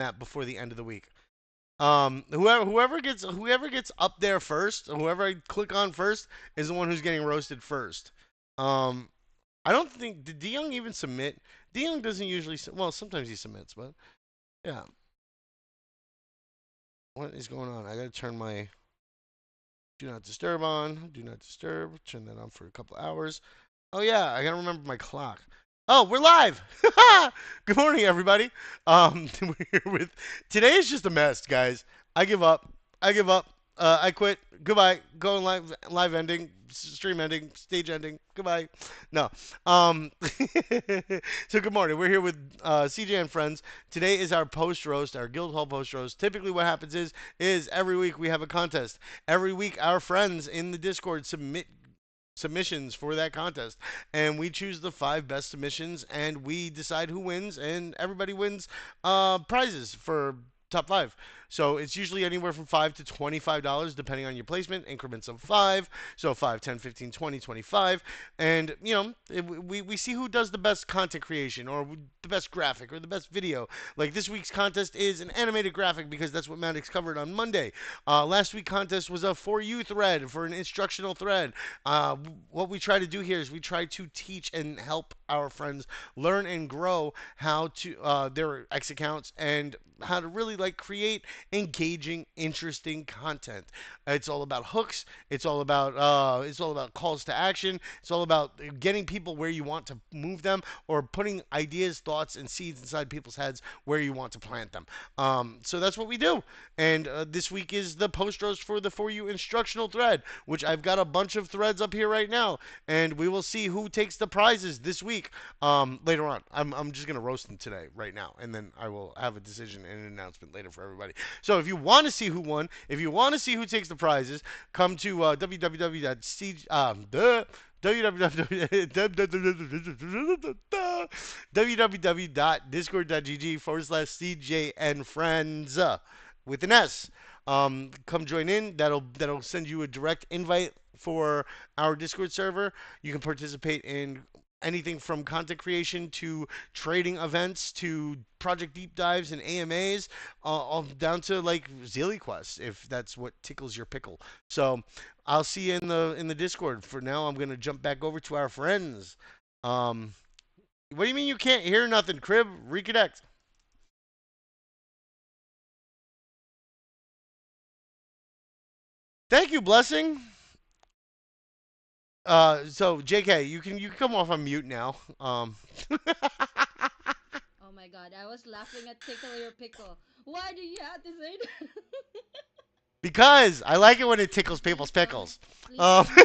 that before the end of the week. Whoever gets up there first, whoever I click on first, is the one who's getting roasted first. Um, I don't think did DeYoung even submit. DeYoung doesn't usually. Well, sometimes he submits, but yeah. What is going on? I gotta turn my do not disturb on. Do not disturb. Turn that on for a couple hours. Oh yeah, I gotta remember my clock. Oh, we're live. Good morning, everybody. We're here with today is just a mess, guys. I give up. I give up. I quit. Goodbye. Going live. Live ending. Stream ending. Stage ending. Goodbye. No. Um. So good morning. We're here with CJ and friends. Today is our post roast, our guild hall post roast. Typically, what happens is every week we have a contest. Every week, our friends in the Discord submit submissions for that contest, and we choose the five best submissions, and we decide who wins, and everybody wins prizes for top five. So it's usually anywhere from $5 to $25 depending on your placement, increments of five. So 5, 10, 15, 20, 25. And, we see who does the best content creation or the best graphic or the best video. Like this week's contest is an animated graphic because that's what Maddox covered on Monday. Last week's contest was a For You thread, for an instructional thread. What we try to do here is we try to teach and help our friends learn and grow how to their X accounts and how to really like create engaging, interesting content. It's all about hooks. It's all about calls to action. It's all about getting people where you want to move them, or putting ideas, thoughts, and seeds inside people's heads where you want to plant them. So that's what we do. And this week is the post roast for the For You instructional thread, which I've got a bunch of threads up here right now, and we will see who takes the prizes this week. Later on, I'm just gonna roast them today, right now, and then I will have a decision and an announcement later for everybody. So if you want to see who won, if you want to see who takes the prizes, come to www.c www.discord.gg/CJ and friends with an S. Come join in. That'll send you a direct invite for our Discord server. You can participate in anything from content creation to trading events to project deep dives and AMAs, all down to like Zealy Quest, if that's what tickles your pickle. So I'll see you in the Discord. For now, I'm gonna jump back over to our friends. Um, what do you mean you can't hear nothing, Crib? Reconnect. Thank you, Blessing. So JK, you can come off on mute now. Oh my god, I was laughing at Tickle Your Pickle. Why do you have to say that? Because I like it when it tickles people's Please tell me. pickles. Please Um, tell me.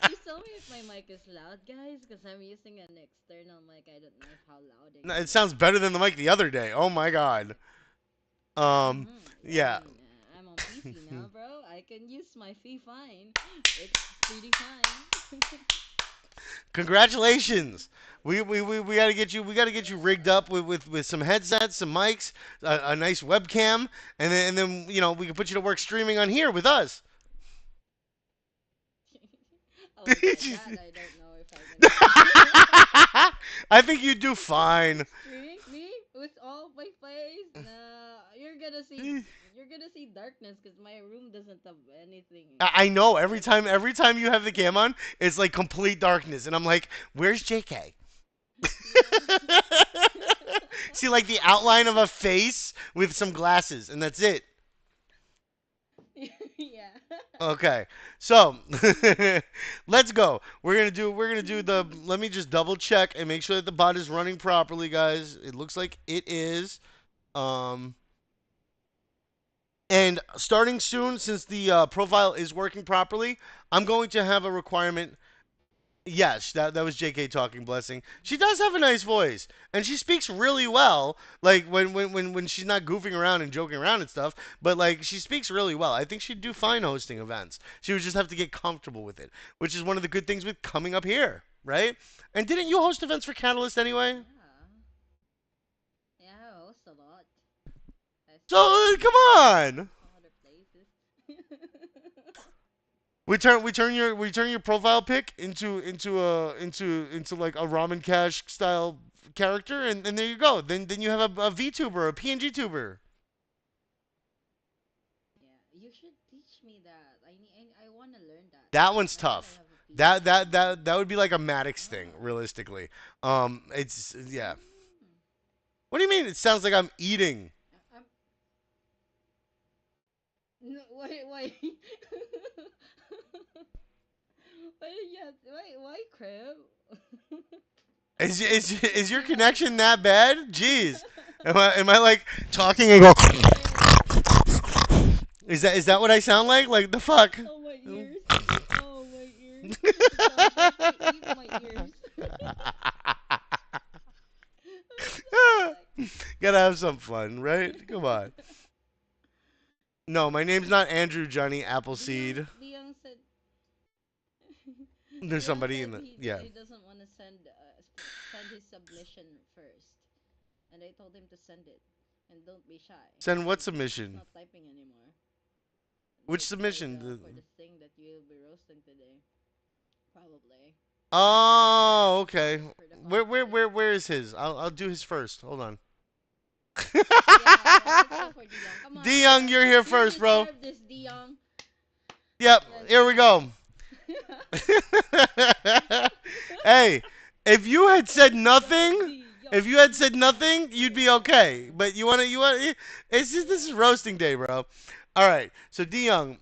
Please tell me if my mic is loud, guys, because I'm using an external mic. I don't know if how loud I No, can it get. sounds better than the mic the other day. Oh my god. Um, yeah. I'm on PC now, bro. I can use my fee fine. It's pretty fine. Congratulations. We gotta get you rigged up with some headsets, some mics, a nice webcam, and then we can put you to work streaming on here with us. Oh my god, that I don't know if I can do. I think you do fine. Streaming me with all my face? Nah, you're gonna see darkness because my room doesn't have anything I know every light time in it. every time you have the cam on, it's like complete darkness, and I'm like, "Where's JK?" Yeah. See, like the outline of a face with some glasses, and that's it. Yeah. Okay, so let's go. We're gonna do the. Let me just double check and make sure that the bot is running properly, guys. It looks like it is. Um, and starting soon, since the profile is working properly, I'm going to have a requirement. Yes, that was JK talking, Blessing. She does have a nice voice, and she speaks really well. Like when she's not goofing around and joking around and stuff, but like she speaks really well. I think she'd do fine hosting events. She would just have to get comfortable with it, which is one of the good things with coming up here, right? And didn't you host events for Catalyst anyway? Yeah. Yeah, I host a lot. I So stream come on. some other places. We turn your profile pic into like a ramen cash style character, and there you go. Then you have a VTuber, a PNG tuber. Yeah, you should teach me that. I want to learn that. That one's Now that I tough. have a That PC. that that that would be like a Maddox thing, Oh. realistically. It's yeah. Mm. What do you mean? It sounds like I'm eating. I'm, no, why? Why crab? Is Makes your me happy connection though. that bad? Jeez, am I like talking and go? Yes. Is that what I sound like? Like the fuck? Oh my ears. Oh my ears. It sounds like you eat my ears. What it sounds like. Gotta have some fun, right? Come on. No, my name's not Andrew Johnny Appleseed. Dion said There's Dion somebody said in the yeah. he doesn't want to send his submission first, and I told him to send it, and don't be shy. Send what He's submission? not typing anymore. Which Like submission? for the thing that you'll be roasting today, probably Oh, okay. for the Where contest. where is his? I'll do his first. Hold on. Yeah, let's go for Dion. Come on, D-Young, Dion. you're here You first, bro. deserve this, Dion. Yep, Let's here we go. go. Hey, if you had said Go, nothing, Dion. if you had said nothing, you'd be okay. But you want it's just this is roasting day, bro. All right. So D-Young,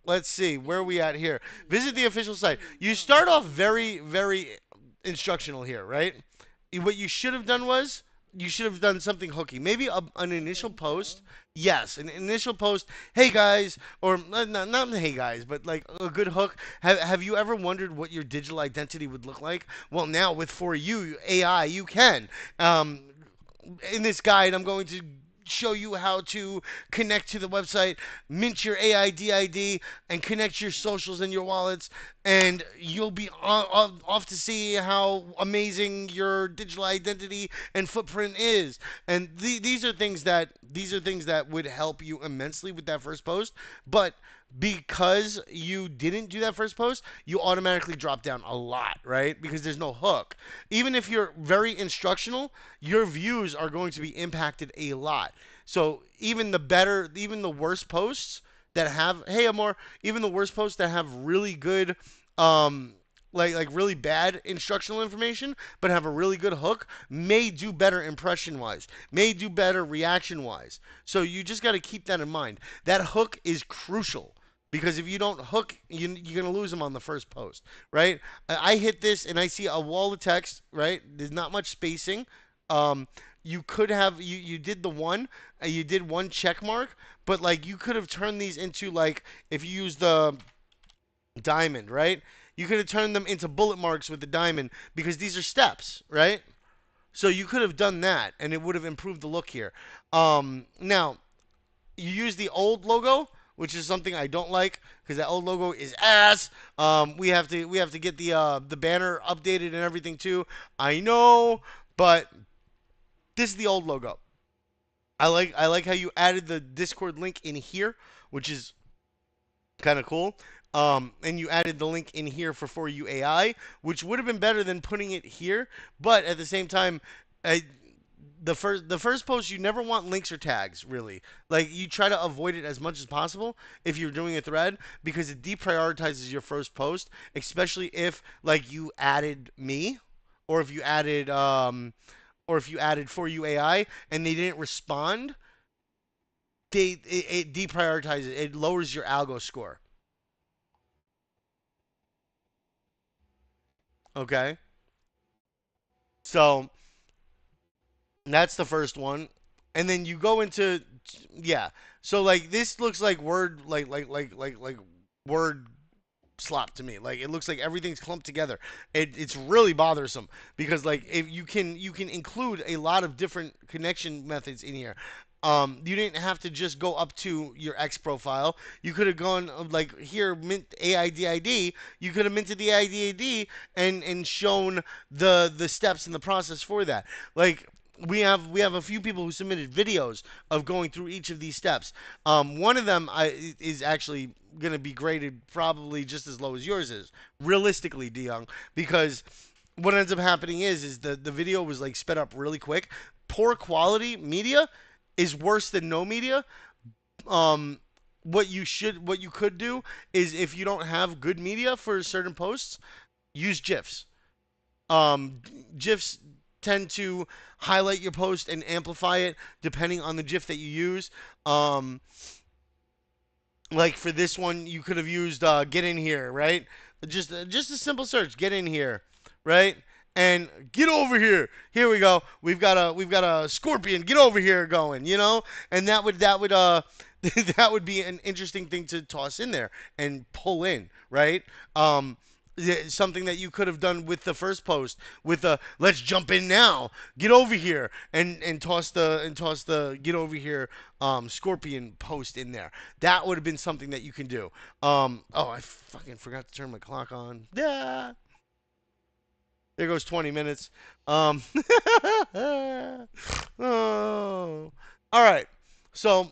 let's see where are we at here. Visit the Dion. official site. You Dion. start off Dion. very instructional here, right? What you should have done was you should have done something hooky. Maybe an Like an initial intro. post. Yes, an initial post. Hey guys, or not hey guys, but like a good hook. Have you ever wondered what your digital identity would look like? Well, now with For You AI, you can. Um, in this guide, I'm going to show you how to connect to the website, mint your AID and connect your socials and your wallets, and you'll be off to see how amazing your digital identity and footprint is. And these are things that would help you immensely with that first post, but because you didn't do that first post, you automatically drop down a lot, right? Because there's no hook. Even if you're very instructional, your views are going to be impacted a lot. So even the worst posts that have, hey Amor, even the worst posts that have really good, um, like really bad instructional information, but have a really good hook, may do better impression wise, may do better reaction wise. So you just got to keep that in mind. That hook is crucial. Because if you don't hook, you're going to lose them on the first post, right? I hit this and I see a wall of text, right? There's not much spacing. Um, you could have you did the one, you did one check mark, but like you could have turned these into like if you use the diamond, right? You could have turned them into bullet marks with the diamond because these are steps, right? So you could have done that and it would have improved the look here. Now you use the old logo, which is something I don't like because that old logo is ass. We have to get the banner updated and everything too. I know, but this is the old logo. I like how you added the Discord link in here, which is kind of cool. And you added the link in here for you AI, which would have been better than putting it here. But at the same time, I, the first post you never want links or tags really. Like you try to avoid it as much as possible if you're doing a thread because it deprioritizes your first post, especially if like you added me or if you added for you AI and they didn't respond, it deprioritizes, it lowers your algo score. Okay, so that's the first one, and then you go into yeah. So like this looks like word like word slop to me. Like it looks like everything's clumped together. It's really bothersome because like if you can include a lot of different connection methods in here. You didn't have to just go up to your X profile. You could have gone like here mint AIDID. You could have minted the AIDID and shown the steps in the process for that. Like we have a few people who submitted videos of going through each of these steps. One of them is actually going to be graded probably just as low as yours is, realistically, DeYoung, because what ends up happening is the video was like sped up really quick. Poor quality media is worse than no media. Um, what you could do is if you don't have good media for certain posts, use GIFs. Um, GIFs tend to highlight your post and amplify it depending on the GIF that you use. Um, like for this one, you could have used "get in here," right? Just a simple search, "get in here," right? And get over here. Here we go. We've got a scorpion. Get over here going. And that would that would be an interesting thing to toss in there and pull in, right? Um, something that you could have done with the first post with a "let's jump in now, get over here," and toss the "get over here" scorpion post in there. That would have been something that you can do. Oh, I fucking forgot to turn my clock on. Yeah, there goes 20 minutes. Um, oh, all right. So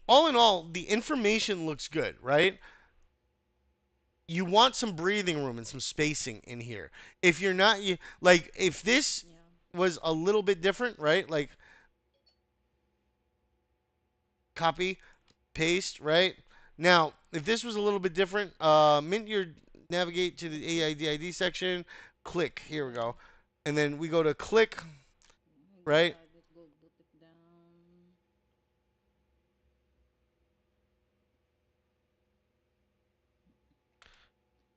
all in all, the information looks good, right? You want some breathing room and some spacing in here. If you're not, like, if this Yeah. was a little bit different, right? Like, copy, paste, right? Now, if this was a little bit different, mint your navigate to the AIDID section, click. Here we Yeah. go. And then we go to click, right? Drag it, go put it down.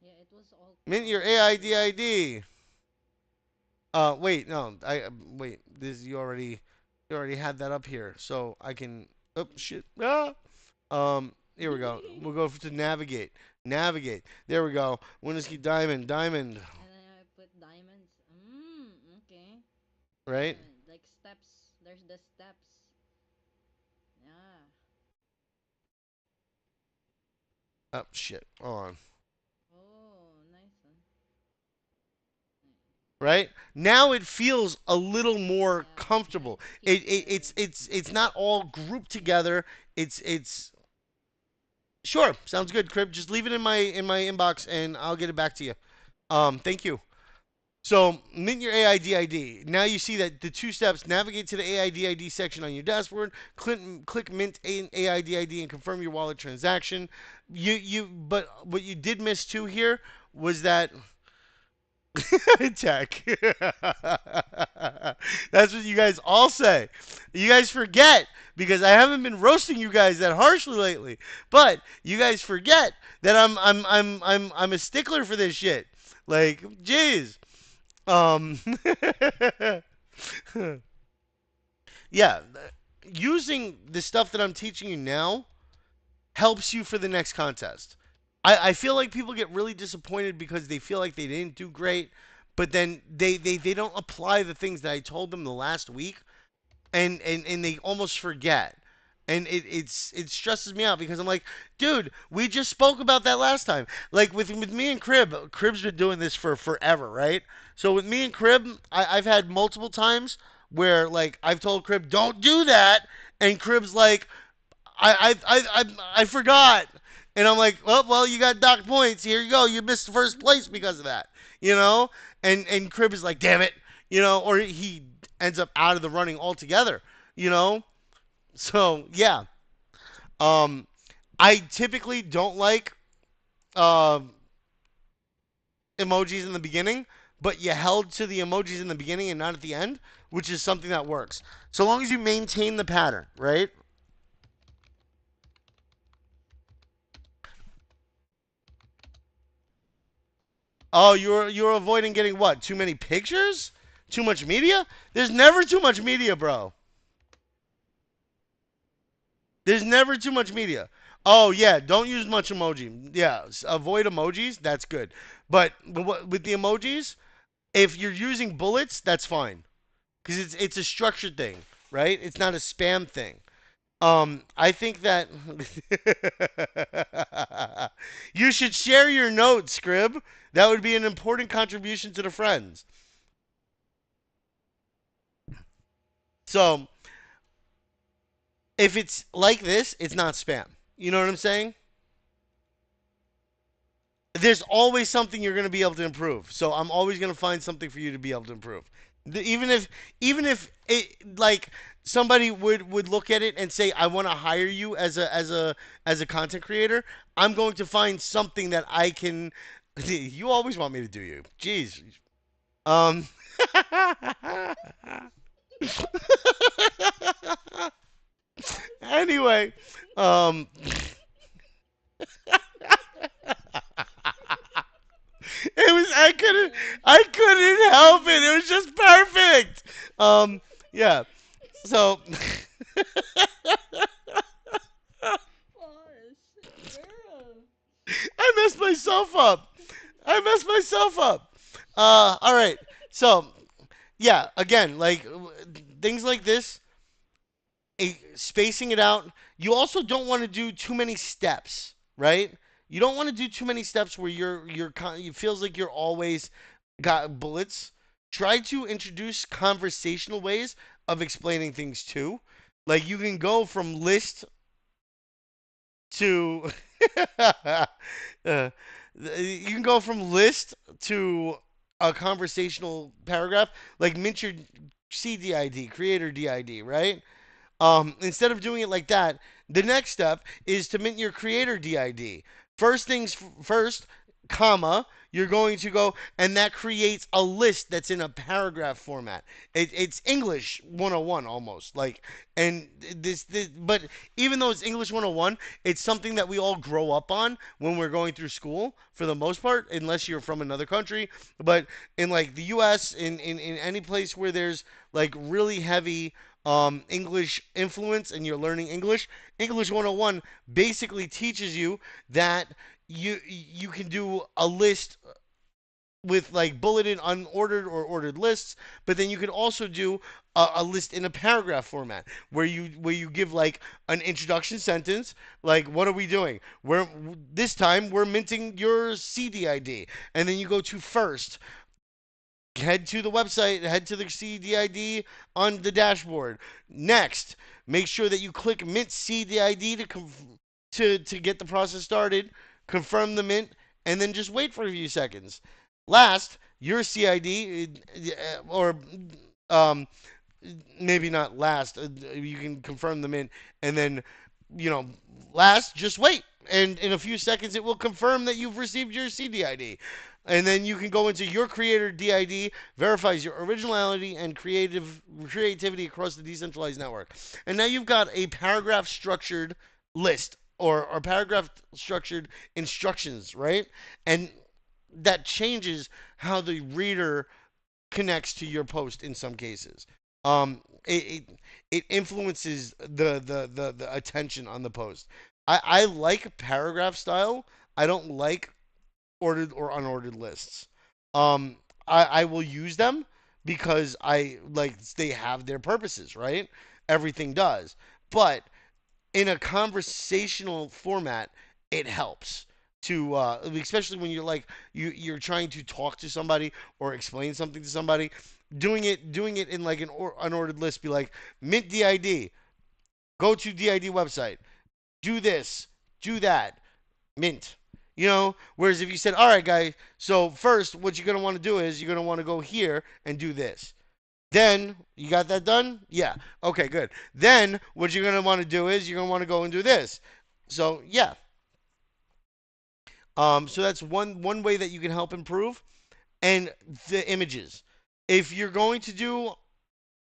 Yeah, it was all Mint your cropped earlier. AIDID. Wait, no, wait. This you already had that up here, so I can. Oh shit. Ah. Here we go. We'll go to navigate. Navigate. There we go. Winooski Diamond. Diamond. And then I put diamonds. Okay. Right? Like steps. There's the steps. Yeah. Oh shit. Hold on. Oh, nice one. Right? Now it feels a little more Yeah, comfortable. it It, feels it better. it's not all grouped together. It's sure. Sounds good, Crib. Just leave it in my inbox and I'll get it back to you. Thank you. So mint your AIDID. Now you see that the two steps: navigate to the AIDID section on your dashboard, click mint AIDID, and confirm your wallet transaction. But what you did miss too here was that tech. That's what you guys all say. You guys forget because I haven't been roasting you guys that harshly lately. But you guys forget that I'm a stickler for this shit. Like, jeez. Um, yeah, using the stuff that I'm teaching you now helps you for the next contest. I feel like people get really disappointed because they feel like they didn't do great, but then they don't apply the things that I told them the last week, and they almost forget. And it stresses me out because I'm like, dude, we just spoke about that last time. Like with me and Crib's been doing this for forever, right? So with me and Crib, I've had multiple times where like I've told Crib, don't do that, and Crib's like, I forgot. And I'm like, well, you got docked points. Here you go. You missed first place because of that, you know. And Crib is like, damn it, or he ends up out of the running altogether, you know. So yeah, um, I typically don't like uh, emojis in the beginning, but you held to the emojis in the beginning and not at the end, which is something that works. So long as you maintain the pattern, right? Oh, you're avoiding getting what? Too many pictures? Too much media? There's never too much media, bro. There's never too much media. Oh yeah, don't use much emoji. Yeah, avoid emojis. That's good. But with the emojis, if you're using bullets, that's fine because it's a structured thing, right? It's not a spam thing. I think that you should share your notes, Scrib. That would be an important contribution to the friends. So if it's like this, it's not spam. You know what I'm saying? there's always something you're going to be able to improve. So I'm always going to find something for you to be able to improve. Even if it like somebody would look at it and say I want to hire you as a content creator, I'm going to find something that I can. You always want me to do you. Jeez. Um. Anyway, um, it was I couldn't help it. It was just perfect. Yeah. So Pause. Girl. I messed myself up. I messed myself up. All right. So yeah, again, like things like this, spacing it out. You also don't want to do too many steps, right? You don't want to do too many steps where it feels like you're always got bullets. Try to introduce conversational ways of explaining things too. Like you can go from list to you can go from list to a conversational paragraph, like mint your CDID, creator DID, right? Instead of doing it like that, the next step is to mint your creator DID. First things first, comma, you're going to go, and that creates a list that's in a paragraph format. It's English 101 almost, like, and but even though it's English 101, it's something that we all grow up on when we're going through school for the most part, unless you're from another country. But in like the U.S., in any place where there's like really heavy English influence and you're learning English, English 101 basically teaches you that you can do a list with like bulleted, unordered, or ordered lists, but then you can also do a list in a paragraph format where you give like an introduction sentence, like what are we doing? We're this time we're minting your CDID, and then you go to first head to the website, head to the CDID on the dashboard. Next, make sure that you click Mint CDID to get the process started, confirm the mint, and then just wait for a few seconds. Last, your CID, or um, maybe not last, you can confirm the mint, and then, you know, last, just wait. And in a few seconds, it will confirm that you've received your CDID. And then you can go into your creator DID, verifies your originality and creativity across the decentralized network. And now you've got a paragraph structured list or paragraph structured instructions, right? And that changes how the reader connects to your post in some cases. It influences the attention on the post. I like paragraph style. I don't like ordered or unordered lists. I will use them because I like they have their purposes, right? Everything does. But in a conversational format, it helps to especially when you're like you're trying to talk to somebody or explain something to somebody. Doing it in like an unordered list. Be like mint DID. Go to DID website. Do this. Do that. Mint. Whereas if you said, all right, guys, so first, what you're going to want to do is you're going to want to go here and do this. Then, you got that done? Yeah. Okay, good. Then, what you're going to want to do is you're going to want to go and do this. So, yeah. So that's one way that you can help improve. And the images. If you're going to do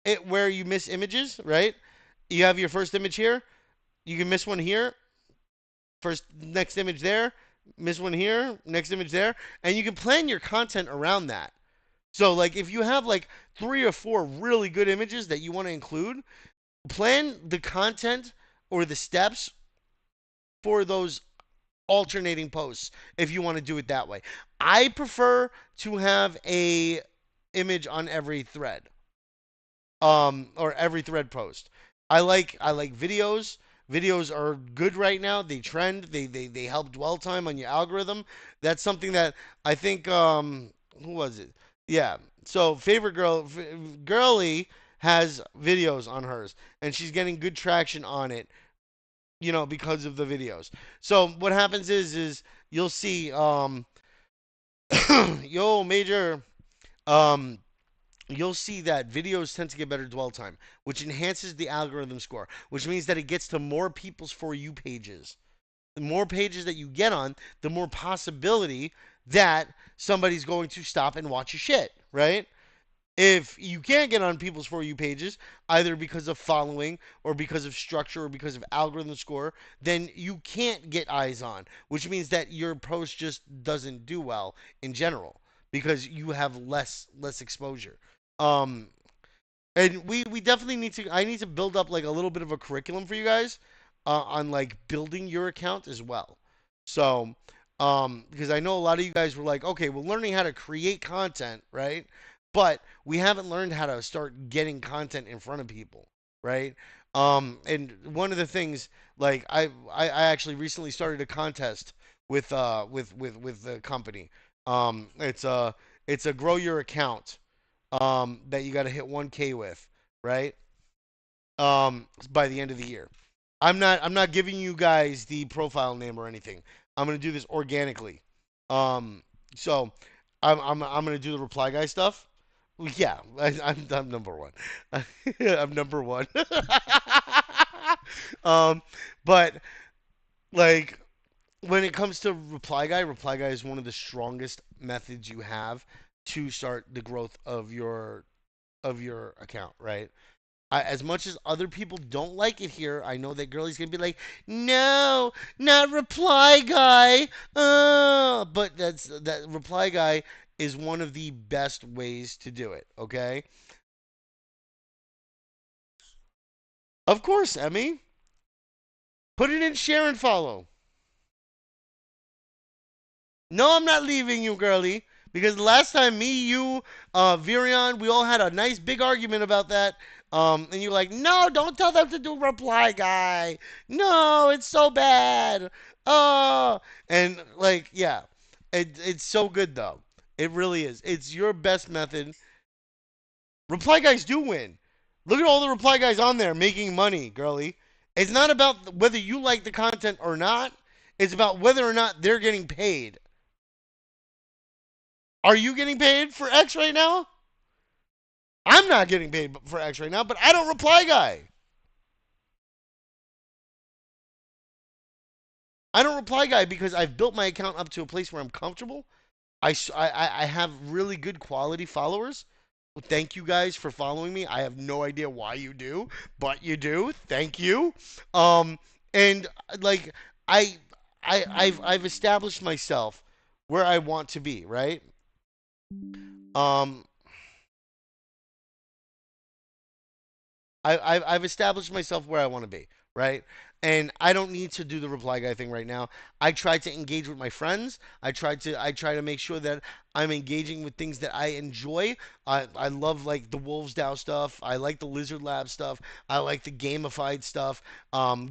it where you miss images, right? You have your first image here. You can miss one here. First, next image there. Miss one here. Next image there. And you can plan your content around that. So, like, if you have like 3 or 4 really good images that you want to include, plan the content or the steps for those alternating posts if you want to do it that way. I prefer to have a image on every thread, or every thread post. I like videos. Videos are good right now. They trend. They help dwell time on your algorithm. That's something that I think who was it? Yeah. So favorite girly has videos on hers, and she's getting good traction on it, because of the videos. So what happens is you'll see. Yo, Major. Um, you'll see that videos tend to get better dwell time, which enhances the algorithm score, which means that it gets to more people's For You pages. The more pages that you get on, the more possibility that somebody's going to stop and watch your shit, right? If you can't get on people's For You pages, either because of following or because of structure or because of algorithm score, then you can't get eyes on, which means that your post just doesn't do well in general because you have less exposure. Um, and we definitely need to. I need to build up like a little bit of a curriculum for you guys on like building your account as well. So, because I know a lot of you guys were like, okay, we're learning how to create content, right? But we haven't learned how to start getting content in front of people, right? And one of the things, like I actually recently started a contest with the company. It's a grow your account that you got to hit 1K with, right? By the end of the year. I'm not giving you guys the profile name or anything. I'm gonna do this organically. Um, so I'm gonna do the reply guy stuff. Well, yeah, I'm number one. I'm number one. um, but like when it comes to reply guy is one of the strongest methods you have to start the growth of your account, right? As much as other people don't like it here, I know that girlie's gonna be like, "No, not reply guy." But that reply guy is one of the best ways to do it. Okay, of course, Emmy, put it in share and follow. No, I'm not leaving you, girlie. Because the last time me, you, Virion, we all had a nice big argument about that. And you're like, no, don't tell them to do reply guy. No, it's so bad. Oh, and like, yeah, it's so good though. It really is. It's your best method. Reply guys do win. Look at all the reply guys on there making money, girlie. It's not about whether you like the content or not. It's about whether or not they're getting paid. Are you getting paid for X right now? I'm not getting paid for X right now, but I don't reply guy. I don't reply guy because I've built my account up to a place where I'm comfortable. I have really good quality followers. Well, thank you guys for following me. I have no idea why you do, but you do. Thank you. Um, and like I, I've established myself where I want to be, right? Um, I've established myself where I want to be, right? And I don't need to do the reply guy thing right now. I try to engage with my friends. I try to make sure that I'm engaging with things that I enjoy. I love like the Wolves DAO stuff. I like the Lizard Lab stuff. I like the gamified stuff.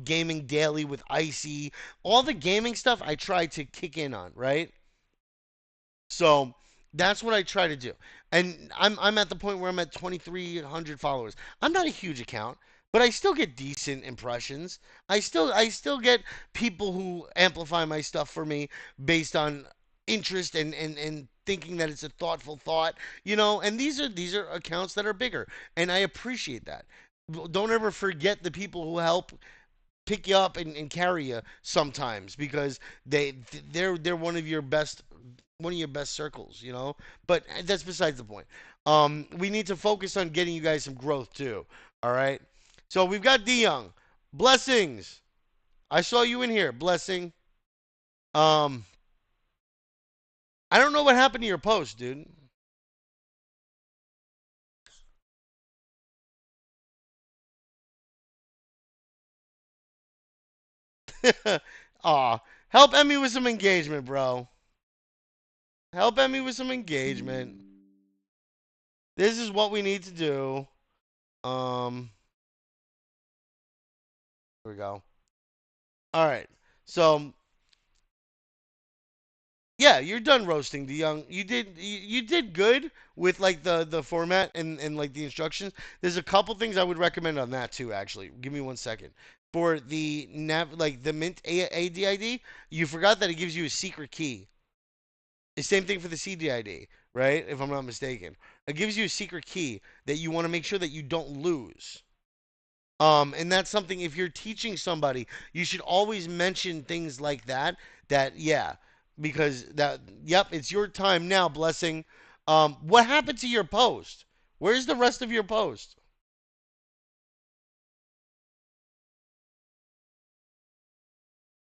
Gaming daily with Icy. All the gaming stuff I try to kick in on, right? So that's what I try to do. And I'm at the point where I'm at 2,300 followers. I'm not a huge account, but I still get decent impressions. I still get people who amplify my stuff for me based on interest and thinking that it's a thoughtful thought, and these are accounts that are bigger, and I appreciate that. Don't ever forget the people who help pick you up and carry you sometimes because they're one of your best circles, But that's besides the point. We need to focus on getting you guys some growth too. All right. So we've got D Young. Blessings. I saw you in here. Blessing. Um, I don't know what happened to your post, dude. Aw, help Emmy with some engagement, bro. Help Emmy with some engagement. This is what we need to do. Um, here we go. All right. So yeah, you're done roasting the young. You did good with like the format and like the instructions. There's a couple things I would recommend on that too. Actually, give me 1 second. For the nav, like the Mint ADID, you forgot that it gives you a secret key. The same thing for the CDID, right? If I'm not mistaken, it gives you a secret key that you want to make sure that you don't lose. And that's something if you're teaching somebody, you should always mention things like that. That yeah, because yep, it's your time now, blessing. What happened to your post? Where's the rest of your post?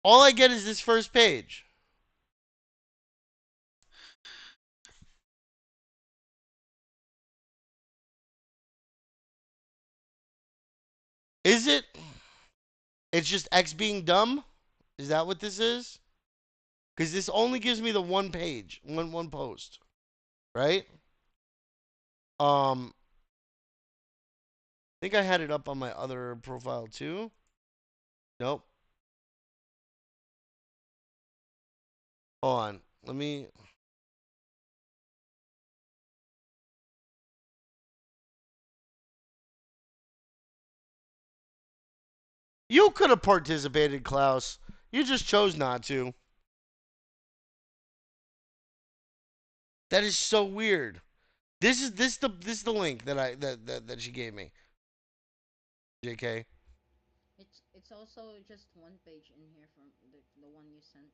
All I get is this first page. Is it? It's just X being dumb? Is that what this is? Because this only gives me the one page, one post, right? I think I had it up on my other profile too. Nope. Hold on. Let me. You could have participated, Klaus. You just chose not to. That is so weird. This is the link that that she gave me. JK. It's also just one page in here from the one you sent.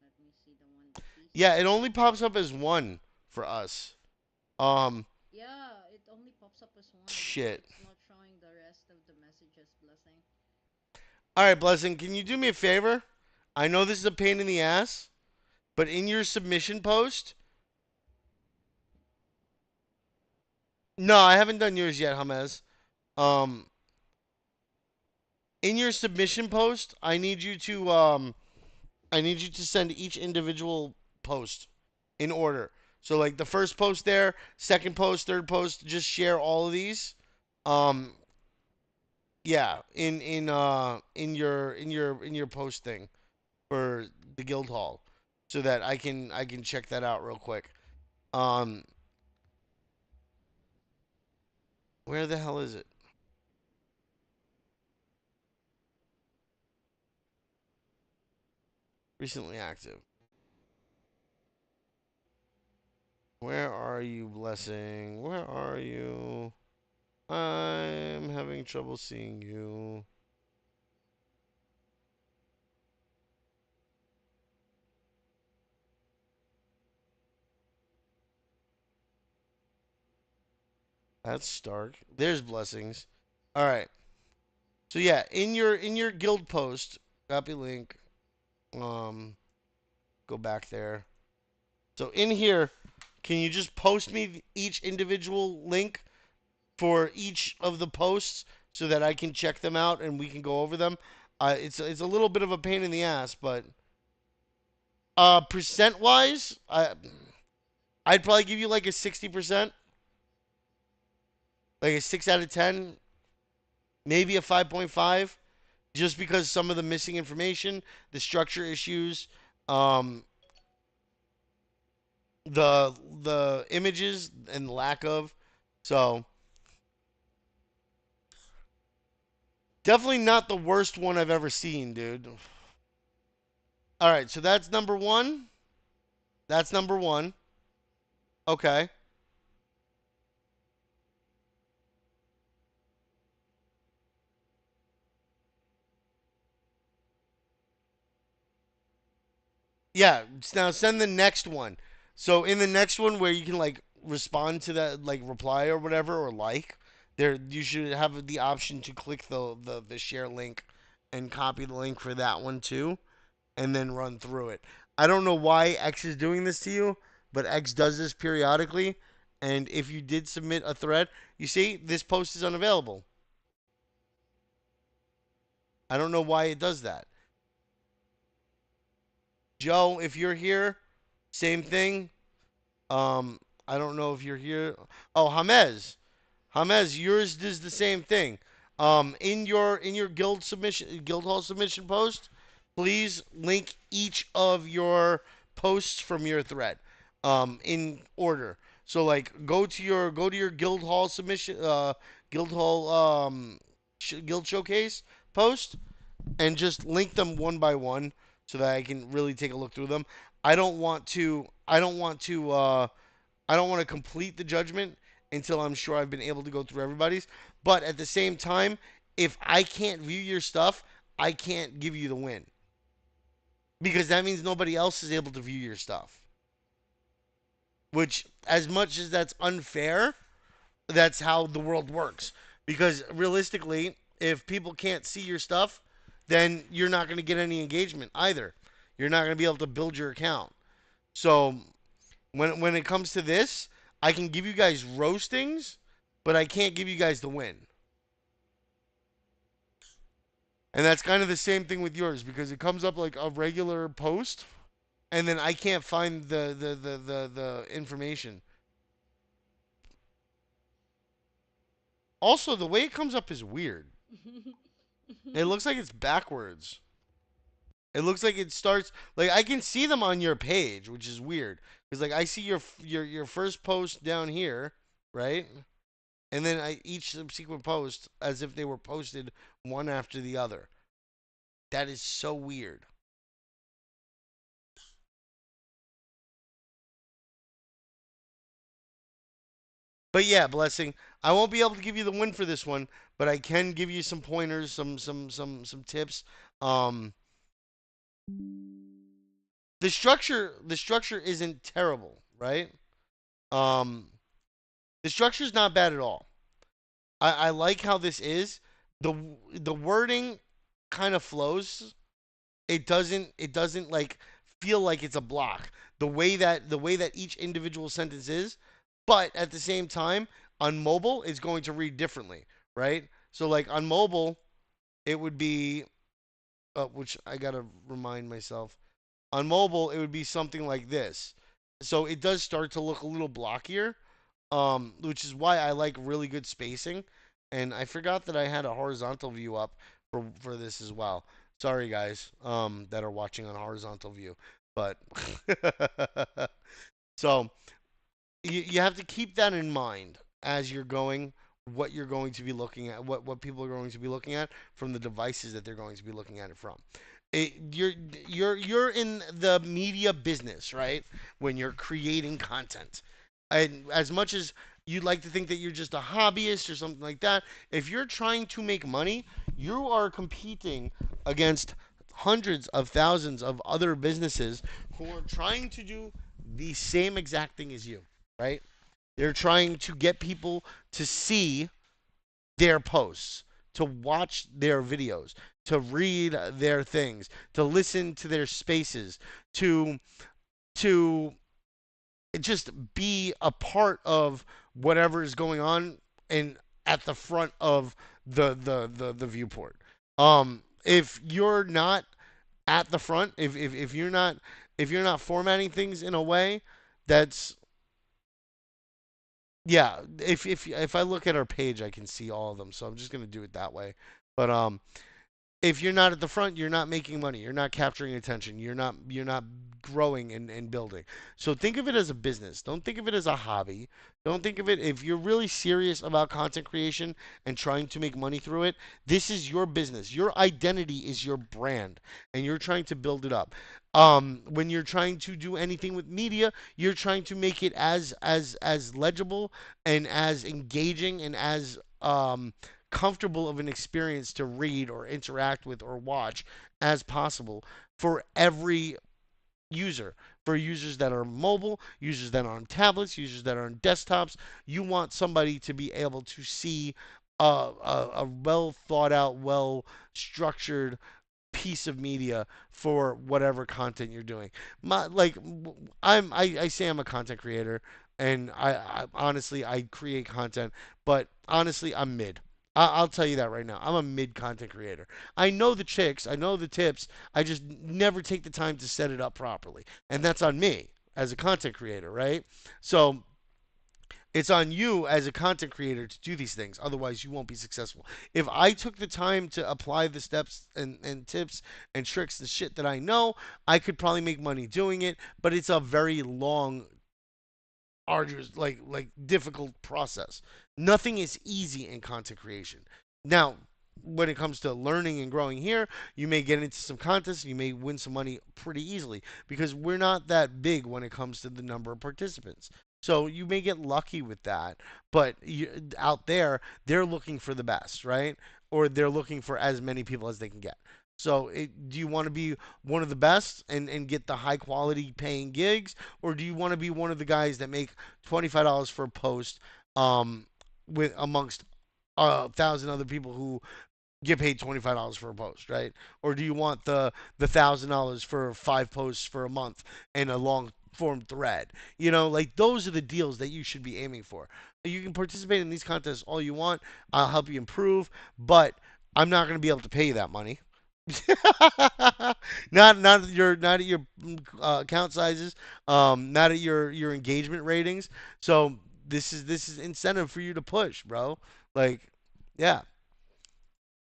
Let me see the one that he Yeah, sent. it only pops up as one for us. Um, Yeah, it only pops up as one. shit. It's not showing the rest of the messages, blessing. All right, Blessing, can you do me a favor? I know this is a pain in the ass, but in your submission post, no, I haven't done yours yet, Hamez. Um, in your submission post, I need you to send each individual post in order. So like the first post there, second post, third post, just share all of these. Um, yeah, in your post thing for the guild hall, so that I can check that out real quick. Um, where the hell is it? Recently active. Where are you, Blessing? Where are you? I'm having trouble seeing you. That's Stark. There's Blessings. All right. So yeah, in your guild post, copy link. Um, go back there. So in here, can you just post me each individual link for each of the posts so that I can check them out and we can go over them? It's a little bit of a pain in the ass, but percent wise, I'd probably give you like a 60%, like a 6 out of 10, maybe a 5.5, just because some of the missing information, the structure issues, um, the images and lack of. So definitely not the worst one I've ever seen, dude. All right, so that's number one. That's number one. Okay. Yeah. Now send the next one. So in the next one where you can like respond to that, like reply or whatever, or like, there you should have the option to click the share link and copy the link for that one too, and then run through it. I don't know why X is doing this to you, but X does this periodically. And if you did submit a thread, you see this post is unavailable. I don't know why it does that. Joe, if you're here, same thing. I don't know if you're here. Oh, Hamez. Hamez, yours does the same thing. In your guild hall submission post, please link each of your posts from your thread, in order. So like, go to your guild hall submission, guild hall, guild showcase post, and just link them one by one, so that I can really take a look through them. I don't want to. I don't want to. I don't want to complete the judgment until I'm sure I've been able to go through everybody's. But at the same time, if I can't view your stuff, I can't give you the win because that means nobody else is able to view your stuff. Which, as much as that's unfair, that's how the world works. Because realistically, if people can't see your stuff, then you're not going to get any engagement either. You're not going to be able to build your account. So when it comes to this, I can give you guys roastings, but I can't give you guys the win. And that's kind of the same thing with yours because it comes up like a regular post, and then I can't find the information. Also, the way it comes up is weird. It looks like it's backwards. It looks like it starts like I can see them on your page, which is weird because like I see your first post down here, right? And then each subsequent post as if they were posted one after the other. That is so weird. But yeah, blessing. I won't be able to give you the win for this one, but I can give you some pointers, some tips. Um, the structure isn't terrible, right? Um, the structure is not bad at all. I like how this is. the The wording kind of flows. It doesn't like feel like it's a block. The way that each individual sentence is, but at the same time, on mobile, it's going to read differently, right? So like on mobile, it would be which I gotta remind myself. On mobile, it would be something like this. So it does start to look a little blockier, which is why I like really good spacing. And I forgot that I had a horizontal view up for this as well. Sorry guys, that are watching on horizontal view, but so you have to keep that in mind as you're going. What you're going to be looking at, what people are going to be looking at from the devices that they're going to be looking at it from. It, you're in the media business, right? When you're creating content, and as much as you'd like to think that you're just a hobbyist or something like that, if you're trying to make money, you are competing against hundreds of thousands of other businesses who are trying to do the same exact thing as you, right? They're trying to get people to see their posts, to watch their videos, to read their things, to listen to their spaces, to to just be a part of whatever is going on and at the front of the viewport. If you're not at the front, if you're not formatting things in a way that's yeah, if I look at our page, I can see all of them. So I'm just gonna do it that way. But if you're not at the front, you're not making money. You're not capturing attention. You're not growing and building. So think of it as a business. Don't think of it as a hobby. Don't think of it if you're really serious about content creation and trying to make money through it, this is your business. Your identity is your brand and you're trying to build it up. When you're trying to do anything with media, you're trying to make it as legible and as engaging and as comfortable of an experience to read or interact with or watch as possible for every user. For users that are mobile, users that are on tablets, users that are on desktops, you want somebody to be able to see a well thought out, well structured piece of media for whatever content you're doing. Like I say I'm a content creator, and I honestly I create content, but honestly I'm mid. I'll tell you that right now. I'm a mid content creator. I know the tricks, I know the tips. I just never take the time to set it up properly, and that's on me as a content creator, right? So it's on you as a content creator to do these things. Otherwise, you won't be successful. If I took the time to apply the steps and tips and tricks, the shit that I know, I could probably make money doing it. But it's a very long, arduous, like difficult process. Nothing is easy in content creation. Now, when it comes to learning and growing here, you may get into some contests, you may win some money pretty easily because we're not that big when it comes to the number of participants. So you may get lucky with that, but out there, they're looking for the best, right? Or they're looking for as many people as they can get. So, do you want to be one of the best and get the high quality paying gigs, or do you want to be one of the guys that make $25 for a post, um, with amongst 1,000 other people who get paid $25 for a post, right? Or do you want the $1,000 for 5 posts for a month and a long form thread? Like those are the deals that you should be aiming for. You can participate in these contests all you want. I'll help you improve, but I'm not going to be able to pay you that money. Not at your account sizes, not at your engagement ratings. So this is incentive for you to push, bro. Like, yeah.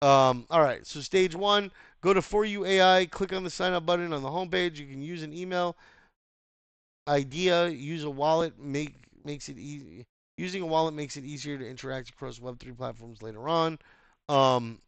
All right. So stage one, go to For You AI, click on the sign up button on the homepage. You can use an email idea, use a wallet, makes it easy. Using a wallet makes it easier to interact across Web3 platforms later on. Um,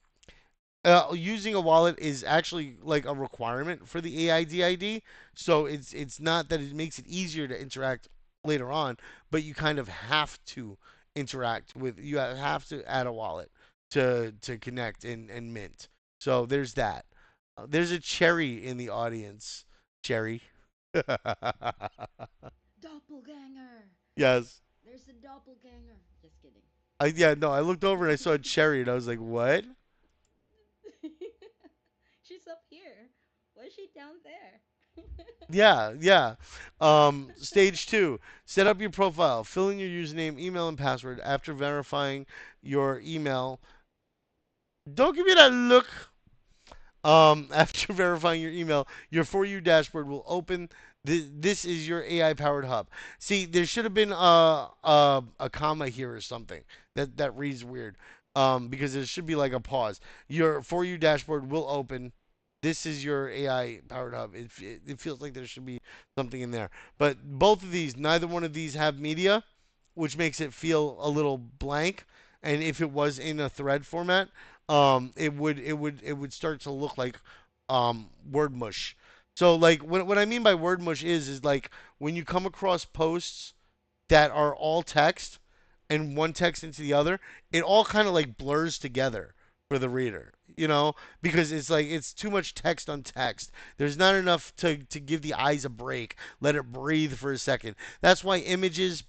Using a wallet is actually like a requirement for the AIDID. So it's not that it makes it easier to interact later on, but you kind of have to interact with. You have to add a wallet to connect and mint. So there's that. There's a cherry in the audience. Cherry. Doppelganger. Yes. There's a doppelganger. Just kidding. Yeah, no, I looked over and I saw a cherry and I was like, what? She's up here. Why is she down there? Yeah, yeah. Stage two, set up your profile. Fill in your username, email, and password. After verifying your email, don't give me that look. After verifying your email, your For You dashboard will open. This is your AI powered hub. See, there should have been a comma here or something. That reads weird. Because there should be like a pause. Your For You dashboard will open. This is your AI powered hub. It feels like there should be something in there. But both of these, neither one of these have media, which makes it feel a little blank. And if it was in a thread format, it would start to look like word mush. So like what I mean by word mush is like when you come across posts that are all text and one text into the other, it all kind of like blurs together for the reader, because it's like it's too much text on text. There's not enough to give the eyes a break, let it breathe for a second. That's why images,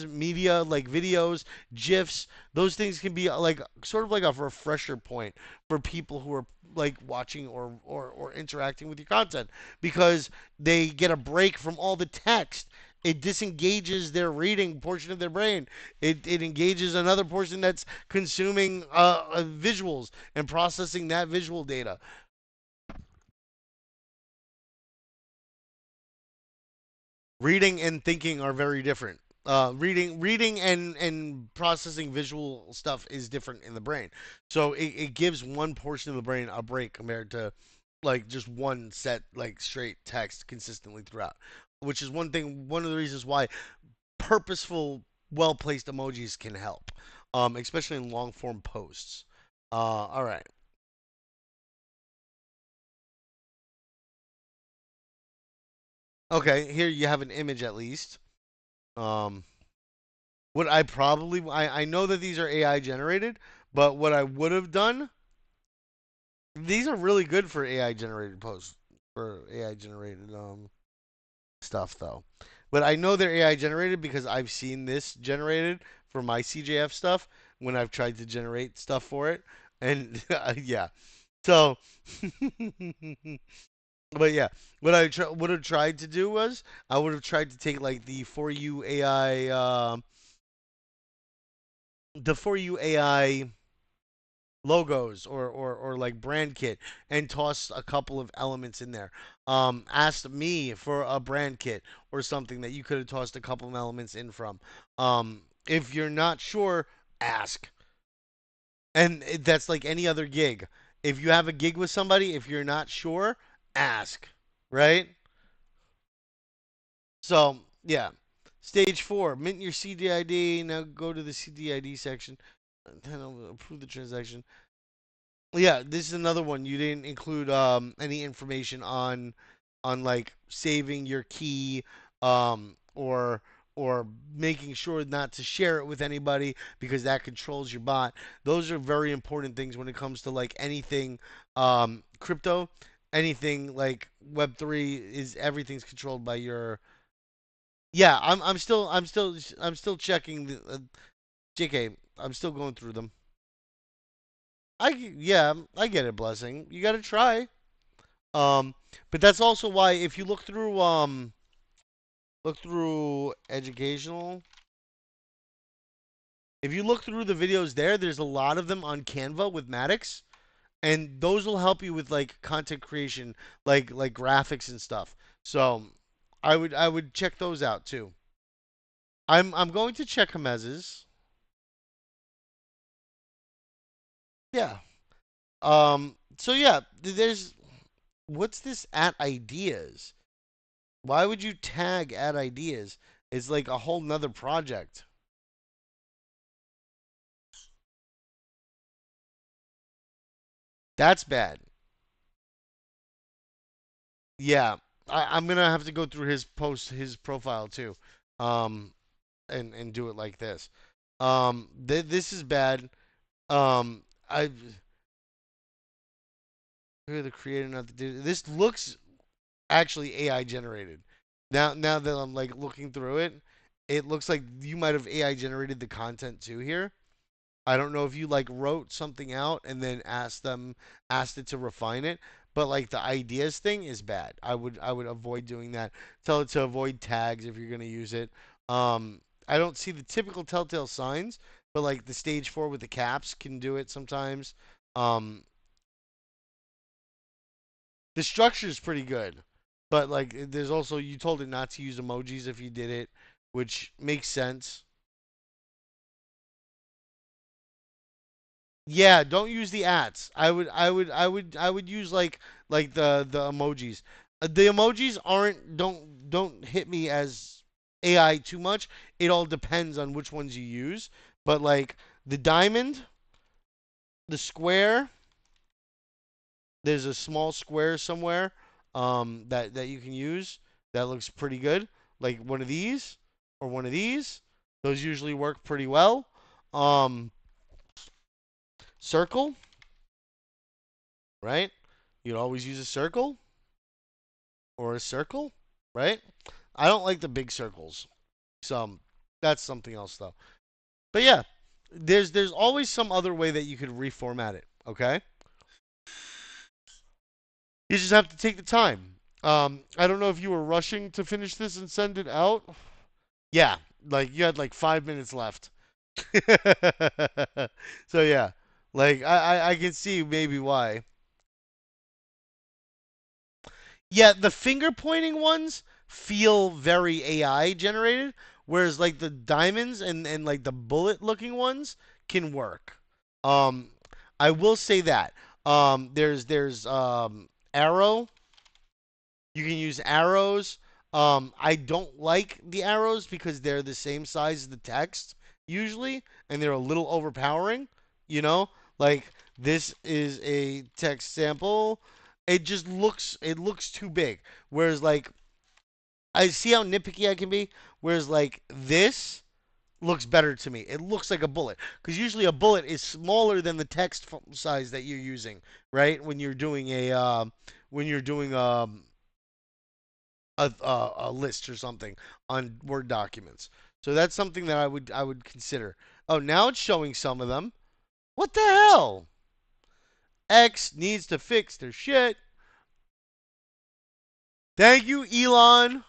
media like videos, GIFs, those things can be like sort of like a refresher point for people who are like watching or interacting with your content because they get a break from all the text. It disengages their reading portion of their brain. It engages another portion that's consuming visuals and processing that visual data. Reading and thinking are very different. Reading and processing visual stuff is different in the brain. So it gives one portion of the brain a break compared to like just one set like straight text consistently throughout. Which is one of the reasons why purposeful, well placed emojis can help, especially in long form posts. All right. Okay, here you have an image at least. Um, what I probably I know that these are AI generated, but what I would have done, these are really good for AI generated posts for AI generated stuff though. But I know they're AI generated because I've seen this generated for my CJF stuff when I've tried to generate stuff for it, and yeah. So, but yeah, what would have tried to do was I would have tried to take like the For You AI logos or like brand kit and toss a couple of elements in there. Asked me for a brand kit or something that you could have tossed a couple of elements in from. If you're not sure, ask. And that's like any other gig. If you have a gig with somebody, if you're not sure, ask. Right? So, yeah. Stage four, mint your CDID. Now go to the CDID section. Then I'll approve the transaction. Yeah, this is another one. You didn't include any information on like saving your key or making sure not to share it with anybody because that controls your bot. Those are very important things when it comes to like anything crypto, anything like Web3 is everything's controlled by your. Yeah, I'm still checking the JK. I'm still going through them. Yeah, I get it, blessing. You got to try. Um, but that's also why if you look through educational, if you look through the videos there, there's a lot of them on Canva with Maddox, and those will help you with like content creation, like graphics and stuff. So, I would check those out too. I'm going to check Hamez's. Yeah. So yeah, there's what's this at ideas? Why would you tag at ideas? It's like a whole nother project. That's bad. Yeah, I'm gonna have to go through his post, his profile too, um, and do it like this. This is bad. I who the creator not to do this looks actually AI generated. Now that I'm like looking through it, it looks like you might have AI generated the content too here. I don't know if you like wrote something out and then asked it to refine it, but like the ideas thing is bad. I would avoid doing that. Tell it to avoid tags if you're gonna use it. I don't see the typical telltale signs, but like the stage four with the caps can do it sometimes. Um, the structure is pretty good, but like there's also you told it not to use emojis if you did it, which makes sense. Yeah, don't use the ats. I would use like the emojis. The emojis aren't don't hit me as AI too much. It all depends on which ones you use. But like the diamond, the square, there's a small square somewhere that you can use that looks pretty good. Like one of these or one of these. Those usually work pretty well. Um, circle, right? You'd always use a circle or a circle, right? I don't like the big circles. So that's something else though. But yeah, there's always some other way that you could reformat it. Okay, you just have to take the time. I don't know if you were rushing to finish this and send it out. Yeah, like you had like 5 minutes left. So yeah, like I can see maybe why. Yeah, the finger pointing ones feel very AI generated, whereas like the diamonds and like the bullet looking ones can work. Um, I will say that. There's arrow. You can use arrows. I don't like the arrows because they're the same size as the text usually, and they're a little overpowering. You know, like this is a text sample. It looks too big. Whereas like I see how nitpicky I can be. Whereas like this looks better to me. It looks like a bullet because usually a bullet is smaller than the text size that you're using, right? When you're doing a list or something on Word documents. So that's something that I would consider. Oh, now it's showing some of them. What the hell? X needs to fix their shit. Thank you, Elon.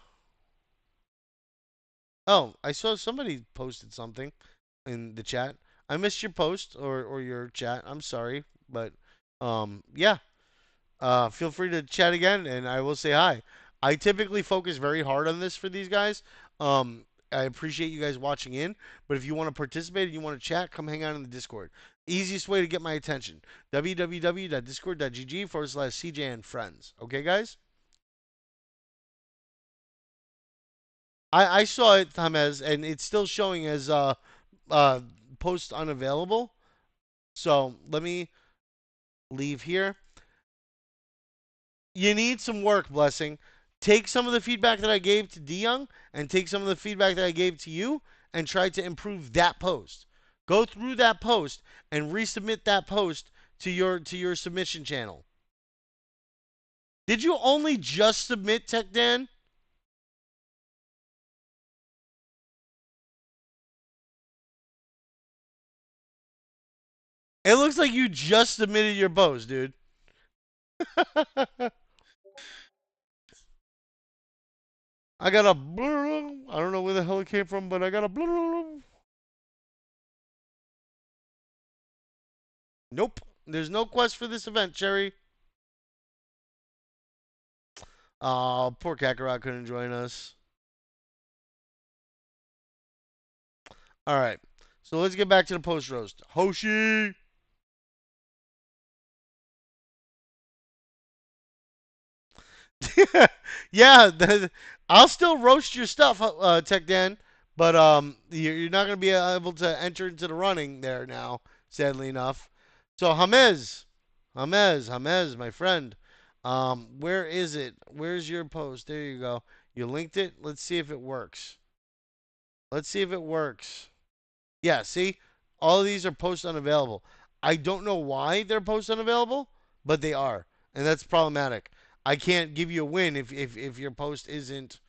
Oh, I saw somebody posted something in the chat. I missed your post or your chat. I'm sorry, but yeah. Feel free to chat again, and I will say hi. I typically focus very hard on this for these guys. I appreciate you guys watching in, but if you want to participate and you want to chat, come hang out in the Discord. Easiest way to get my attention: www.discord.gg/CJ and friends. Okay, guys? I saw it, Tamez, and it's still showing as uh, post unavailable. So let me leave here. You need some work, Blessing. Take some of the feedback that I gave to DeYoung and take some of the feedback that I gave to you and try to improve that post. Go through that post and resubmit that post to your submission channel. Did you only just submit, Tech Dan? It looks like you just submitted your post, dude. I got a I don't know where the hell it came from, but I got a nope. There's no quest for this event, Cherry. Oh, poor Kakarot couldn't join us. All right. So let's get back to the post roast. Hoshi. Yeah, I'll still roast your stuff, Tech Dan, but you're not going to be able to enter into the running there now, sadly enough. So Hamez, my friend, where is it? Where's your post? There you go. You linked it. Let's see if it works. Let's see if it works. Yeah, see, all of these are post unavailable. I don't know why they're post unavailable, but they are, and that's problematic. I can't give you a win if your post isn't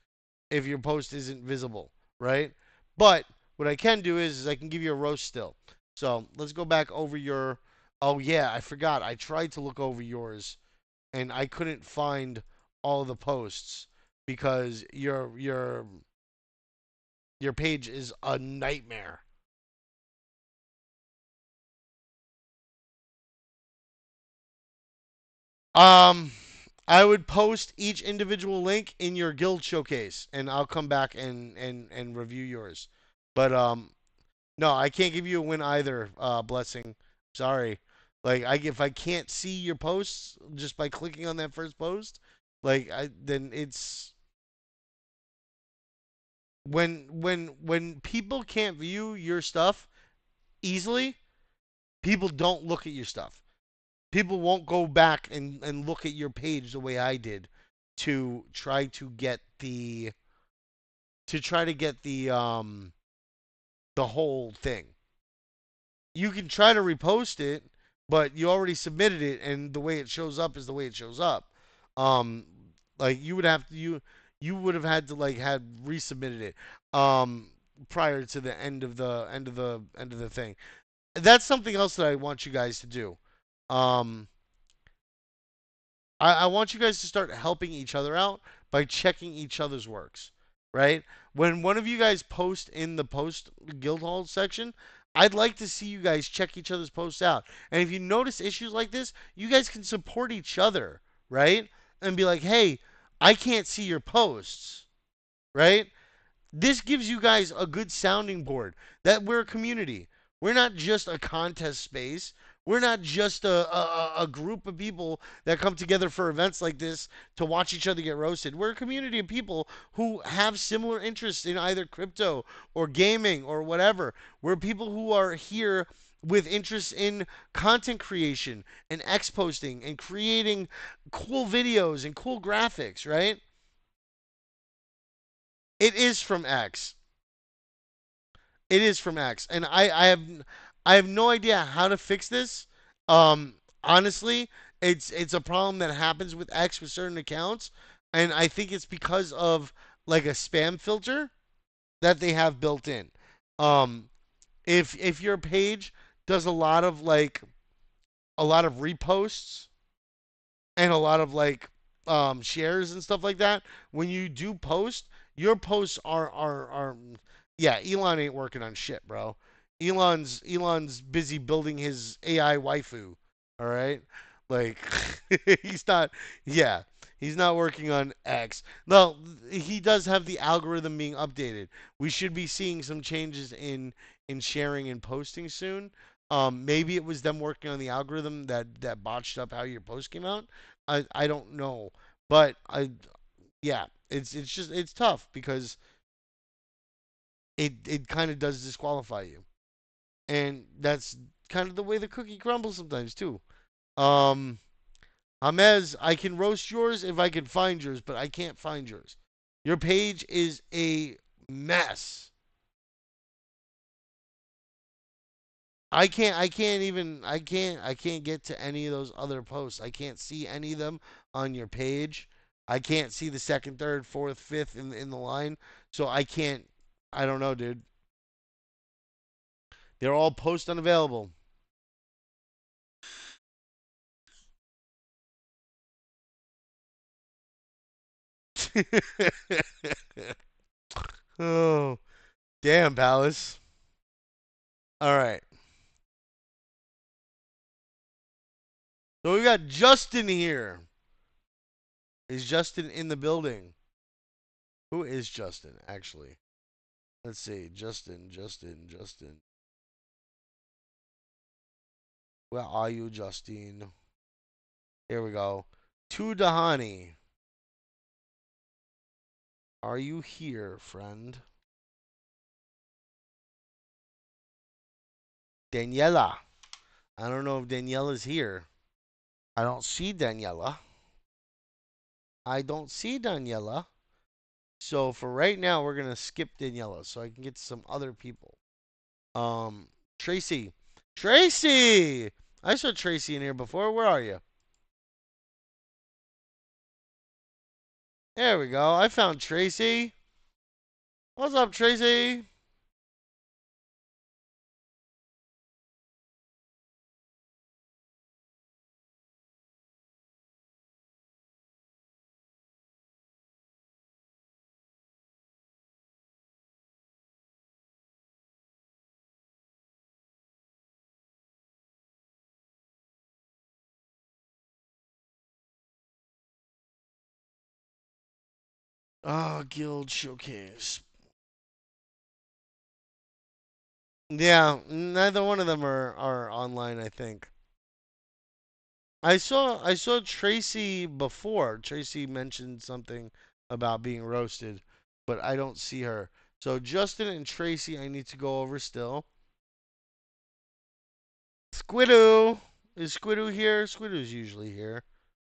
visible, right? But what I can do is I can give you a roast still. So let's go back over your. Oh yeah, I forgot. I tried to look over yours and I couldn't find all the posts because your page is a nightmare. Um, I would post each individual link in your guild showcase, and I'll come back and review yours. But no, I can't give you a win either. Blessing, sorry. Like if I can't see your posts just by clicking on that first post, then it's when people can't view your stuff easily, people don't look at your stuff. People won't go back and look at your page the way I did to try to get the whole thing. You can try to repost it, but you already submitted it and the way it shows up is the way it shows up. Um like you would have had to had resubmitted it prior to the end of the thing. That's something else that I want you guys to do. Um I want you guys to start helping each other out by checking each other's works, right? When one of you guys post in the post guild hall section, I'd like to see you guys check each other's posts out. And if you notice issues like this, you guys can support each other, right? And be like, hey, I can't see your posts, right? This gives you guys a good sounding board that we're a community. We're not just a contest space. We're not just a group of people that come together for events like this to watch each other get roasted. We're a community of people who have similar interests in either crypto or gaming or whatever. We're people who are here with interests in content creation and exposting and creating cool videos and cool graphics, right? It is from X. It is from X, and I have no idea how to fix this. Honestly, it's a problem that happens with X with certain accounts, and I think it's because of like a spam filter that they have built in. Um, if your page does a lot of reposts and a lot of shares and stuff like that. When you do post, your posts are yeah. Elon ain't working on shit, bro. Elon's busy building his AI waifu. All right, like he's not. Yeah, he's not working on X. No, he does have the algorithm being updated. We should be seeing some changes in sharing and posting soon. Maybe it was them working on the algorithm that botched up how your post came out. I don't know, but yeah, it's just it's tough because it kind of does disqualify you, and kind of the way the cookie crumbles sometimes too. Um, Amez, I can roast yours if I can find yours, but I can't find yours. Your page is a mess. I can't get to any of those other posts. I can't see any of them on your page. I can't see the second, third, fourth, fifth in the line. So I can't. I don't know, dude. They're all post unavailable. Oh, damn, Palace. All right. So we got Justin here. Is Justin in the building? Who is Justin, actually? Let's see. Justin. Where are you, Justine? Here we go. To Dahani. Are you here, friend? Daniela. I don't know if Daniela's here. I don't see Daniela. I don't see Daniela. So for right now, we're gonna skip Daniela so I can get to some other people. Tracy. Tracy! I saw Tracy in here before. Where are you? There we go. I found Tracy. What's up, Tracy? Oh, Guild Showcase. Yeah, neither one of them are online, I think. I saw Tracy before. Tracy mentioned something about being roasted, but I don't see her. So Justin and Tracy I need to go over still. Squidoo. Is Squidoo here? Squidoo's usually here.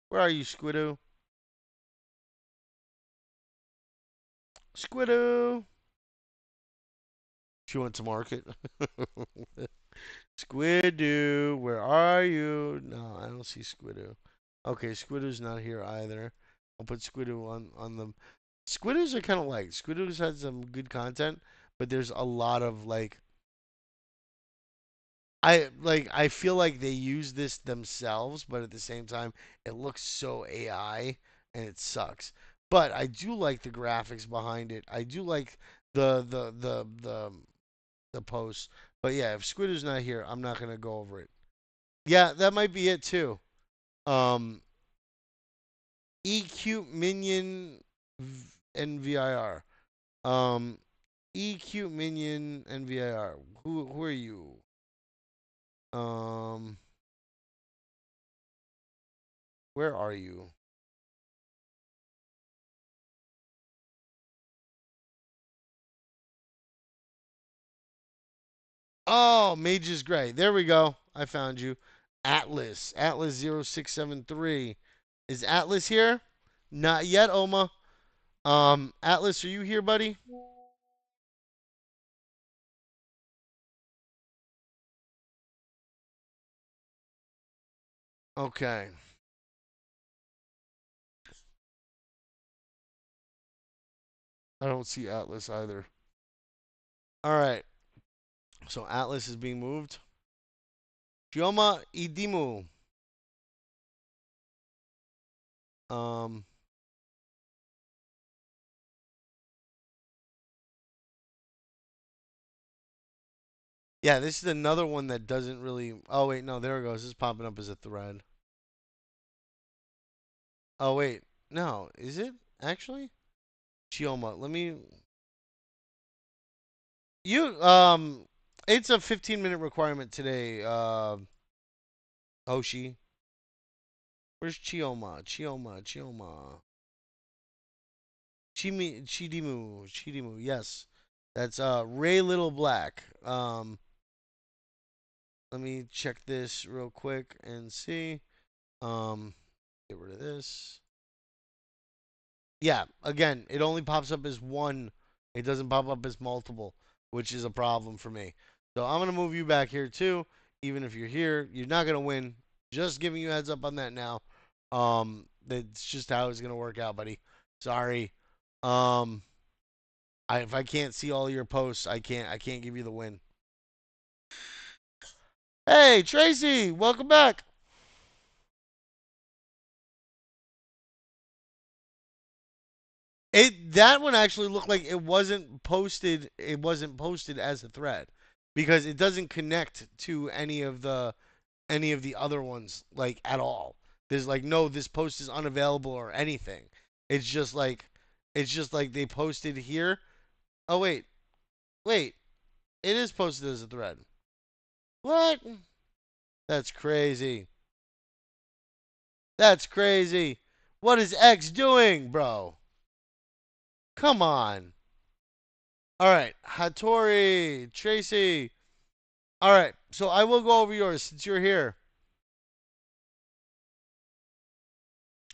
Where are you, Squidoo? Squidoo. She went to market. Squidoo, where are you? No, I don't see Squidoo. Okay, Squidoo's not here either. I'll put Squidoo on them. Squidoos are kind of like Squidoos had some good content, but there's a lot of I feel like they use this themselves, but at the same time it looks so AI and it sucks. But I do like the graphics behind it. I do like the posts. But yeah, if Squidoo's not here, I'm not gonna go over it. Yeah, that might be it too. Um, EQ Minion NVIR. EQ Minion NVIR. Who are you? Um, where are you? Oh, Mage's Gray. There we go. I found you. Atlas. Atlas 0673. Is Atlas here? Not yet, Oma. Atlas, are you here, buddy? Okay. I don't see Atlas either. All right. So Atlas is being moved. Chioma Idimu. Um, yeah, this is another one that doesn't really. Oh wait, no, there it goes. This is popping up as a thread. Oh wait, no, is it actually? Chioma. Let me. You it's a 15-minute requirement today. Hoshi. Where's Chioma? Chioma. Chidimu. Yes, that's Ray Little Black. Let me check this real quick and see. Um, get rid of this. Yeah, again, it only pops up as one. It doesn't pop up as multiple, which is a problem for me. So I'm gonna move you back here too. Even if you're here, you're not gonna win. Just giving you a heads up on that now. That's just how it's gonna work out, buddy. Sorry. Um, if I can't see all your posts, I can't give you the win. Hey, Tracy, welcome back. That one actually looked like it wasn't posted. It wasn't posted as a thread because it doesn't connect to any of the other ones like at all. There's like no, this post is unavailable or anything. It's just like they posted here. Oh wait, it is posted as a thread. What? That's crazy. That's crazy. What is X doing, bro? Come on. All right, Hattori, Tracy. All right, so I will go over yours since you're here.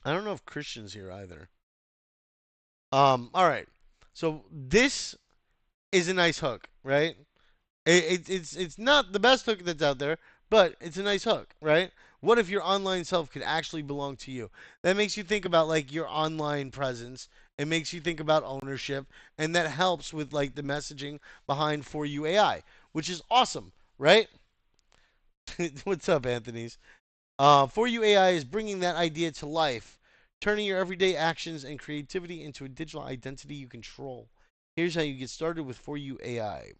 I don't know if Christian's here either. All right. So this is a nice hook, right? It's not the best hook that's out there, but it's a nice hook, right? What if your online self could actually belong to you? That makes you think about like your online presence. It makes you think about ownership, and that helps with like the messaging behind For You AI, which is awesome, right? What's up, Anthony's? For You AI is bringing that idea to life, turning your everyday actions and creativity into a digital identity you control. Here's how you get started with For You AI.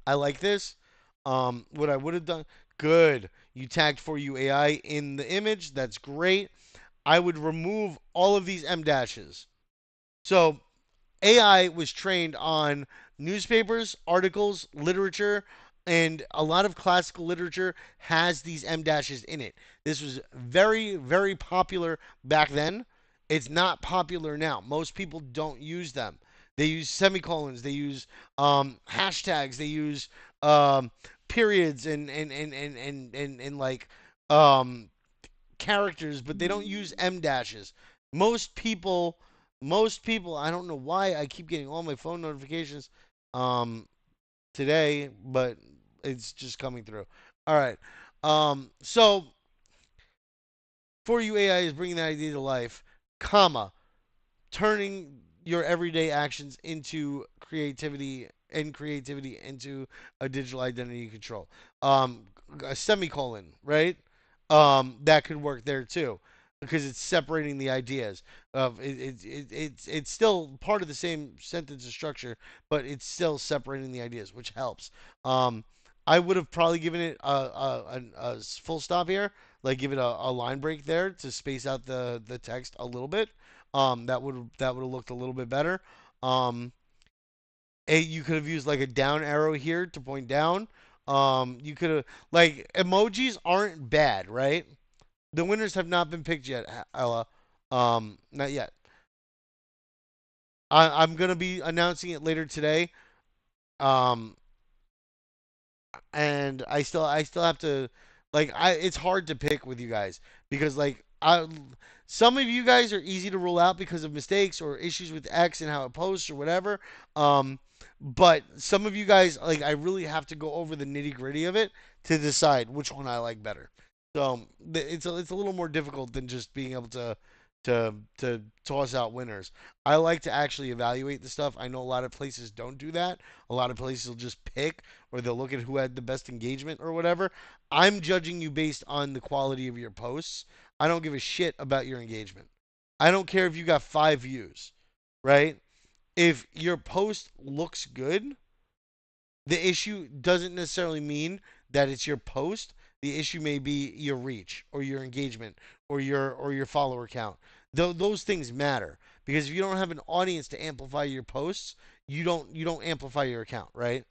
I like this. What I would have done, good. You tagged For You AI in the image. That's great. I would remove all of these M dashes. So AI was trained on newspapers, articles, literature, and a lot of classical literature has these M dashes in it. This was very, very popular back then. It's not popular now. Most people don't use them. They use semicolons, they use hashtags, they use um, periods and like um, characters, but they don't use M dashes. Most people, most people, I don't know why I keep getting all my phone notifications um, today, but it's just coming through. All right. So For You AI is bringing that idea to life, comma, turning your everyday actions into creativity and creativity into a digital identity control. A semicolon, right? That could work there too because it's separating the ideas of it's still part of the same sentence structure, but it's still separating the ideas, which helps. Um, I would have probably given it a full stop here, like give it a line break there to space out the text a little bit. That would have looked a little bit better. Um, you could have used like a down arrow here to point down. You could have like emojis aren't bad, right? The winners have not been picked yet, Ella. Not yet. I'm gonna be announcing it later today. Um, and I still have to like it's hard to pick with you guys because like I some of you guys are easy to rule out because of mistakes or issues with X and how it posts or whatever. Um, but some of you guys like I really have to go over the nitty gritty of it to decide which one I like better. So it's a little more difficult than just being able to toss out winners. I like to actually evaluate the stuff. I know a lot of places don't do that. A lot of places will just pick or they'll look at who had the best engagement or whatever. I'm judging you based on the quality of your posts. I don't give a shit about your engagement. I don't care if you got 5 views, right? If your post looks good, the issue doesn't necessarily mean that it's your post. The issue may be your reach or your engagement or your follower count. Those things matter because if you don't have an audience to amplify your posts, you don't amplify your account, right?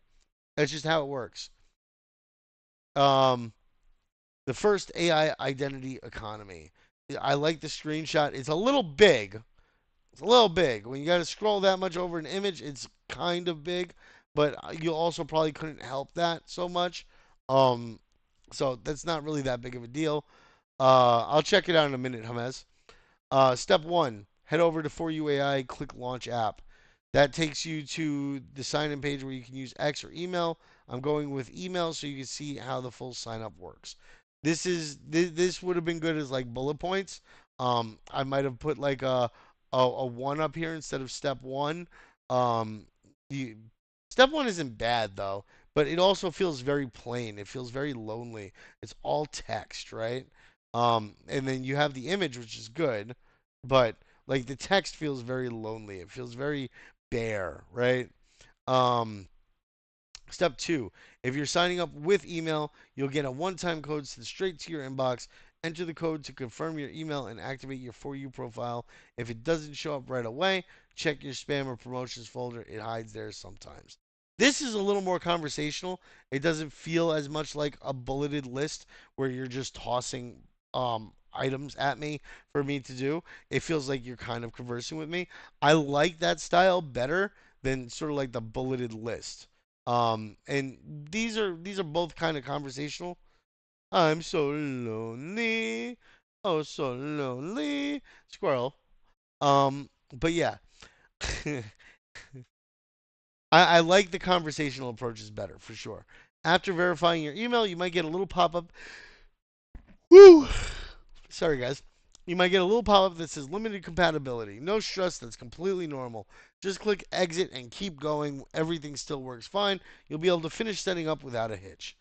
That's just how it works. Um, the first AI identity economy. I like the screenshot. It's a little big. It's a little big. When you got to scroll that much over an image, it's kind of big, but you also probably couldn't help that so much. Um, so that's not really that big of a deal. I'll check it out in a minute, Hamez. Step one, head over to For You AI, click Launch App. That takes you to the sign in page where you can use X or email. I'm going with email so you can see how the full sign up works. This would have been good as like bullet points. I might have put like a one up here instead of step one. Um, you, step one isn't bad though, but it also feels very plain. It feels very lonely. It's all text, right? And then you have the image, which is good, but like the text feels very lonely. It feels very bare, right? Um, Step two, if you're signing up with email, you'll get a one-time code sent straight to your inbox. Enter the code to confirm your email and activate your For You profile. If it doesn't show up right away, check your spam or promotions folder. It hides there sometimes. This is a little more conversational. It doesn't feel as much like a bulleted list where you're just tossing items at me for me to do. It feels like you're kind of conversing with me. I like that style better than sort of like the bulleted list. And these are both kind of conversational. I'm so lonely, oh so lonely, squirrel. But yeah, I like the conversational approaches better for sure. After verifying your email, you might get a little pop up. Woo! Sorry, guys. You might get a little pop up that says limited compatibility. No stress, that's completely normal. Just click exit and keep going. Everything still works fine. You'll be able to finish setting up without a hitch.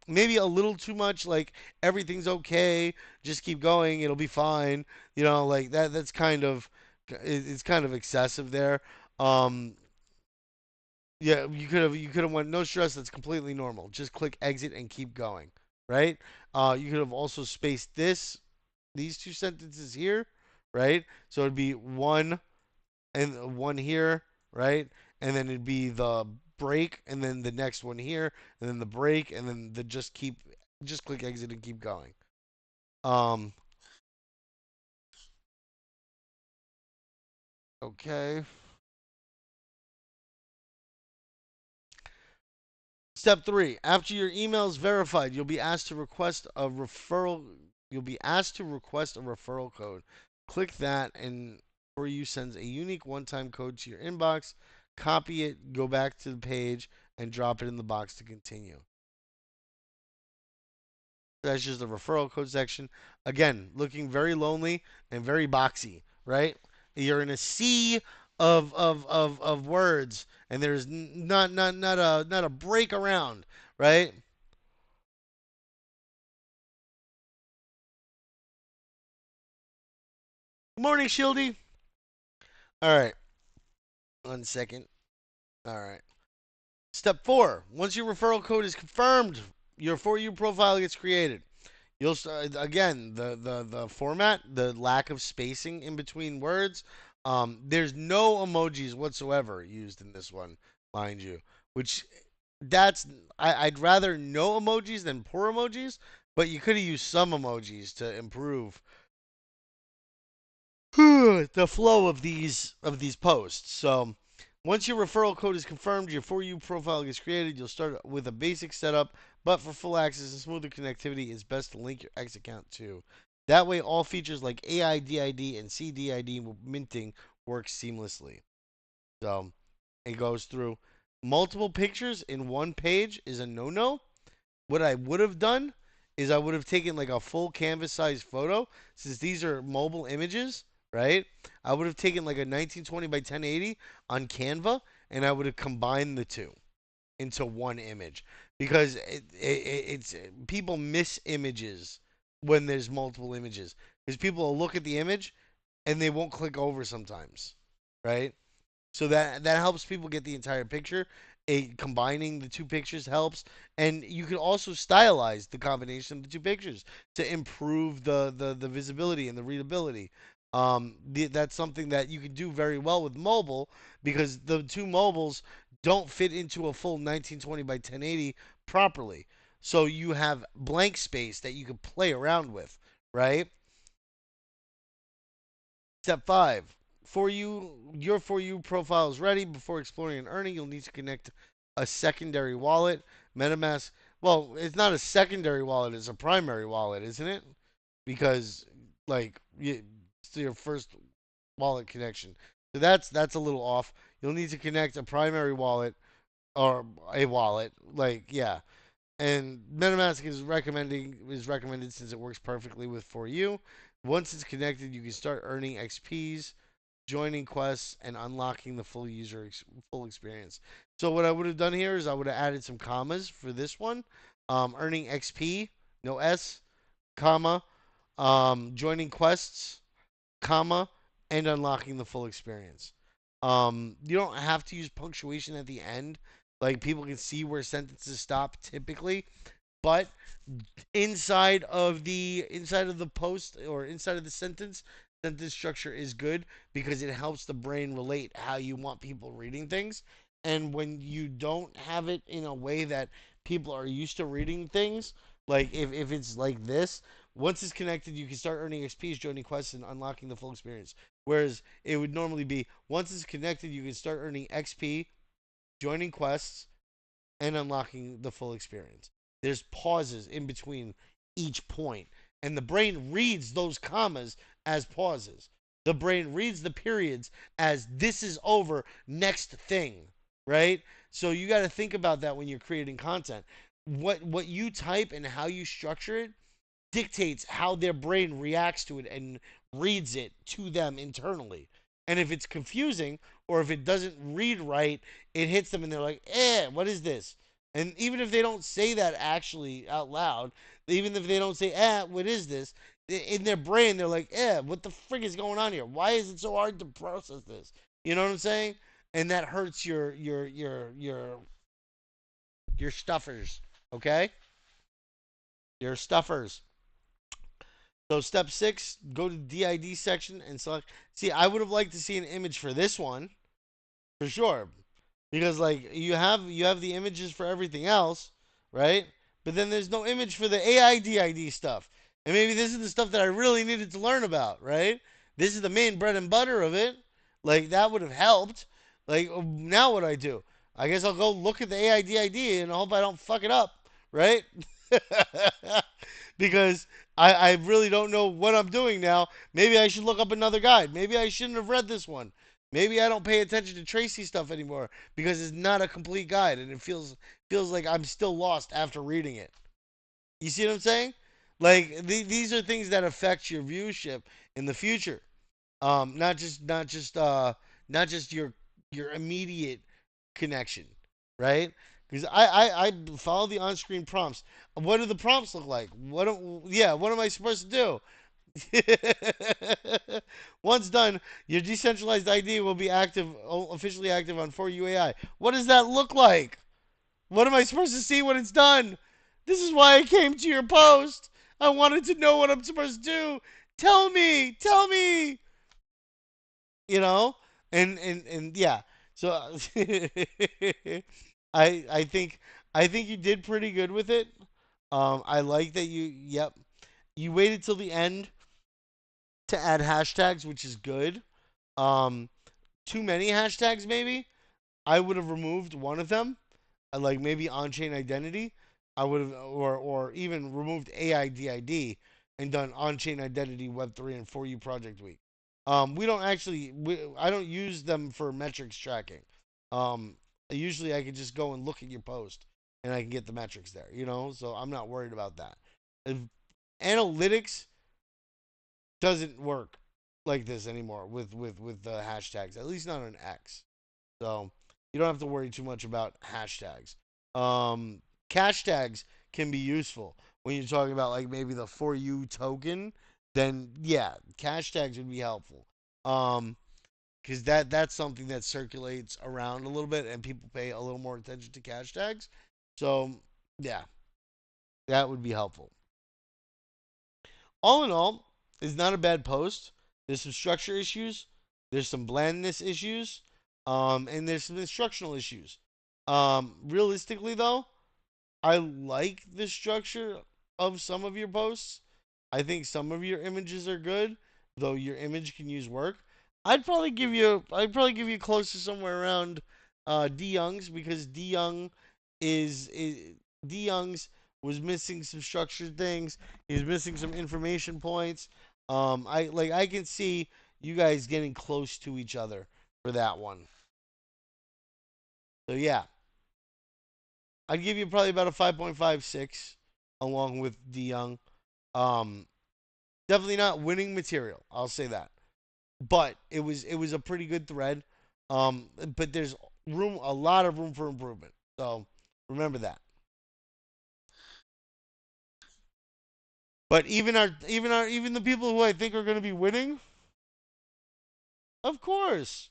Maybe a little too much, like everything's okay, just keep going, it'll be fine. Like that. That's kind of it's kind of excessive there. Um, yeah, you could have went no stress. That's completely normal. Just click exit and keep going. Right? You could have also spaced these two sentences here, right? So it'd be one and one here, right? And then it'd be the break, and then the next one here, and then the break, and then the just click exit and keep going. Um, okay. Step three: after your email is verified, you'll be asked to request a referral. You'll be asked to request a referral code. Click that, and For You sends a unique one-time code to your inbox. Copy it, go back to the page, and drop it in the box to continue. That's just the referral code section. Again, looking very lonely and very boxy, right? You're in a sea of words, and there's not a break around, right? Good morning, Shieldy. All right, 1 second. All right. Step four: once your referral code is confirmed, your For You profile gets created. You'll start again the format, the lack of spacing in between words. There's no emojis whatsoever used in this one, mind you. Which that's I'd rather no emojis than poor emojis, but you could have used some emojis to improve the flow of these posts. So once your referral code is confirmed, your For You profile gets created. You'll start with a basic setup, but for full access and smoother connectivity, it's best to link your X account too. That way, all features like AIDID and CDID minting work seamlessly. So it goes through multiple pictures in one page is a no-no. What I would have done is I would have taken like a full canvas size photo since these are mobile images, right? I would have taken like a 1920 by 1080 on Canva and I would have combined the two into one image because it's people miss images when there's multiple images because people will look at the image and they won't click over sometimes, right? So that helps people get the entire picture. Combining the two pictures helps, and you can also stylize the combination of the two pictures to improve the visibility and the readability. That's something that you can do very well with mobile because the two mobiles don't fit into a full 1920 by 1080 properly. So you have blank space that you can play around with, right? Step five: your For You profile is ready. Before exploring and earning, you'll need to connect a secondary wallet. MetaMask Well, it's not a secondary wallet; it's a primary wallet, isn't it? Because like it's your first wallet connection. So that's a little off. You'll need to connect a primary wallet or a wallet. Like yeah, and MetaMask is recommended since it works perfectly with for you. Once it's connected, you can start earning XPs, joining quests, and unlocking the full experience. So what I would have done here is I would have added some commas for this one, earning XP, no S, comma, joining quests, comma, and unlocking the full experience. You don't have to use punctuation at the end. Like people can see where sentences stop typically, but inside of the post or inside of the sentence structure is good because it helps the brain relate how you want people reading things. And when you don't have it in a way that people are used to reading things, like if it's like this, once it's connected, you can start earning XPs, joining quests, and unlocking the full experience. Whereas it would normally be once it's connected, you can start earning XP, joining quests, and unlocking the full experience. There's pauses in between each point, and the brain reads those commas as pauses. The brain reads the periods as this is over, next thing, right? So you got to think about that when you're creating content. What you type and how you structure it dictates how their brain reacts to it and reads it to them internally. And if it's confusing or if it doesn't read right, it hits them and they're like, what is this? And even if they don't say that actually out loud, even if they don't say, what is this? In their brain, they're like, what the frig is going on here? Why is it so hard to process this? You know what I'm saying? And that hurts your stuffers. Okay, your stuffers. So step 6, go to DID section and select. See, I would have liked to see an image for this one for sure, because like you have the images for everything else, right? But then there's no image for the AI DID stuff, and maybe this is the stuff that I really needed to learn about, right? This is the main bread and butter of it. Like that would have helped. Like now what do I do? I guess I'll go look at the AI DID and hope I don't fuck it up, right? Because I really don't know what I'm doing now. Maybe I should look up another guide. Maybe I shouldn't have read this one. Maybe I don't pay attention to Tracy stuff anymore because it's not a complete guide and it feels like I'm still lost after reading it. You see what I'm saying? Like these are things that affect your viewership in the future. Not just your immediate connection, right? Because I follow the on-screen prompts. What do the prompts look like? What am I supposed to do? Once done, your decentralized ID will be officially active on 4UAI. What does that look like? What am I supposed to see when it's done? This is why I came to your post. I wanted to know what I'm supposed to do. Tell me. You know, and yeah. So I think you did pretty good with it. I like that you waited till the end to add hashtags, which is good. Um, too many hashtags maybe. I would have removed one of them, like maybe on-chain identity. I would have, or even removed AIDID and done on-chain identity Web3 and for you project week. I don't use them for metrics tracking. Um, usually I can just go and look at your post and I can get the metrics there, so I'm not worried about that. If analytics doesn't work like this anymore with the hashtags, at least not on X. So you don't have to worry too much about hashtags. Um, cash tags can be useful when you're talking about like maybe the for you token. Then yeah, cash tags would be helpful. Um, because that's something that circulates around a little bit and people pay a little more attention to cash tags. So yeah, that would be helpful. All in all, it's not a bad post. There's some structure issues. There's some blandness issues. And there's some instructional issues. Realistically, though, I like the structure of some of your posts. I think some of your images are good, though your image can use work. I'd probably give you close to somewhere around D Young's because D Young is D Young's was missing some structured things. He's missing some information points. I can see you guys getting close to each other for that one. So yeah, I'd give you probably about a 5.56 along with D Young. Um, Definitely not winning material. I'll say that. But it was a pretty good thread. But there's a lot of room for improvement. So remember that. But even the people who I think are going to be winning, of course.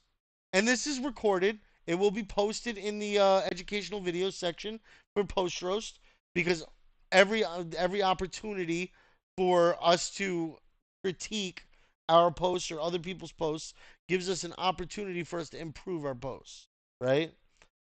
And this is recorded. It will be posted in the educational video section for post roast because every opportunity for us to critique our posts or other people's posts gives us an opportunity for us to improve our posts, right?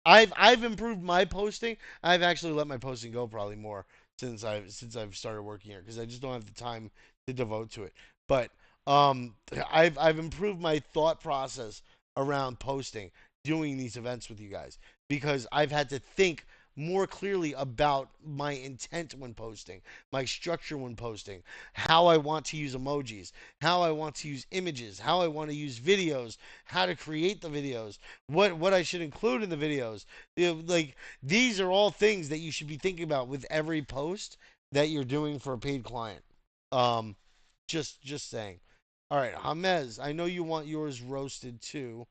I've improved my posting. I've actually let my posting go probably more since I've started working here because I just don't have the time to devote to it. But um, I've improved my thought process around posting, doing these events with you guys because I've had to think more clearly about my intent when posting, my structure when posting, how I want to use emojis, how I want to use images, how I want to use videos, how to create the videos, what I should include in the videos. Like these are all things that you should be thinking about with every post that you're doing for a paid client. Um, just saying. All right, Hamez, I know you want yours roasted too.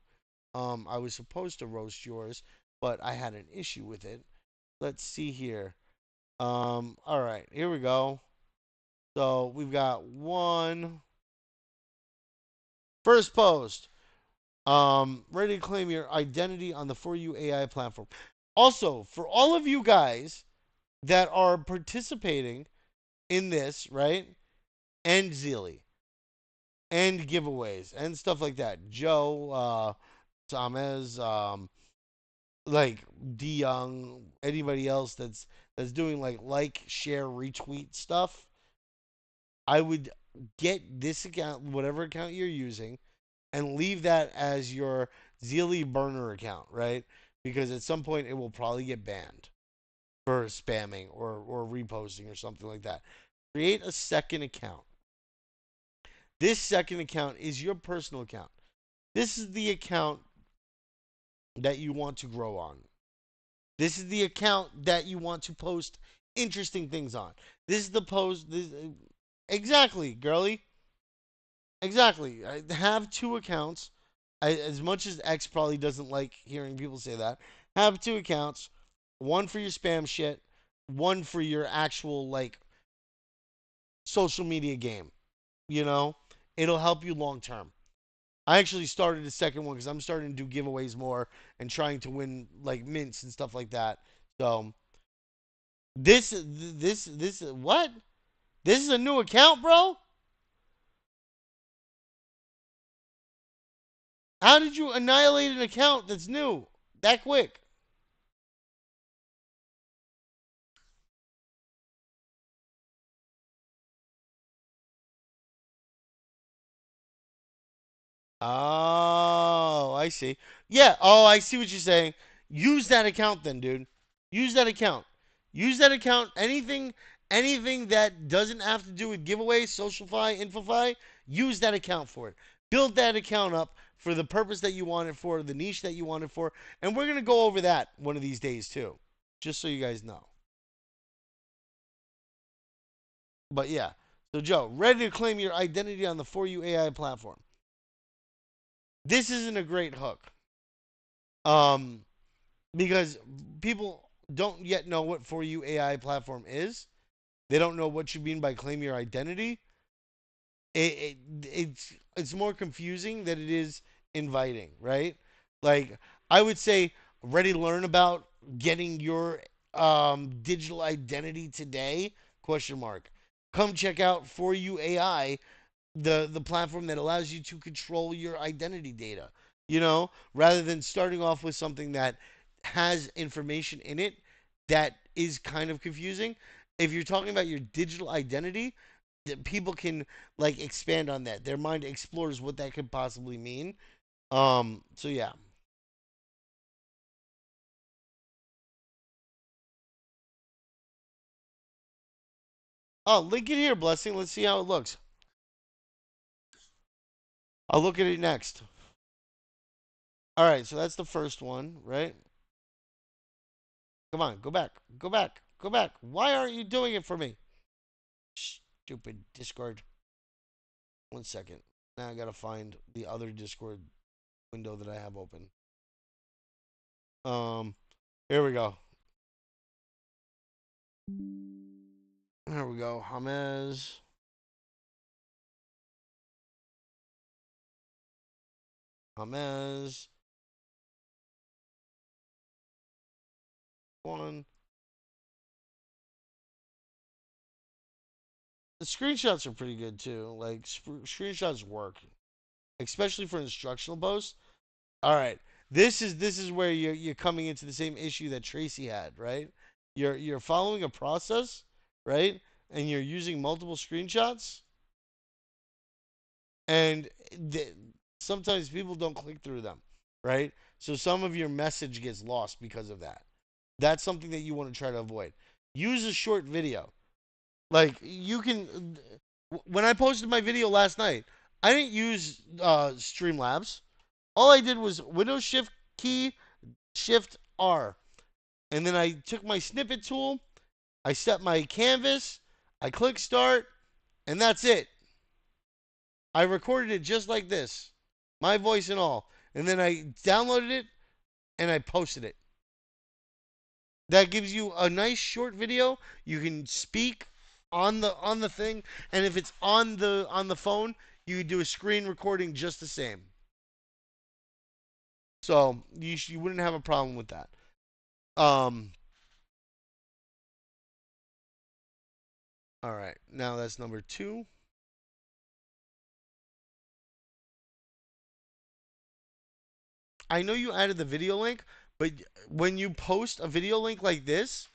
I was supposed to roast yours, but I had an issue with it. Let's see here. All right, here we go. So we've got one first post. Ready to claim your identity on the For You AI platform. Also, for all of you guys that are participating in this, right? And Zeely and giveaways and stuff like that. Joe, Thomas, like D Young, anybody else that's doing like, share, retweet stuff. I would get this account, whatever account you're using, and leave that as your Zeely burner account, right? Because at some point it will probably get banned for spamming or reposting or something like that. Create a second account. This second account is your personal account. This is the account that you want to grow on. This is the account that you want to post interesting things on. This is the post. Exactly, girly. Exactly. I have two accounts. As much as X probably doesn't like hearing people say that, have two accounts. One for your spam shit, one for your actual social media game. You know, it'll help you long term. I actually started a second one because I'm starting to do giveaways more and trying to win like mints and stuff like that. So this what? This is a new account, bro? How did you annihilate an account that's new that quick? Oh, I see. Yeah. Oh, I see what you're saying. Use that account then, dude. Use that account. Use that account. Anything that doesn't have to do with giveaways, Socialfy, Infofy, use that account for it. Build that account up for the purpose that you want it for, the niche that you want it for, and we're gonna go over that one of these days too, just so you guys know. But yeah. So Joe, ready to claim your identity on the For You AI platform. This isn't a great hook. Um, because people don't yet know what For You AI platform is. They don't know what you mean by claim your identity. It's more confusing than it is inviting, right? Like I would say, ready to learn about getting your digital identity today? Question mark. Come check out For You AI, the platform that allows you to control your identity data. Rather than starting off with something that has information in it that is kind of confusing. If you're talking about your digital identity, people can expand on that. Their mind explores what that could possibly mean. So yeah. Oh, link it here, Blessing. Let's see how it looks. I'll look at it next. All right, so that's the first one, right? Come on, go back. Go back. Go back. Why aren't you doing it for me? Stupid Discord. 1 second. Now I gotta find the other Discord window that I have open. Um, here we go. Here we go. James. James. One. The screenshots are pretty good too. Like screenshots work, especially for instructional posts. All right, this is where you're coming into the same issue that Tracy had, right? You're following a process, right? And you're using multiple screenshots, and th- sometimes people don't click through them, right? So some of your message gets lost because of that. That's something that you want to try to avoid. Use a short video. Like you can. When I posted my video last night, I didn't use Streamlabs. All I did was Windows Shift key, Shift R, and then I took my snippet tool. I set my canvas. I click start, and that's it. I recorded it just like this, my voice and all, and then I downloaded it and I posted it. That gives you a nice short video. You can speak on the thing, and if it's on the phone, you can do a screen recording just the same. So you wouldn't have a problem with that. Um. All right. Now that's number two. I know you added the video link, but when you post a video link like this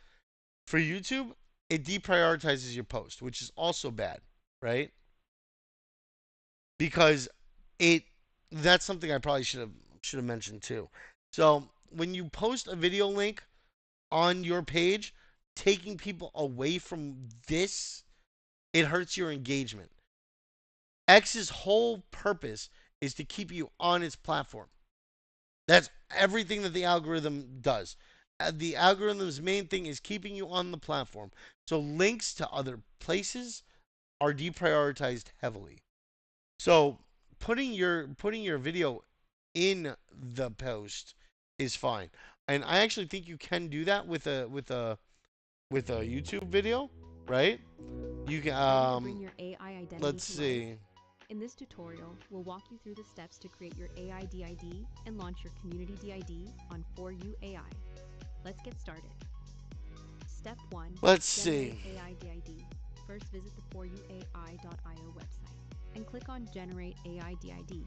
for YouTube, it deprioritizes your post, which is also bad, right? Because it that's something I probably should have mentioned too. So when you post a video link on your page, taking people away from this, it hurts your engagement. X's whole purpose is to keep you on its platform. That's everything that the algorithm does. The algorithm's main thing is keeping you on the platform. So links to other places are deprioritized heavily. So putting your video in the post is fine. And I actually think you can do that with a YouTube video, right? You can Ready to bring your AI identity let's to life? see. In this tutorial, we'll walk you through the steps to create your AI DID and launch your community DID on 4U AI. Let's get started. Step 1. Let's Generate see. AI DID. First visit the 4UAI.io website and click on Generate AI DID.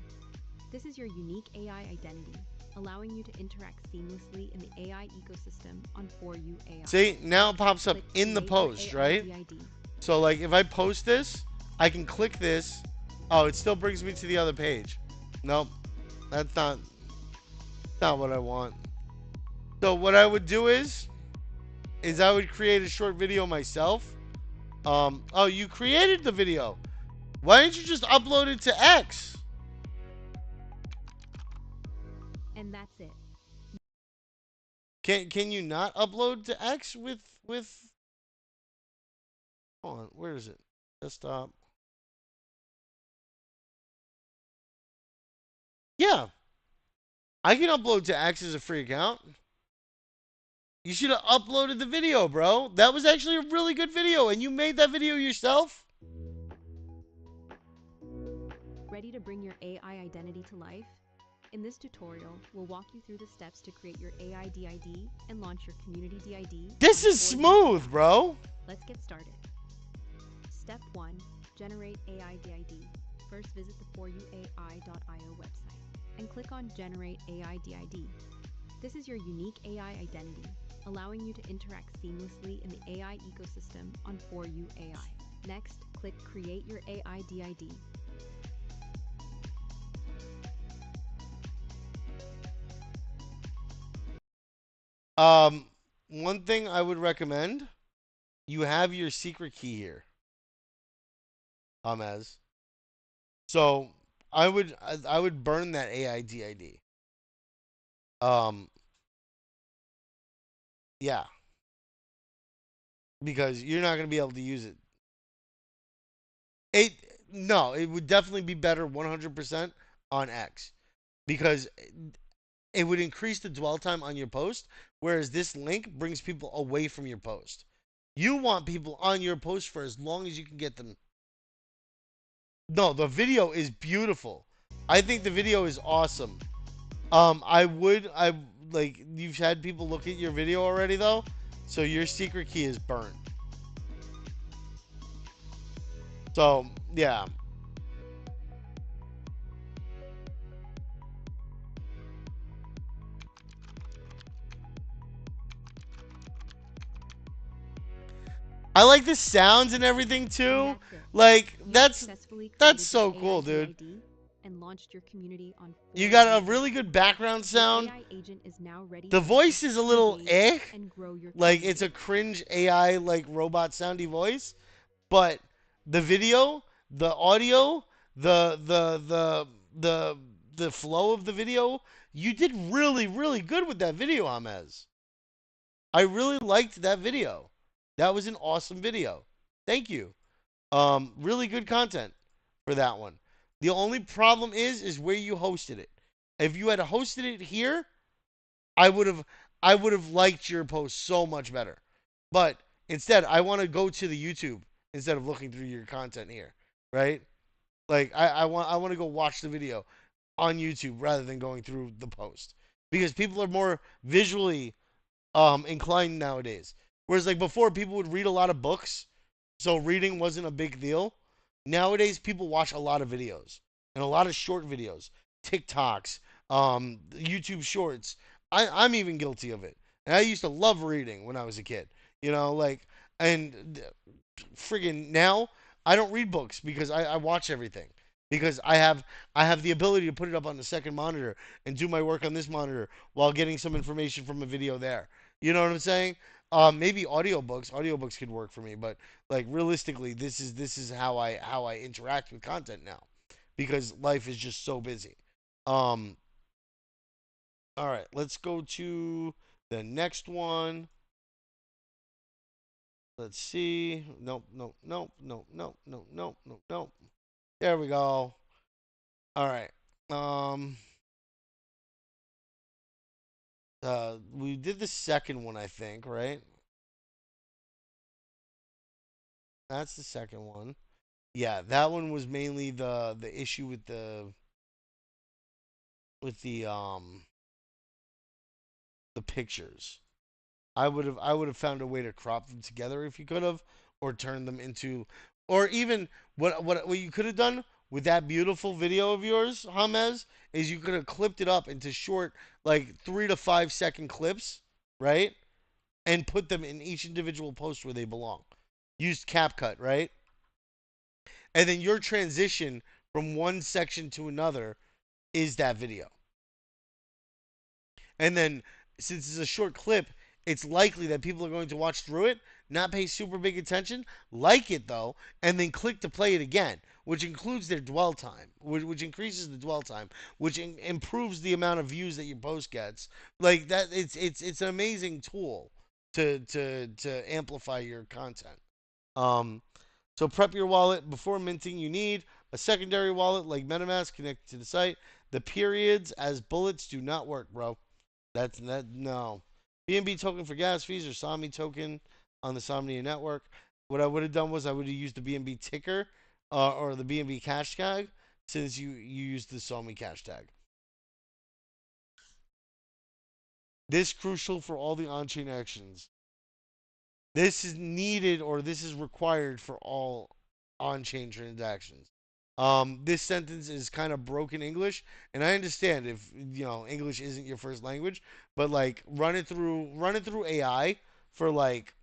This is your unique AI identity, allowing you to interact seamlessly in the AI ecosystem on 4U AI. See, now it pops up Click in the Create your post, AI right? DID. So like if I post this, I can click this. Oh, it still brings me to the other page. Nope. That's not what I want. So what I would do is I would create a short video myself. Oh, you created the video. Why didn't you just upload it to X? And that's it. Can you not upload to X with hold on, where is it? Desktop. Yeah. I can upload to X as a free account. You should have uploaded the video, bro. That was actually a really good video, and you made that video yourself? Ready to bring your AI identity to life? In this tutorial, we'll walk you through the steps to create your AI DID and launch your community DID. This is smooth, bro. Let's get started. Step 1. Generate AI DID. First visit the 4UAI.io website and click on Generate AI DID. This is your unique AI identity, allowing you to interact seamlessly in the AI ecosystem on 4U AI. Next, click Create your AI DID. Um, one thing I would recommend, you have your secret key here. As so I would burn that AIDID. Um, yeah, because you're not gonna be able to use it. It no, it would definitely be better 100% on X because it would increase the dwell time on your post, whereas this link brings people away from your post. You want people on your post for as long as you can get them. No, the video is beautiful. I think the video is awesome. I like you've had people look at your video already though, so your secret key is burned. So yeah, I like the sounds and everything And too. that's it. Like You've that's successfully that's created so your cool, dude. AIDID and launched your community on You 4 got a users. really good background Your sound. AI agent is now ready The to voice is a little engage eh, and grow your like it's community. a cringe AI like robot soundy voice, but the video, the audio, the the flow of the video, you did really good with that video, Amez. I really liked that video. That was an awesome video. Thank you. Really good content for that one. The only problem is where you hosted it. If you had hosted it here, I would have I would have liked your post so much better. But instead, I want to go to the YouTube instead of looking through your content here, right? Like I want to go watch the video on YouTube rather than going through the post because people are more visually inclined nowadays. Whereas like before, people would read a lot of books, so reading wasn't a big deal. Nowadays, people watch a lot of videos and a lot of short videos, TikToks, YouTube Shorts. I'm even guilty of it. And I used to love reading when I was a kid. Like and friggin' now I don't read books because I watch everything because I have the ability to put it up on the second monitor and do my work on this monitor while getting some information from a video there. You know what I'm saying? Maybe audiobooks could work for me, but like realistically, this is how I interact with content now because life is just so busy. Um, all right, let's go to the next one. Let's see. Nope, nope, nope, nope, nope, nope, nope, nope, nope. There we go. All right. Um, we did the second one, I think, right? That's the second one. Yeah, that one was mainly the issue with the pictures. I would have found a way to crop them together if you could have, or turn them into, or even what you could have done with that beautiful video of yours, Hamez, is you could have clipped it up into short, like 3 to 5 second clips, right? And put them in each individual post where they belong. Used CapCut, right? And then your transition from one section to another is that video. And then since it's a short clip, it's likely that people are going to watch through it, not pay super big attention, like it though, and then click to play it again, which includes their dwell time, which increases the dwell time, which improves the amount of views that your post gets. Like that, it's an amazing tool to amplify your content. Um, so prep your wallet before minting. You need a secondary wallet like MetaMask connected to the site. The periods as bullets do not work, bro. That's that no. BNB token for gas fees or Somni token on the Somnia network. What I would have done was I would have used the BNB ticker or the BNB cash tag since you used the Somni cash tag. This crucial for all the on-chain actions. This is needed or this is required for all on-chain transactions. This sentence is kind of broken English, and I understand if English isn't your first language, but like run it through AI for like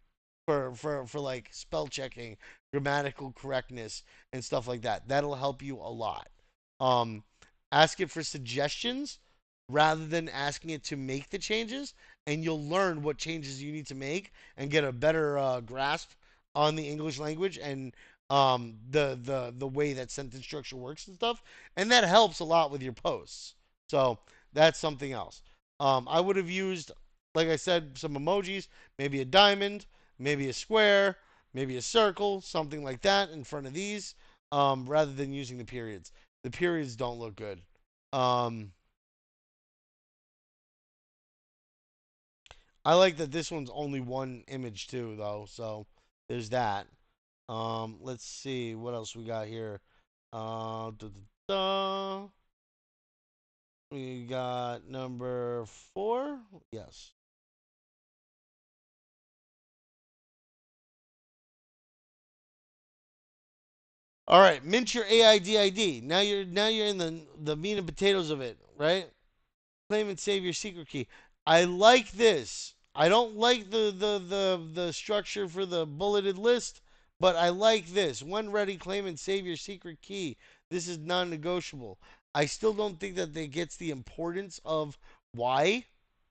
for like spell checking, grammatical correctness, and stuff like that. That'll help you a lot. Um, Ask it for suggestions rather than asking it to make the changes, and you'll learn what changes you need to make and get a better grasp on the English language and the way that sentence structure works and stuff, and that helps a lot with your posts. So that's something else. I would have used, like I said, some emojis, maybe a diamond, maybe a square, maybe a circle, something like that in front of these, rather than using the periods. The periods don't look good. Um, I like that this one's only one image too, though. So there's that. Let's see what else we got here. Da, da, da. We got number 4. Yes. All right. Mint your AIDID. Now you're in the meat and potatoes of it, right? Claim and save your secret key. I like this. I don't like the structure for the bulleted list, but I like this. When ready, claim and save your secret key. This is non-negotiable. I still don't think that it gets the importance of why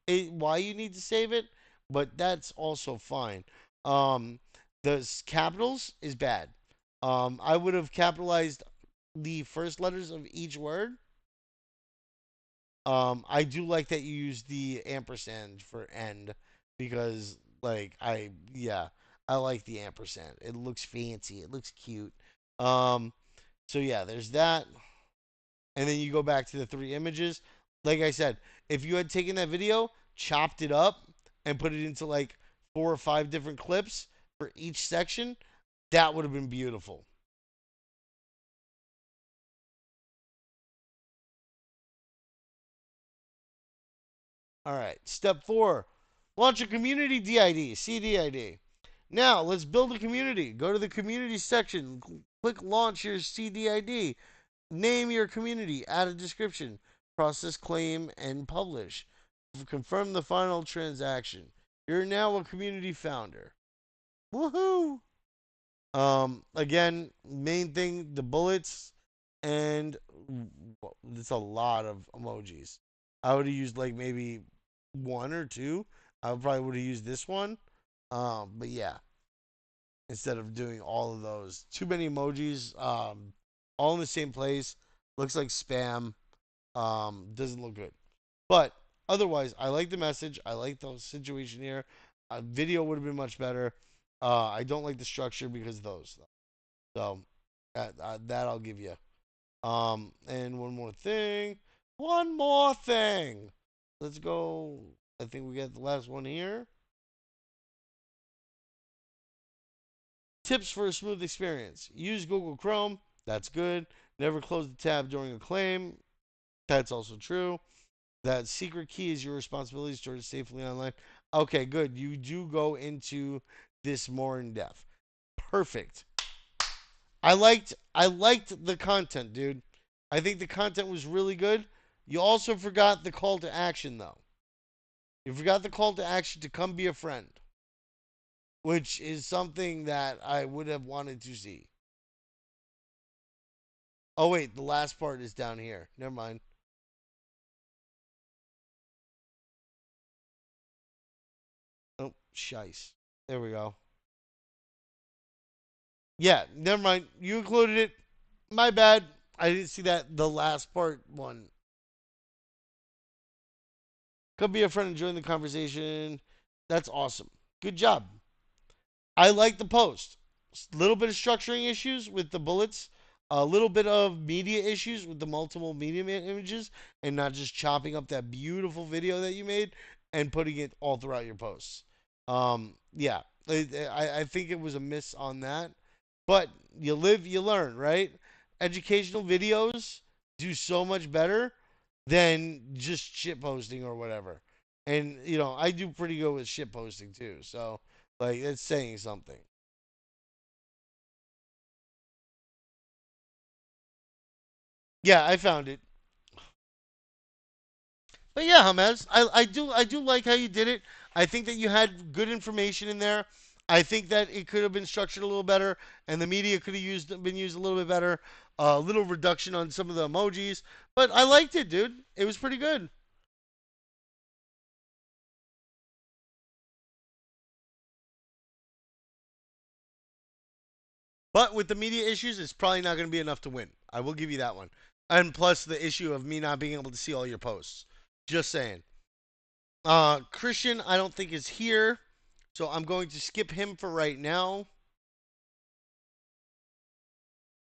why you need to save it, but that's also fine. Um, the capitals is bad. I would have capitalized the first letters of each word. I do like that you use the ampersand for end because, like, yeah, I like the ampersand. It looks fancy. It looks cute. Um, so yeah, there's that, and then you go back to the 3 images. Like I said, if you had taken that video, chopped it up, and put it into like 4 or 5 different clips for each section, that would have been beautiful. All right, step 4, launch a community DID, CDID. Now, let's build a community. Go to the community section, click launch your CDID, name your community, add a description, process claim, and publish. Confirm the final transaction. You're now a community founder. Woohoo! Again, main thing, the bullets, and it's a lot of emojis. I would have used like maybe 1 or 2. I probably would have used this one. But yeah, instead of doing all of those. Too many emojis, all in the same place. Looks like spam. Doesn't look good. But otherwise, I like the message. I like the situation here. Video would have been much better. I don't like the structure because of those. So that I'll give you. And one more thing. One more thing. Let's go. I think we got the last one here. Tips for a smooth experience. Use Google Chrome. That's good. Never close the tab during a claim. That's also true. That secret key is your responsibility to store it safely online. Okay, good. You do go into this more in depth. Perfect. I liked the content, dude. I think the content was really good. You also forgot the call to action though. You forgot the call to action to come be a friend, which is something that I would have wanted to see. Oh wait, the last part is down here. Never mind. Oh, shice. There we go. Yeah, never mind. You included it. My bad. I didn't see that the last part one. Come be a friend and join the conversation. That's awesome. Good job. I like the post. A little bit of structuring issues with the bullets, a little bit of media issues with the multiple media images, and not just chopping up that beautiful video that you made and putting it all throughout your posts. Yeah, I think it was a miss on that. But you live, you learn, right? Educational videos do so much better than just shit posting or whatever. And I do pretty good with shit posting too. So like it's saying something. Yeah, I found it. But yeah, Hamez, I do like how you did it. I think that you had good information in there. I think that it could have been structured a little better, and the media could have been used a little bit better. A little reduction on some of the emojis, but I liked it, dude. It was pretty good. But with the media issues, it's probably not going to be enough to win. I will give you that one. And plus the issue of me not being able to see all your posts. Just saying. Christian, I don't think is here, so I'm going to skip him for right now.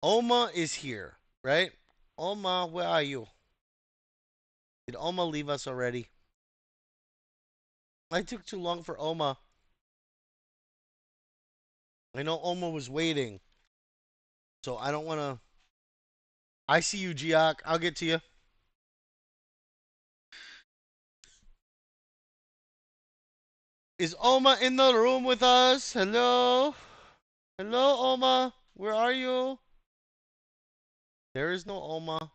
Oma is here, right? Oma, where are you? Did Oma leave us already? I took too long for Oma. I know Oma was waiting, so I don't want to. I see you, Giak. I'll get to you. Is Oma in the room with us? Hello? Hello, Oma. Where are you? There is no Oma.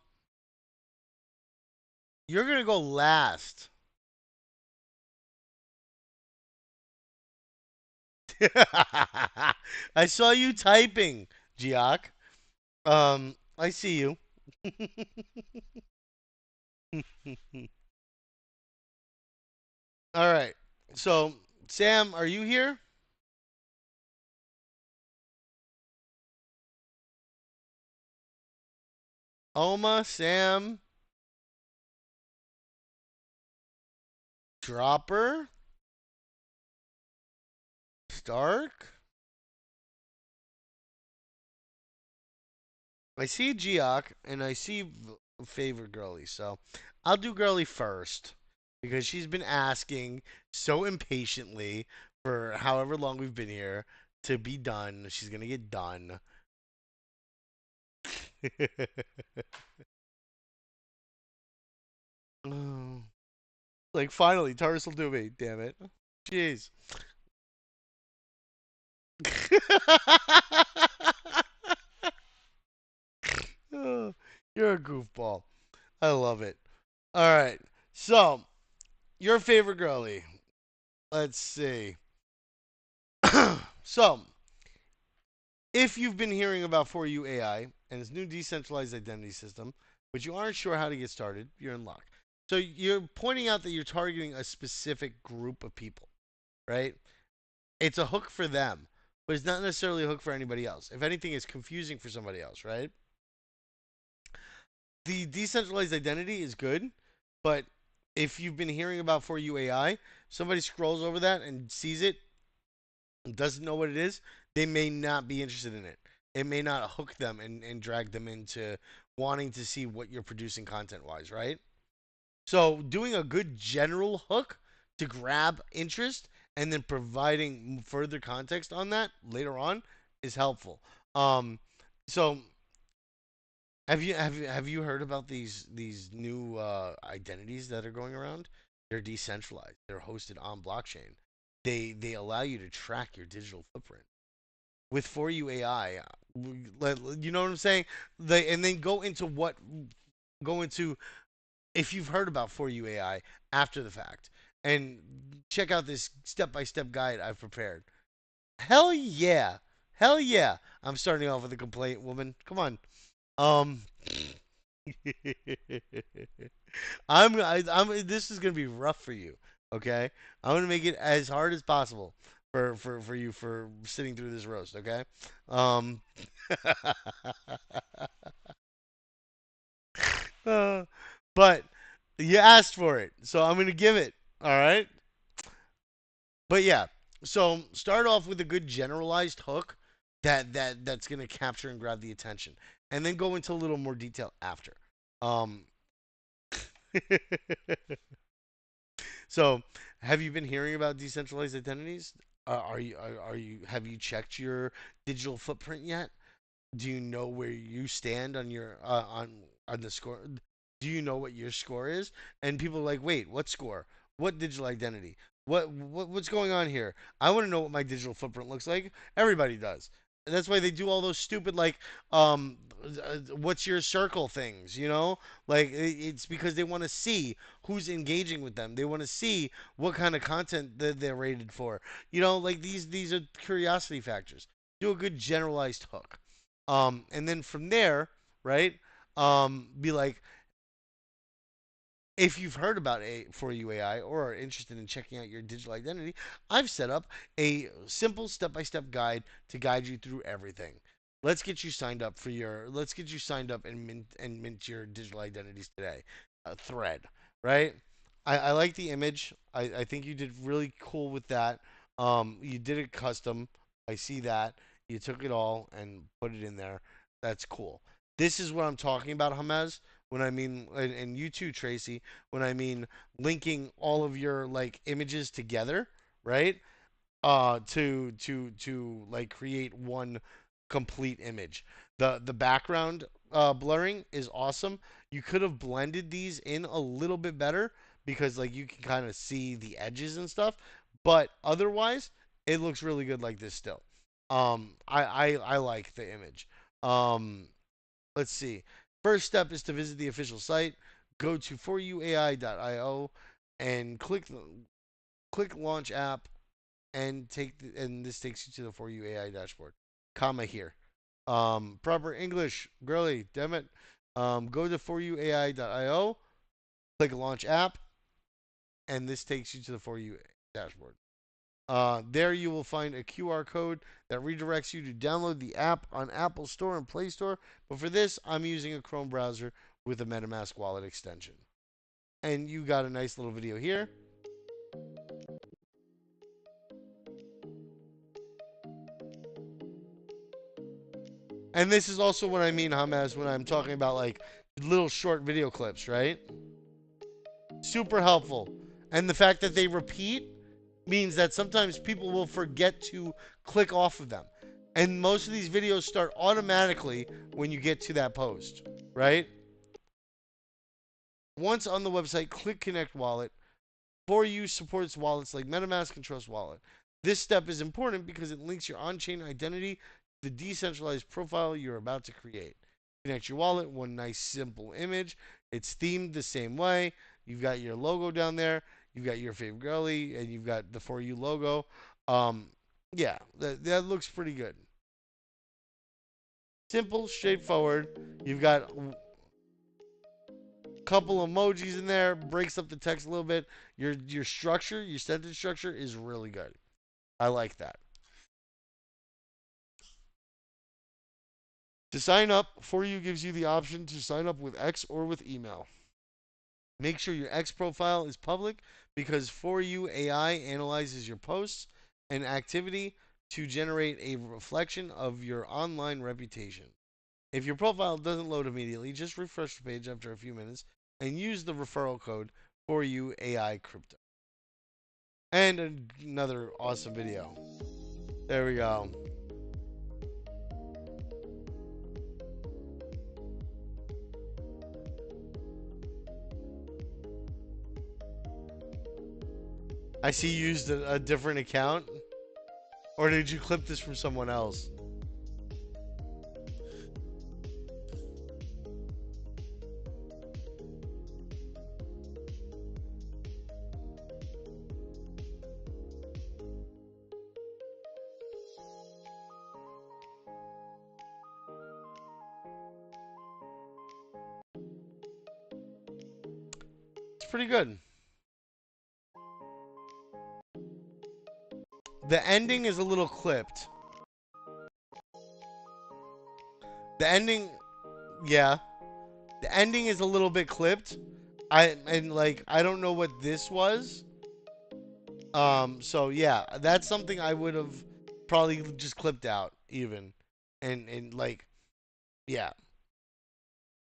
You're going to go last. I saw you typing, Giak. I see you. All right. So, Sam, are you here? Oma, Sam, Dropper, Stark. I see Geok and I see favorite girly. So, I'll do girly first because she's been asking so impatiently for however long we've been here to be done. She's gonna get done. Oh, like finally, Taurus will do me. Damn it. Jeez. Oh, you're a goofball. I love it. All right. So, your favorite girly. Let's see. So, if you've been hearing about For You AI and its new decentralized identity system, but you aren't sure how to get started, you're in luck. So, you're pointing out that you're targeting a specific group of people, right? It's a hook for them, but it's not necessarily a hook for anybody else. If anything, it's confusing for somebody else, right? The decentralized identity is good, but if you've been hearing about For You AI, somebody scrolls over that and sees it and doesn't know what it is, they may not be interested in it. It may not hook them and drag them into wanting to see what you're producing content wise, right? So doing a good general hook to grab interest and then providing further context on that later on is helpful. Um, so have you heard about these new identities that are going around? They're decentralized. They're hosted on blockchain. They allow you to track your digital footprint with For You AI. You know what I'm saying? They and then go into if you've heard about For You AI after the fact and check out this step by step guide I've prepared. Hell yeah, hell yeah! I'm starting off with a complaint, woman. Come on. Um, I'm. This is gonna be rough for you. Okay, I'm gonna make it as hard as possible for you for sitting through this roast. Okay. Um. uh, but you asked for it, so I'm gonna give it. All right. But yeah, so start off with a good generalized hook that's gonna capture and grab the attention, and then go into a little more detail after. Um. So, have you been hearing about decentralized identities? Are you have you checked your digital footprint yet? Do you know where you stand on your on the score? Do you know what your score is? And people are like, wait, what score? What digital identity? What's going on here? I want to know what my digital footprint looks like. Everybody does. And that's why they do all those stupid like what's your circle things, you know? Like it's because they want to see who's engaging with them. They want to see what kind of content that they're rated for. You know, like these are curiosity factors. Do a good generalized hook. And then from there, right? Be like, if you've heard about a For You AI or are interested in checking out your digital identity, I've set up a simple step-by-step guide to guide you through everything. let's get you signed up for your, let's get you signed up and mint your digital identities today. A thread, right? I like the image. I think you did really cool with that. You did it custom. I see that. You took it all and put it in there. That's cool. This is what I'm talking about, Hamez. When I mean, and you too, Tracy. When I mean linking all of your like images together, right? To like create one complete image. The background blurring is awesome. You could have blended these in a little bit better because like you can kind of see the edges and stuff, but otherwise it looks really good like this still. I like the image. Um, let's see. First step is to visit the official site. Go to foryouai.io and click launch app and and this takes you to the For You AI dashboard. Comma here. Proper English, girly, damn it. Go to foryouai.io, click launch app, and this takes you to the For You dashboard. There you will find a QR code that redirects you to download the app on Apple Store and Play Store. But for this, I'm using a Chrome browser with a MetaMask wallet extension. And you got a nice little video here. And this is also what I mean, Hamaz, when I'm talking about like little short video clips, right? Super helpful. And the fact that they repeat means that sometimes people will forget to click off of them. And most of these videos start automatically when you get to that post, right? Once on the website, click Connect Wallet. For You supports wallets like MetaMask and Trust Wallet. This step is important because it links your on-chain identity to the decentralized profile you're about to create. Connect your wallet, one nice simple image. It's themed the same way. You've got your logo down there. You've got your favorite girly, and you've got the For You logo. Um, yeah, that looks pretty good. Simple, straightforward. You've got a couple emojis in there, breaks up the text a little bit. Your structure, your sentence structure is really good. I like that. To sign up, For You gives you the option to sign up with X or with email. Make sure your X profile is public because For You AI analyzes your posts and activity to generate a reflection of your online reputation. If your profile doesn't load immediately, just refresh the page after a few minutes and use the referral code For You AI Crypto. And another awesome video. There we go. I see you used a different account. Or did you clip this from someone else? It's pretty good. The ending is a little clipped. The ending, yeah. The ending is a little bit clipped. I don't know what this was. So yeah, that's something I would have probably just clipped out even. And like yeah.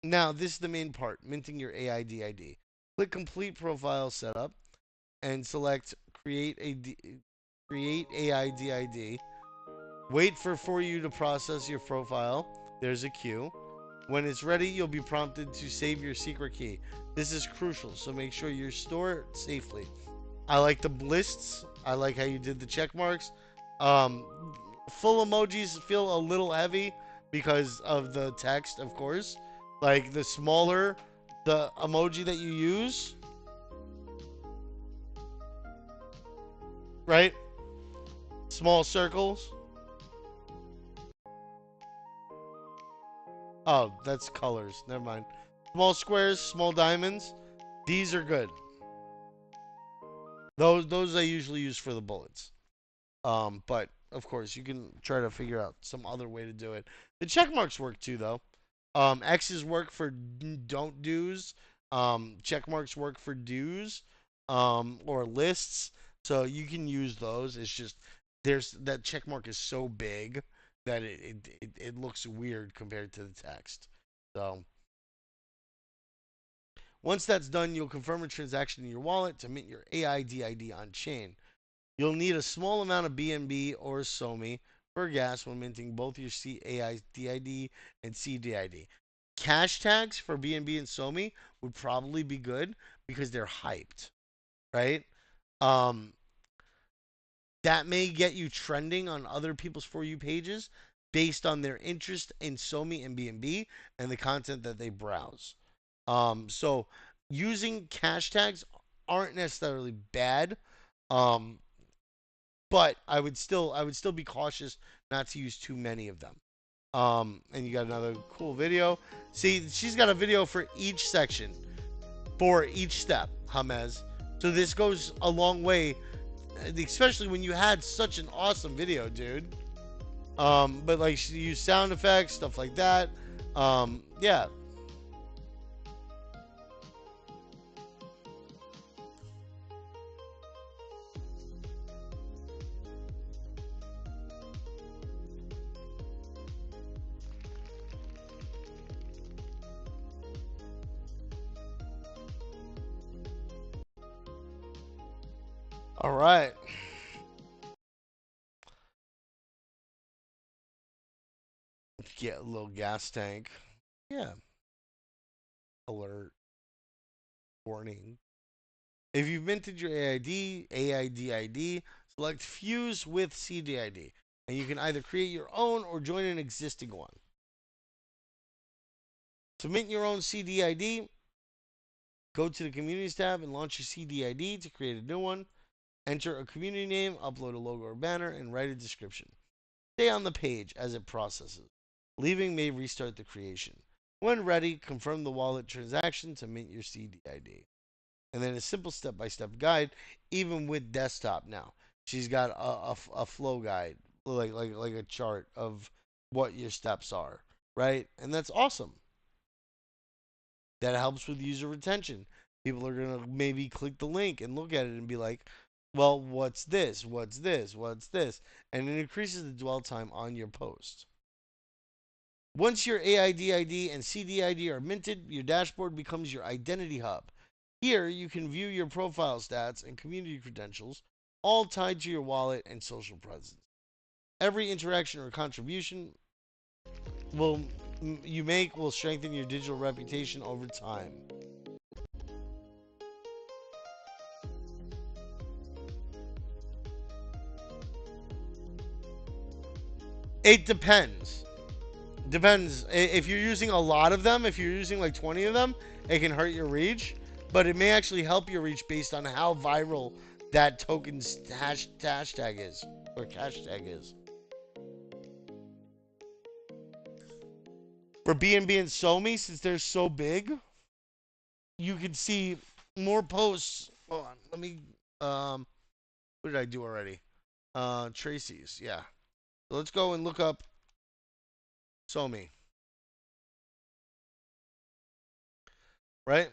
Now, this is the main part, minting your AIDID. Click complete profile setup and select create AIDID. Wait For You to process your profile. There's a queue. When it's ready, you'll be prompted to save your secret key. This is crucial, so make sure you store it safely. I like the lists. I like how you did the check marks. Full emojis feel a little heavy because of the text, of course. Like the smaller the emoji that you use, right? Small circles. Oh, that's colors. Never mind. Small squares, small diamonds. These are good. Those I usually use for the bullets. But of course, you can try to figure out some other way to do it. The check marks work too, though. X's work for don't do's. Check marks work for do's, or lists. So you can use those. It's just there's that check mark is so big that it looks weird compared to the text. So once that's done, you'll confirm a transaction in your wallet to mint your AIDID on chain. You'll need a small amount of BNB or SOMI for gas when minting both your AIDID and CDID. Cash tags for BNB and SOMI would probably be good because they're hyped, right? Um, that may get you trending on other people's For You pages based on their interest in SOMI and BNB and the content that they browse. So using cash tags aren't necessarily bad. Um, but I would still be cautious not to use too many of them. And you got another cool video. See, she's got a video for each section, for each step, Hamez. So this goes a long way, especially when you had such an awesome video, dude. But like she used sound effects, stuff like that. Yeah. All right. Get a little gas tank. Yeah. Alert. Warning. If you've minted your AID, AIDID, select Fuse with CDID, and you can either create your own or join an existing one. To mint your own CDID, go to the Communities tab and launch your CDID to create a new one. Enter a community name, upload a logo or banner, and write a description. Stay on the page as it processes. Leaving may restart the creation. When ready, confirm the wallet transaction to mint your CDID. And then a simple step-by-step guide, even with desktop now. She's got a flow guide, like a chart of what your steps are, right? And that's awesome. That helps with user retention. People are gonna maybe click the link and look at it and be like, well, what's this? What's this? What's this? And it increases the dwell time on your post. Once your AIDID and CDID are minted, your dashboard becomes your identity hub. Here, you can view your profile stats and community credentials, all tied to your wallet and social presence. Every interaction or contribution you make will strengthen your digital reputation over time. It depends. Depends. If you're using a lot of them, if you're using like 20 of them, it can hurt your reach. But it may actually help your reach based on how viral that token's hashtag is, or hashtag is. For BNB and SoMe, since they're so big, you can see more posts. Hold on, let me. What did I do already? Tracy's, yeah. So let's go and look up SoMe. Right?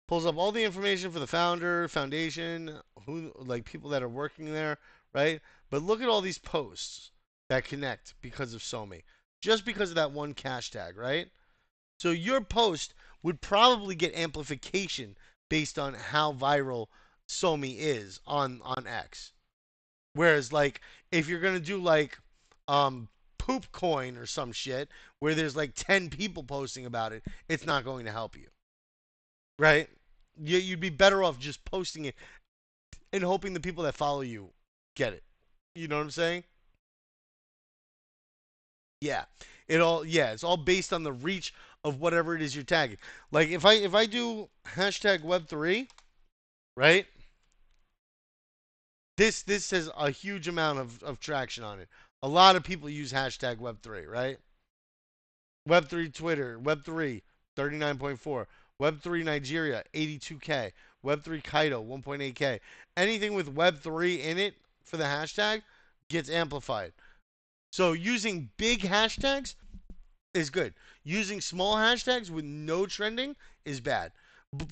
Pulls up all the information for the founder, foundation, who like people that are working there, right? But look at all these posts that connect because of SoMe. Just because of that one cash tag, right? So your post would probably get amplification based on how viral SoMe is on X. Whereas like if you're gonna do like poop coin or some shit where there's like 10 people posting about it, it's not going to help you. Right? You'd be better off just posting it and hoping the people that follow you get it. You know what I'm saying? Yeah. It's all based on the reach of whatever it is you're tagging. Like if I do hashtag Web3, right? This has a huge amount of traction on it. A lot of people use hashtag Web3, right? Web3 Twitter, Web3 39.4, Web3 Nigeria 82K, Web3 Kaido 1.8K. Anything with Web3 in it for the hashtag gets amplified. So using big hashtags is good. Using small hashtags with no trending is bad.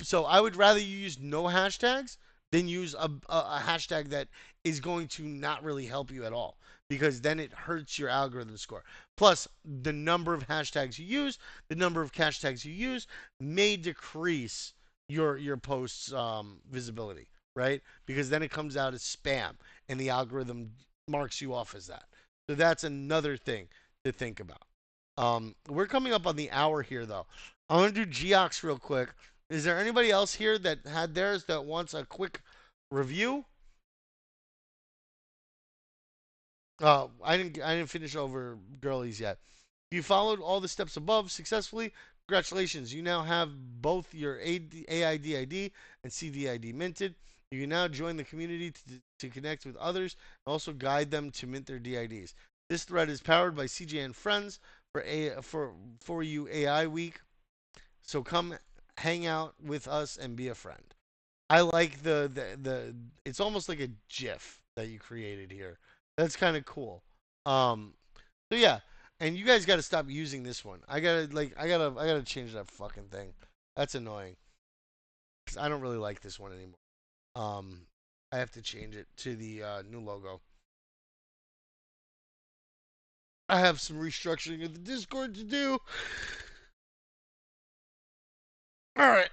So I would rather you use no hashtags than use a hashtag that is going to not really help you at all, because then it hurts your algorithm score. Plus, the number of hashtags you use, the number of hashtags you use may decrease your post's visibility, right? Because then it comes out as spam and the algorithm marks you off as that. So that's another thing to think about. We're coming up on the hour here, though. I'm gonna do Geox real quick. Is there anybody else here that had theirs that wants a quick review? I didn't finish over girlies yet. You followed all the steps above successfulully. Congratulations! You now have both your AIDID and CDID minted. You can now join the community to connect with others and also guide them to mint their DIDs. This thread is powered by CJ and Friends for you AI Week. So come hang out with us and be a friend. I like the it's almost like a GIF that you created here. That's kind of cool. Um, so yeah, and you guys got to stop using this one. I gotta change that fucking thing. That's annoying. 'Cause I don't really like this one anymore. Um, I have to change it to the new logo. I have some restructuring of the Discord to do. All right.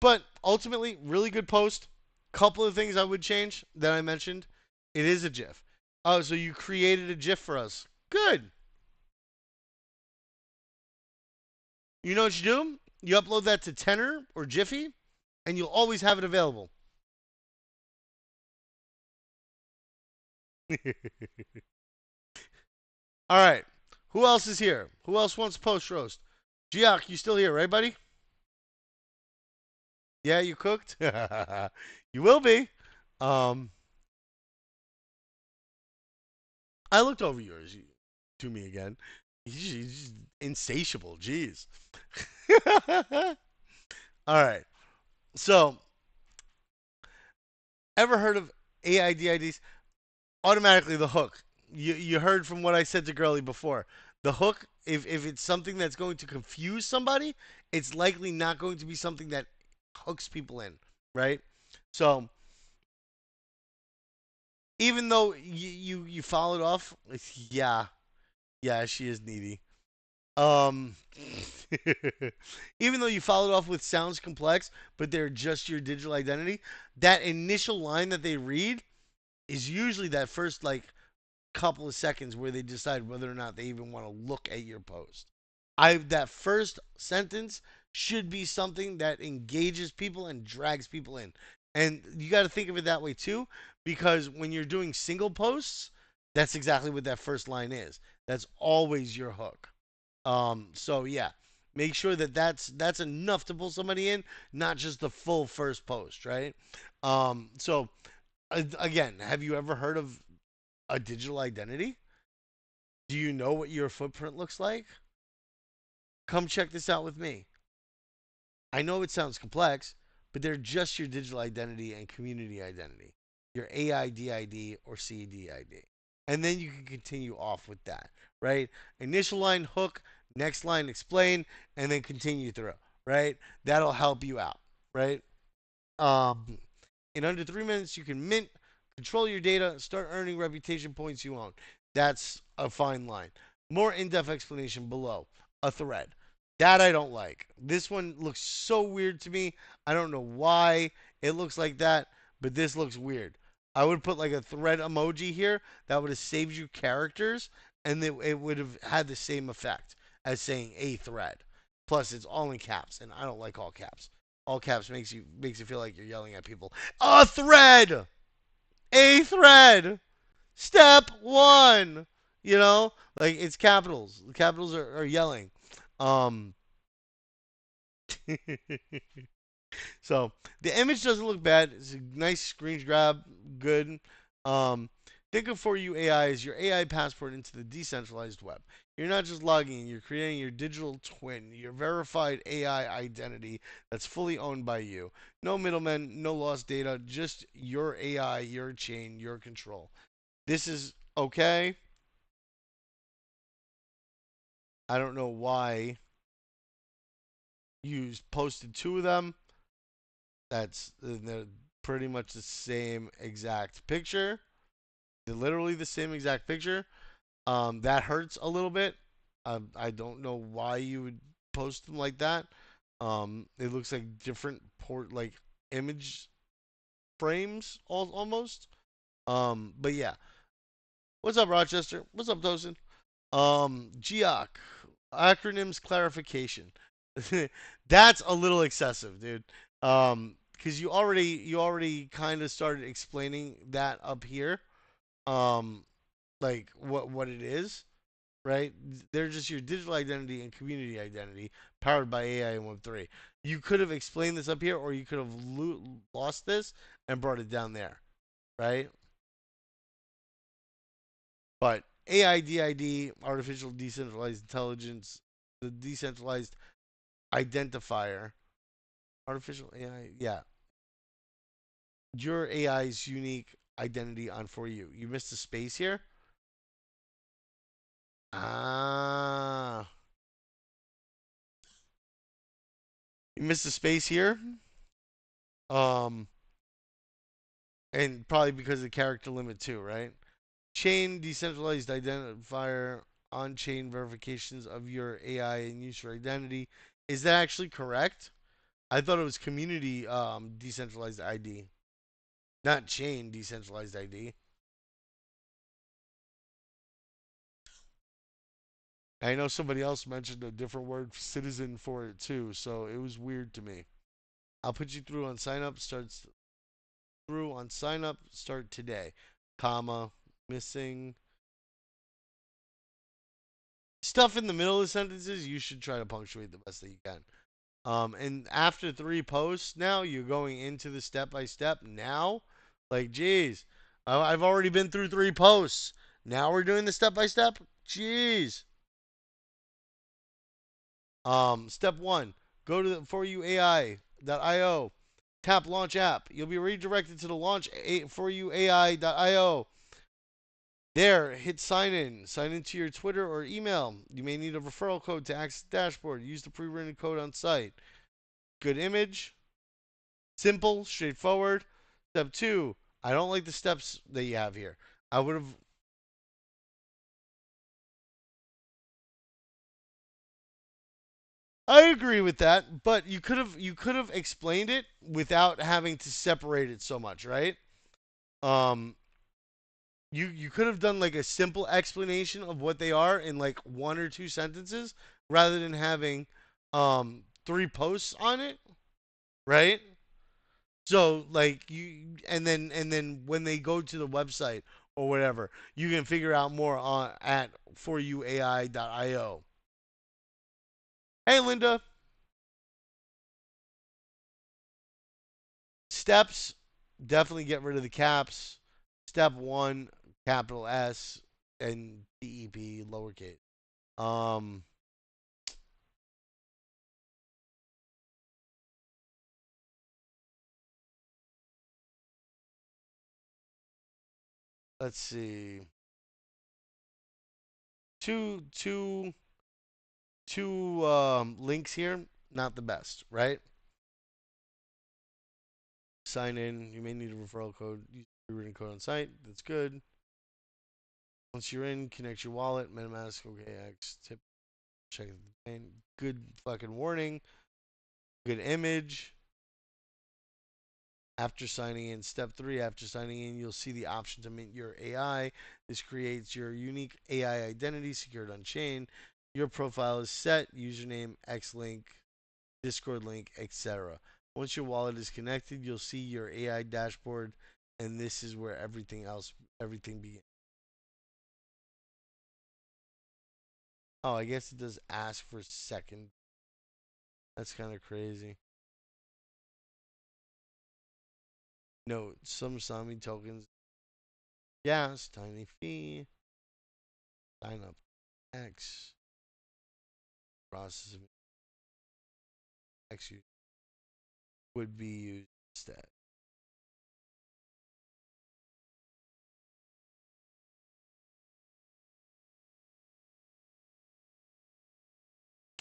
But ultimately, really good post. Couple of things I would change that I mentioned. It is a GIF. Oh, so you created a GIF for us. Good. You know what you do? You upload that to Tenor or Jiffy, and you'll always have it available. All right. Who else is here? Who else wants post roast? Giak, you still here, right, buddy? Yeah, you cooked. You will be. Um, I looked over yours to me again. He's insatiable. Jeez. All right. So, ever heard of AIDIDs? Automatically, the hook. You heard from what I said to Girly before. The hook, if it's something that's going to confuse somebody, it's likely not going to be something that hooks people in, right? So, even though you followed off, yeah, yeah, she is needy. Um, even though you followed off with sounds complex, but they're just your digital identity, that initial line that they read is usually that first like couple of seconds where they decide whether or not they even want to look at your post. I that first sentence should be something that engages people and drags people in. And you got to think of it that way too, because when you're doing single posts, that's exactly what that first line is. That's always your hook. So yeah, make sure that that's enough to pull somebody in, not just the full first post, right? So again, have you ever heard of a digital identity? Do you know what your footprint looks like? Come check this out with me. I know it sounds complex, but they're just your digital identity and community identity, your AIDID or CDID. And then you can continue off with that, right? Initial line hook, next line explain, and then continue through, right? That'll help you out, right? Um, in under 3 minutes, you can mint, control your data, start earning reputation points you own. That's a fine line. More in depth explanation below. A thread. That I don't like. This one looks so weird to me. I don't know why it looks like that, but this looks weird. I would put like a thread emoji here that would have saved you characters, and it would have had the same effect as saying a thread. Plus, it's all in caps, and I don't like all caps. All caps makes you feel like you're yelling at people. A thread, a thread. Step one. You know, like it's capitals. The capitals are yelling. Um, so the image doesn't look bad. It's a nice screen grab. Good. Um, think of For You AI as your AI passport into the decentralized web. You're not just logging in, you're creating your digital twin, your verified AI identity that's fully owned by you. No middlemen, no lost data, just your AI, your chain, your control. This is okay. I don't know why you posted two of them. They're pretty much the same exact picture. They're literally the same exact picture. That hurts a little bit. I don't know why you would post them like that. It looks like different like image frames almost. But yeah. What's up, Rochester? What's up, Tosin? GEOC, acronyms clarification. That's a little excessive, dude. Because you already kind of started explaining that up here. Um, like what it is, right? They're just your digital identity and community identity powered by AI and Web3. You could have explained this up here, or you could have lost this and brought it down there, right? But AIDID, artificial decentralized intelligence, the decentralized identifier, artificial AI, yeah, your AI's unique identity on for you. You missed a space here. Ah, you missed a space here. Um, and probably because of the character limit too, right? Chain decentralized identifier on chain verifications of your AI and user identity. Is that actually correct? I thought it was community decentralized ID, not chain decentralized ID. I know somebody else mentioned a different word, citizen, for it too, so it was weird to me. I'll put you through on sign up. Starts through on sign up. Start today, comma missing stuff in the middle of sentences. You should try to punctuate the best that you can. And after three posts, now you're going into the step by step. Now, like, geez, I've already been through three posts. Now we're doing the step by step. Jeez. Step one, go to the for you AI.io. Tap launch app. You'll be redirected to the launch for you AI.io. There, hit sign in. Sign into your Twitter or email. You may need a referral code to access the dashboard. Use the pre-written code on site. Good image. Simple, straightforward. Step two, I don't like the steps that you have here. I would have. I agree with that, but you could have explained it without having to separate it so much, right? Um, you could have done like a simple explanation of what they are in like one or two sentences rather than having three posts on it, right? So like and then when they go to the website or whatever, you can figure out more on at foryouai.io. Hey Linda, steps, definitely get rid of the caps. Step 1, capital S and DEP lowercase. Um let's see. Two links here, not the best, right? Sign in. You may need a referral code. Use the written code on site. That's good. Once you're in, connect your wallet. MetaMask, OKX, tip, check the thing. Good fucking warning. Good image. After signing in, step 3, after signing in, you'll see the option to mint your AI. This creates your unique AI identity secured on chain. Your profile is set, username, Xlink, Discord link, etc. Once your wallet is connected, you'll see your AI dashboard, and this is where everything begins. Oh, I guess it does ask for a second. That's kind of crazy. Note, some Sami tokens, gas, tiny fee, sign up X, process of X would be used instead.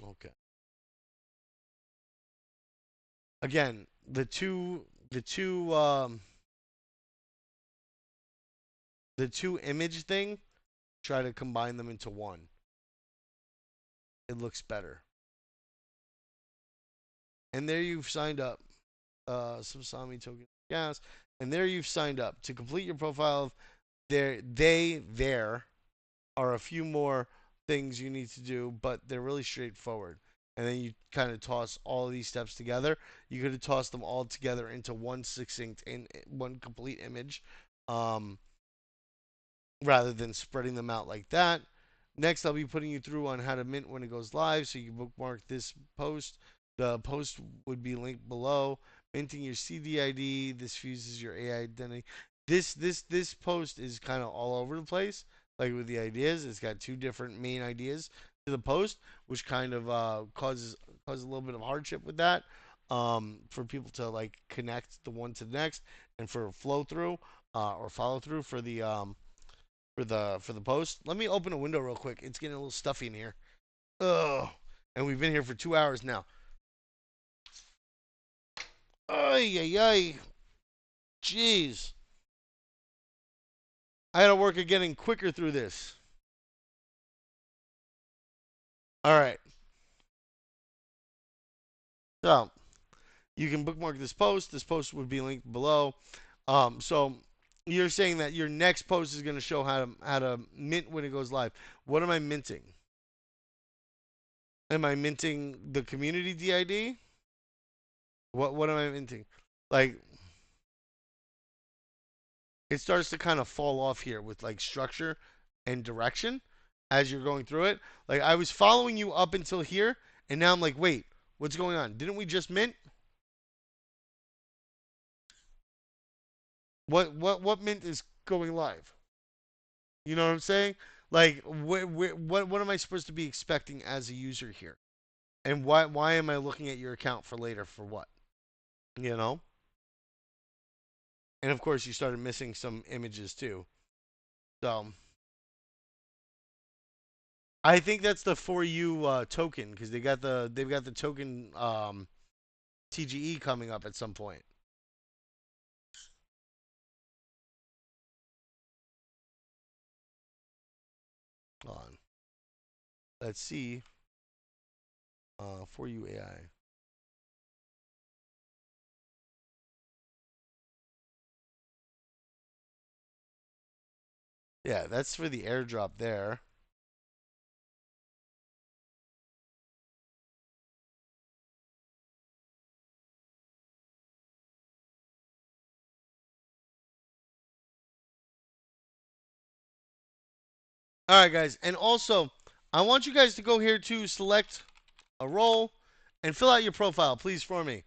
Okay. Again, the two image thing, try to combine them into one. It looks better. And there you've signed up. Some Sami token gas. And there you've signed up. To complete your profile, there are a few more things you need to do, but they're really straightforward. And then you kind of toss all of these steps together. You could have tossed them all together into one succinct in one complete image, um, rather than spreading them out like that. Next, I'll be putting you through on how to mint when it goes live, so you can bookmark this post. The post would be linked below. Minting your CDID. This fuses your AI identity. This post is kind of all over the place. Like with the ideas, it's got two different main ideas to the post, which kind of causes a little bit of hardship with that. For people to like connect the one to the next, and for flow through or follow through for the post. Let me open a window real quick. It's getting a little stuffy in here. Ugh. And we've been here for 2 hours now. Ay ay ay. Jeez. I gotta work at getting quicker through this. All right. So you can bookmark this post. This post would be linked below. So you're saying that your next post is gonna show how to mint when it goes live. What am I minting? Am I minting the community DID? What am I minting? Like, it starts to kind of fall off here with like structure and direction as you're going through it. Like, I was following you up until here, and now I'm like, wait, what's going on? Didn't we just mint? What mint is going live? You know what I'm saying? Like, what am I supposed to be expecting as a user here? And why am I looking at your account for later for what? You know? And of course, you started missing some images too. So I think that's the for you token because they've got the token TGE coming up at some point. Hold on. Let's see. For you AI. Yeah, that's for the airdrop there. All right, guys, and also I want you guys to go here to select a role and fill out your profile, please, for me.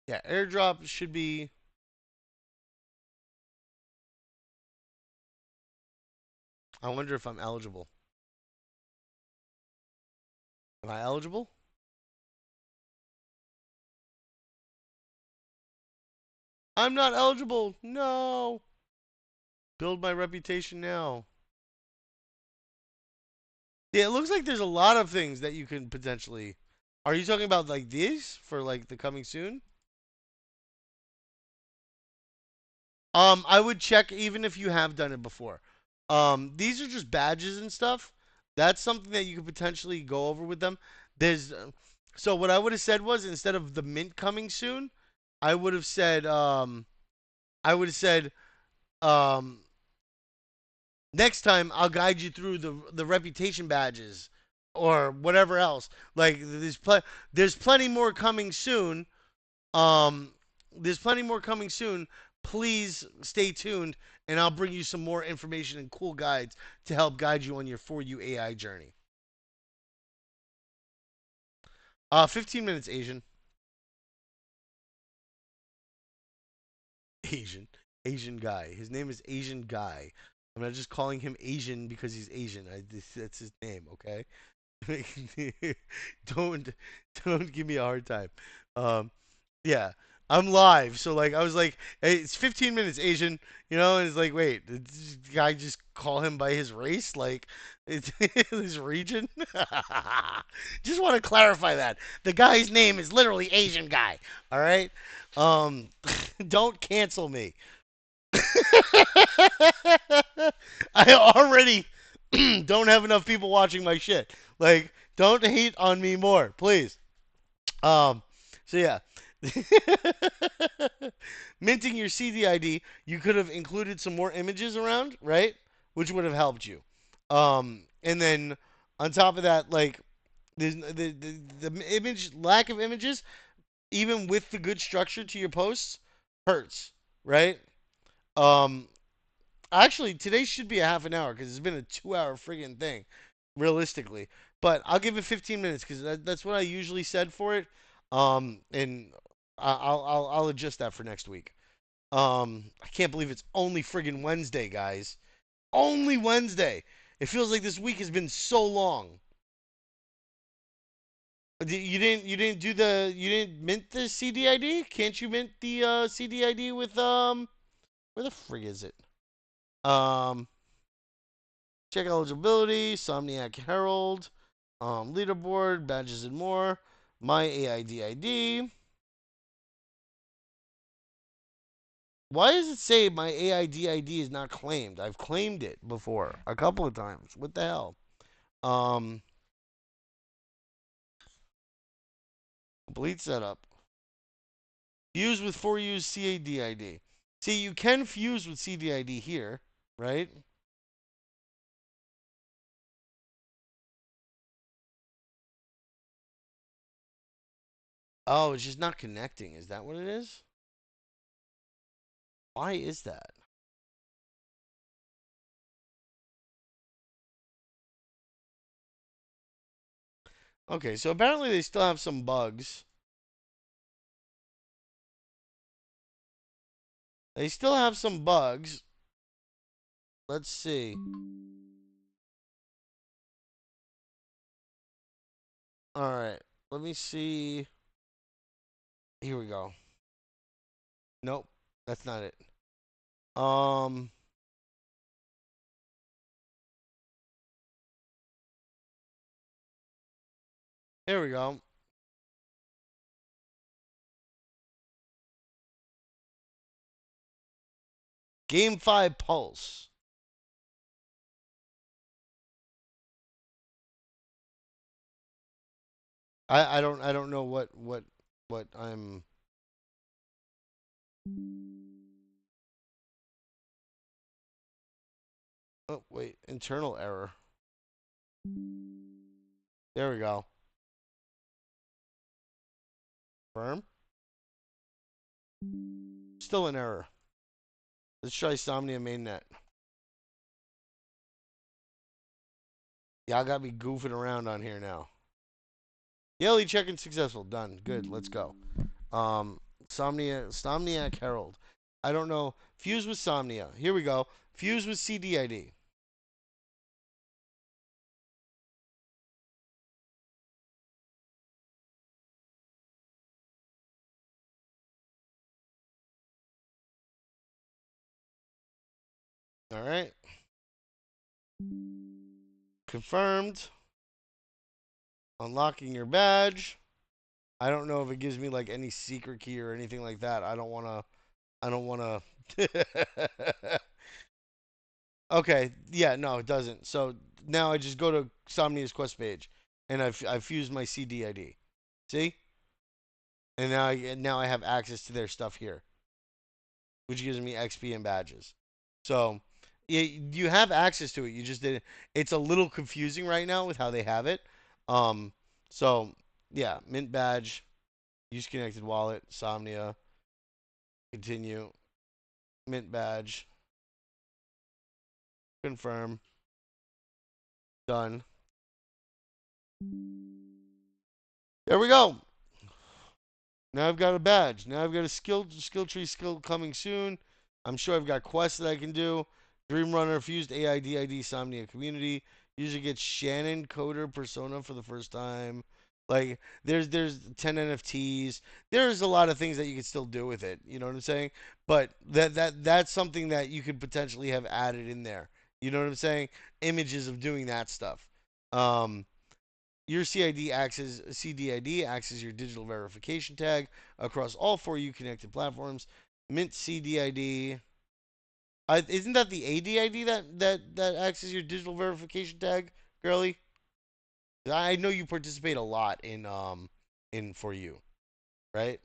Yeah, airdrop should be. I wonder if I'm eligible. Am I eligible? I'm not eligible. No. Build my reputation now. Yeah, it looks like there's a lot of things that you can potentially. Are you talking about like these for like the coming soon? I would check even if you have done it before. These are just badges and stuff. That's something that you could potentially go over with them. There's so what I would have said was instead of the mint coming soon, I would have said um next time I'll guide you through the reputation badges or whatever else. Like there's plenty more coming soon. Um, there's plenty more coming soon. Please stay tuned, and I'll bring you some more information and cool guides to help guide you on your For You AI journey. 15 minutes, Asian. Asian. Asian guy. His name is Asian guy. I'm not just calling him Asian because he's Asian. That's his name, okay? don't don't give me a hard time. Um, yeah. I'm live, so like I was like, hey, it's 15 minutes, Asian, and it's like, wait, did this guy just call him by his race, like it's his region? Just want to clarify that the guy's name is literally Asian guy. All right, um, don't cancel me. I already don't have enough people watching my shit. Like, don't hate on me more, please. Um, so yeah. Minting your CD ID, you could have included some more images around, right? Which would have helped you. And then on top of that, like the image lack of images, even with the good structure to your posts, hurts, right? Um, Actually, today should be a half an hour because it's been a 2 hour friggin' thing, realistically. But I'll give it 15 minutes because that's what I usually said for it. And I'll adjust that for next week. I can't believe it's only friggin' Wednesday, guys. Only Wednesday. It feels like this week has been so long. You didn't mint the CDID? Can't you mint the CDID with where the frig is it? Um, Check eligibility, Somniac Herald, leaderboard, badges and more, my AID ID. Why does it say my AID ID is not claimed? I've claimed it before a couple of times. What the hell? Um, Complete setup. Fuse with 4U's CADID. See, you can fuse with CDID here, right? Oh, it's just not connecting. Is that what it is? Why is that? Okay, so apparently they still have some bugs. They still have some bugs. Let's see. All right, let me see. Here we go. Nope, that's not it. Um, Here we go. Game 5 Pulse. I don't know what I'm. Oh wait, internal error. There we go. Firm. Still an error. Let's try Somnia mainnet. Y'all got me goofing around on here now. Daily check-in successful. Done. Good. Let's go. Somniac Herald. I don't know. Fuse with Somnia. Here we go. Fuse with CDID. All right. Confirmed. Unlocking your badge. I don't know if it gives me like any secret key or anything like that. I don't want to. I don't want to. Okay. Yeah. No, it doesn't. So now I just go to Somnia's quest page, and I've fused my CDID. See? And now I have access to their stuff here, which gives me XP and badges. So you have access to it. You just didn't. It's a little confusing right now with how they have it. Um. So yeah, mint badge, use connected wallet, Somnia, continue, mint badge, confirm, done. There we go. Now I've got a badge. Now I've got a skill tree skill coming soon. I'm sure I've got quests that I can do. Dream Runner fused AIDID Somnia community. Usually get Shannon Coder persona for the first time. Like there's 10 NFTs. There's a lot of things that you can still do with it. You know what I'm saying? But that's something that you could potentially have added in there. You know what I'm saying? Images of doing that stuff. Um, your CDID acts as your digital verification tag across all 4U connected platforms. Mint CDID. Isn't that the ADID that acts as your digital verification tag, girly? I know you participate a lot in 4U, right?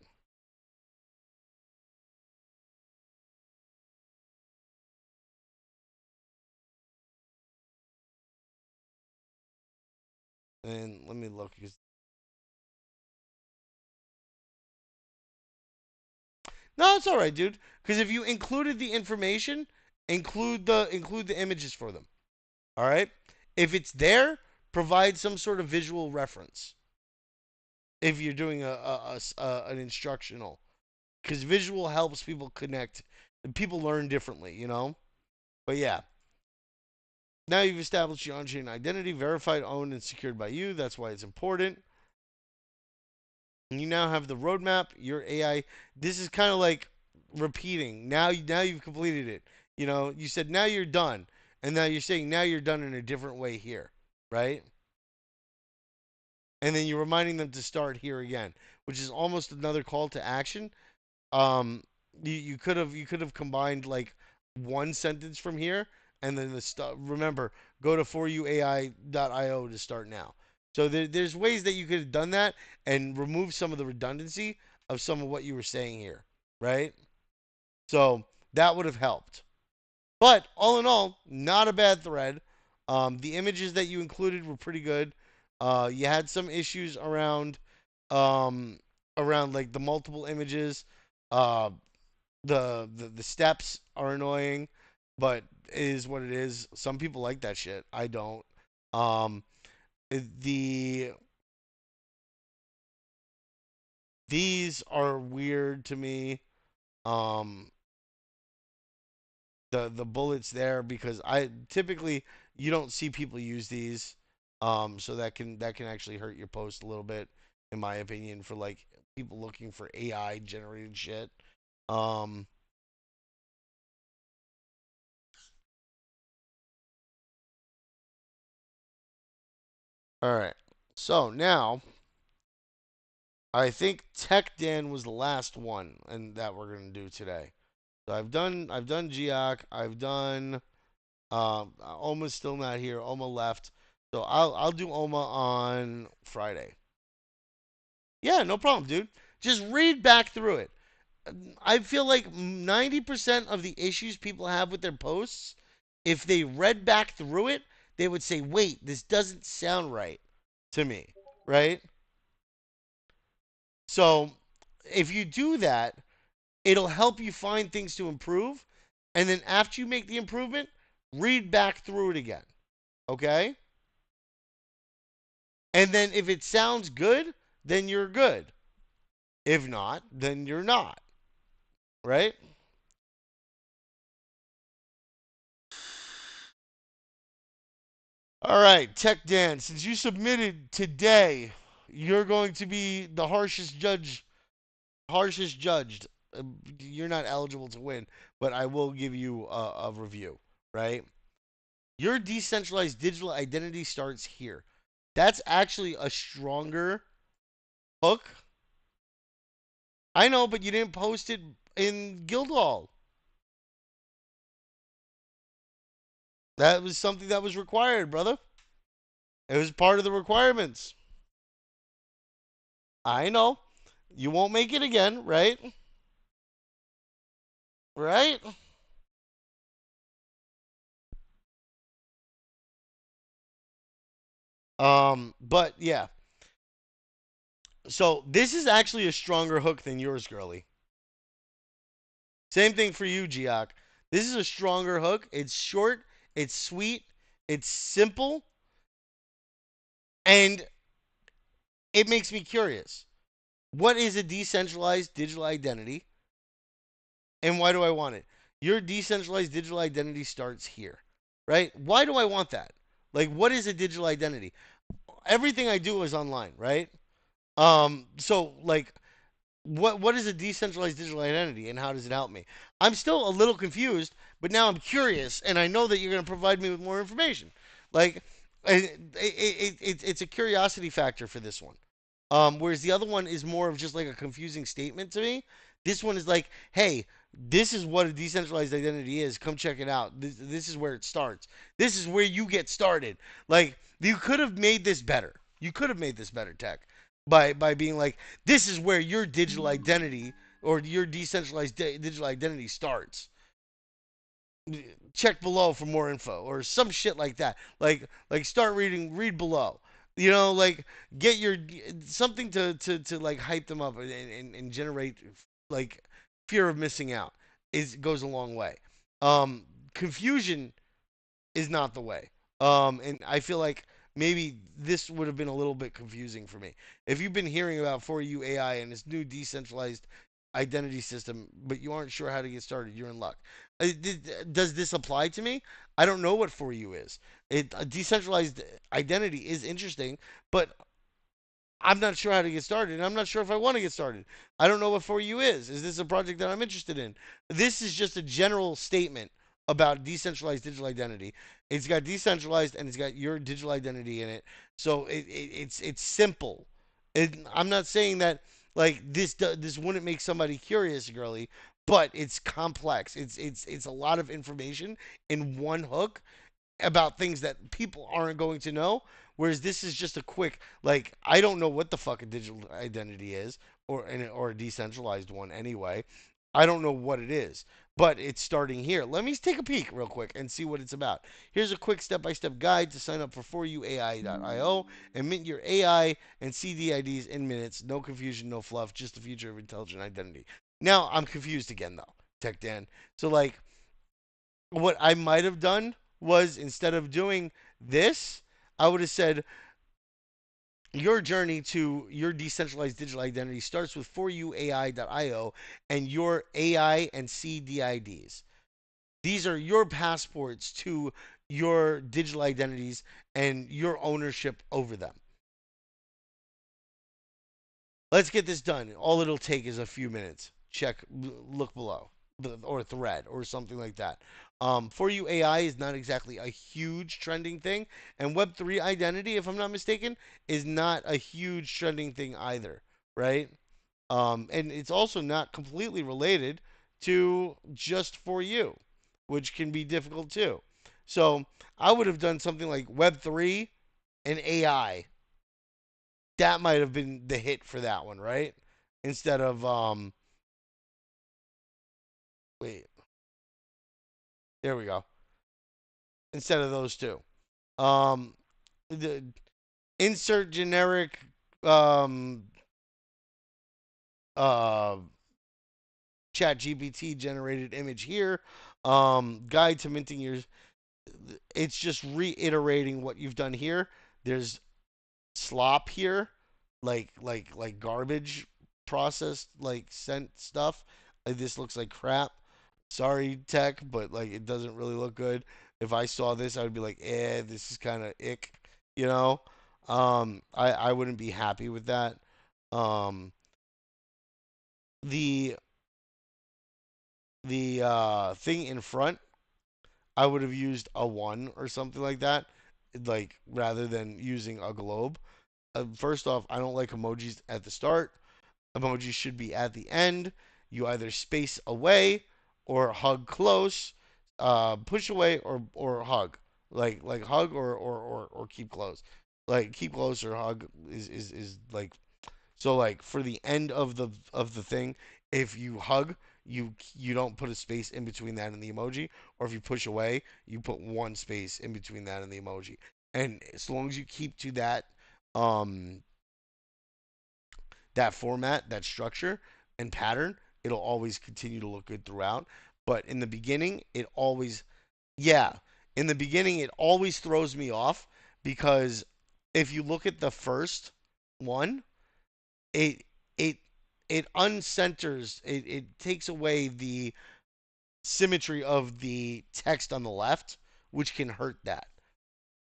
And let me look. No, it's all right, dude. Because if you included the information, include the images for them. All right. If it's there, provide some sort of visual reference. If you're doing an instructional, because visual helps people connect, and people learn differently, you know. But yeah, now you've established your on-chain identity, verified, owned, and secured by you. That's why it's important. And you now have the roadmap. Your AI. This is kind of like repeating. Now you've completed it. You know, you said now you're done, and now you're saying now you're done in a different way here, right? And then you're reminding them to start here again, which is almost another call to action. Um, you could have combined like one sentence from here, and then the stuff. Remember, go to 4uai.io to start now. So there's ways that you could have done that and remove some of the redundancy of some of what you were saying here, right? So that would have helped. But all in all, not a bad thread. The images that you included were pretty good. You had some issues um, around like the multiple images. Uh, the steps are annoying, but it is what it is. Some people like that shit. I don't. Um, the these are weird to me. Um, the bullets there because I typically you don't see people use these. So that can actually hurt your post a little bit, in my opinion, for like people looking for AI generated shit. Um, all right. So now I think Tech Dan was the last one, and that we're gonna do today. So I've done Geoc, I've done Oma's still not here. Oma left, so I'll do Oma on Friday. Yeah, no problem, dude. Just read back through it. I feel like 90% of the issues people have with their posts, if they read back through it, they would say, "Wait, this doesn't sound right to me." Right? So, if you do that, it'll help you find things to improve. And then after you make the improvement, read back through it again. Okay? And then if it sounds good, then you're good. If not, then you're not. Right? All right, Tech Dan, since you submitted today, you're going to be the harshest judged. You're not eligible to win, but I will give you a review, right? Your decentralized digital identity starts here. That's actually a stronger hook. I know, but you didn't post it in Guildhall. That was something that was required, brother. It was part of the requirements. I know. You won't make it again, right? Right? But yeah. So this is actually a stronger hook than yours, girly. Same thing for you, Geoc. This is a stronger hook. It's short, it's sweet, it's simple, and it makes me curious. What is a decentralized digital identity, and why do I want it? Your decentralized digital identity starts here, right? Why do I want that? Like, what is a digital identity? Everything I do is online, right? So like what is a decentralized digital identity and how does it help me? I'm still a little confused, but now I'm curious, and I know that you're going to provide me with more information. Like, it's a curiosity factor for this one. Whereas the other one is more of just like a confusing statement to me. This one is like, hey, this is what a decentralized identity is. Come check it out. This is where it starts. This is where you get started. Like, you could have made this better. You could have made this better, Tech, by being like, this is where your digital identity or your decentralized digital identity starts. Check below for more info or some shit like that. Like start reading, read below. You know, like get your something to like hype them up and generate like fear of missing out is goes a long way. Um, Confusion is not the way. And I feel like maybe this would have been a little bit confusing for me. If you've been hearing about For You AI and this new decentralized identity system, but you aren't sure how to get started, you're in luck. Does this apply to me? I don't know what For You is. A decentralized identity is interesting, but I'm not sure how to get started, and I'm not sure if I want to get started. I don't know what For You is. Is this a project that I'm interested in? This is just a general statement about decentralized digital identity. It's got decentralized and it's got your digital identity in it. So it's simple. I'm not saying that like this wouldn't make somebody curious, girly, but it's complex. It's a lot of information in one hook, about things that people aren't going to know. Whereas this is just a quick, like, I don't know what the fuck a digital identity is, or a decentralized one anyway. I don't know what it is, but it's starting here. Let me take a peek real quick and see what it's about. Here's a quick step-by-step guide to sign up for foryouai.io and mint your AI and CDIDs in minutes. No confusion, no fluff, just the future of intelligent identity. Now I'm confused again though, Tech Dan. So like, what I might have done was instead of doing this, I would have said your journey to your decentralized digital identity starts with foryouai.io and your AI and CDIDs. These are your passports to your digital identities and your ownership over them. Let's get this done. All it'll take is a few minutes. Check, look below, or thread, or something like that. For you, AI is not exactly a huge trending thing, and Web3 identity, if I'm not mistaken, is not a huge trending thing either, right? And it's also not completely related to just for you, which can be difficult too. So I would have done something like Web3 and AI. That might have been the hit for that one, right? Instead of wait, there we go. Instead of those two. Um the insert generic um uh chat GPT generated image here. Guide to minting your, it's just reiterating what you've done here. There's slop here, like garbage processed like sent stuff. Like, this looks like crap. Sorry, tech, but like it doesn't really look good. If I saw this, I would be like, this is kind of ick, you know. I wouldn't be happy with that. Um, the thing in front, I would have used a one or something like that, like rather than using a globe. First off, I don't like emojis at the start. Emojis should be at the end. You either space away or hug close, push away or hug. Like hug or keep close. Like keep close or hug is like, so like for the end of the thing, if you hug, you don't put a space in between that and the emoji, or if you push away, you put one space in between that and the emoji. And as long as you keep to um that format, that structure and pattern, it'll always continue to look good throughout. But in the beginning, it always, yeah, in the beginning, it always throws me off because if you look at the first one, it it it uncenters, it takes away the symmetry of the text on the left, which can hurt that.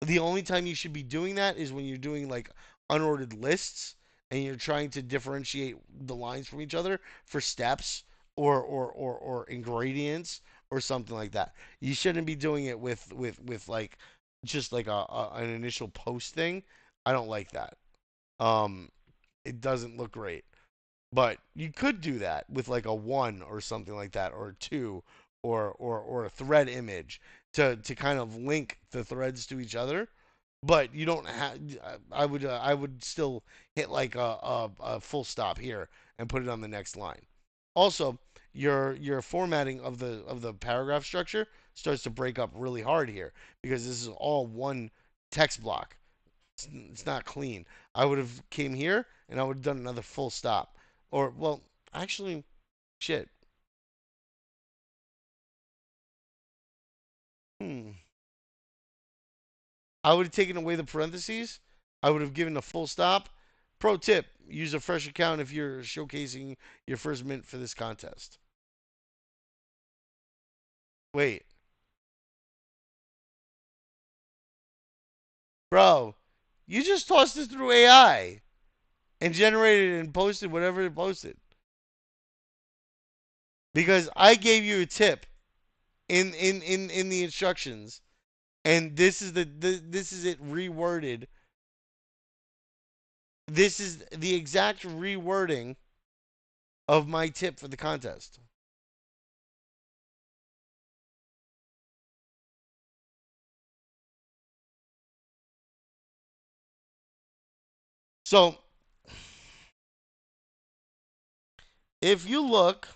The only time you should be doing that is when you're doing like unordered lists and you're trying to differentiate the lines from each other for steps or ingredients or something like that. You shouldn't be doing it with like just like an initial post thing. I don't like that. Um, it doesn't look great. But you could do that with like a one or something like that, or a two, or a thread image to kind of link the threads to each other. But you don't have. I would still hit like a full stop here and put it on the next line. Also, your formatting of the paragraph structure starts to break up really hard here because this is all one text block. It's not clean. I would have came here and I would have done another full stop. Or well, actually, shit. Hmm. I would have taken away the parentheses. I would have given a full stop. Pro tip: use a fresh account if you're showcasing your first mint for this contest. Wait, bro, you just tossed this through AI and generated and posted whatever it posted because I gave you a tip in the instructions, and this is it reworded. This is the exact rewording of my tip for the contest. So if you look,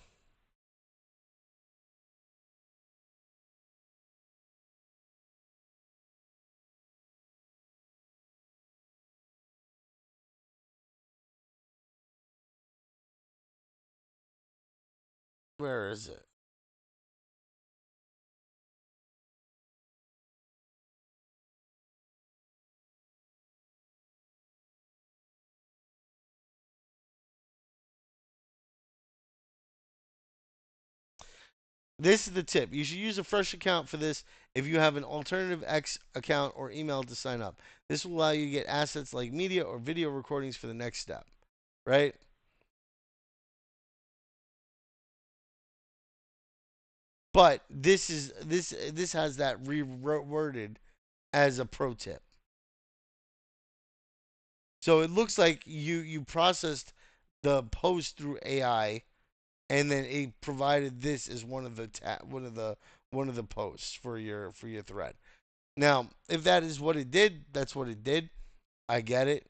where is it? This is the tip. You should use a fresh account for this if you have an alternative X account or email to sign up. This will allow you to get assets like media or video recordings for the next step, right? But this has that reworded as a pro tip. So it looks like you processed the post through AI and then it provided this as one of the posts for your thread. Now, if that is what it did, that's what it did. I get it.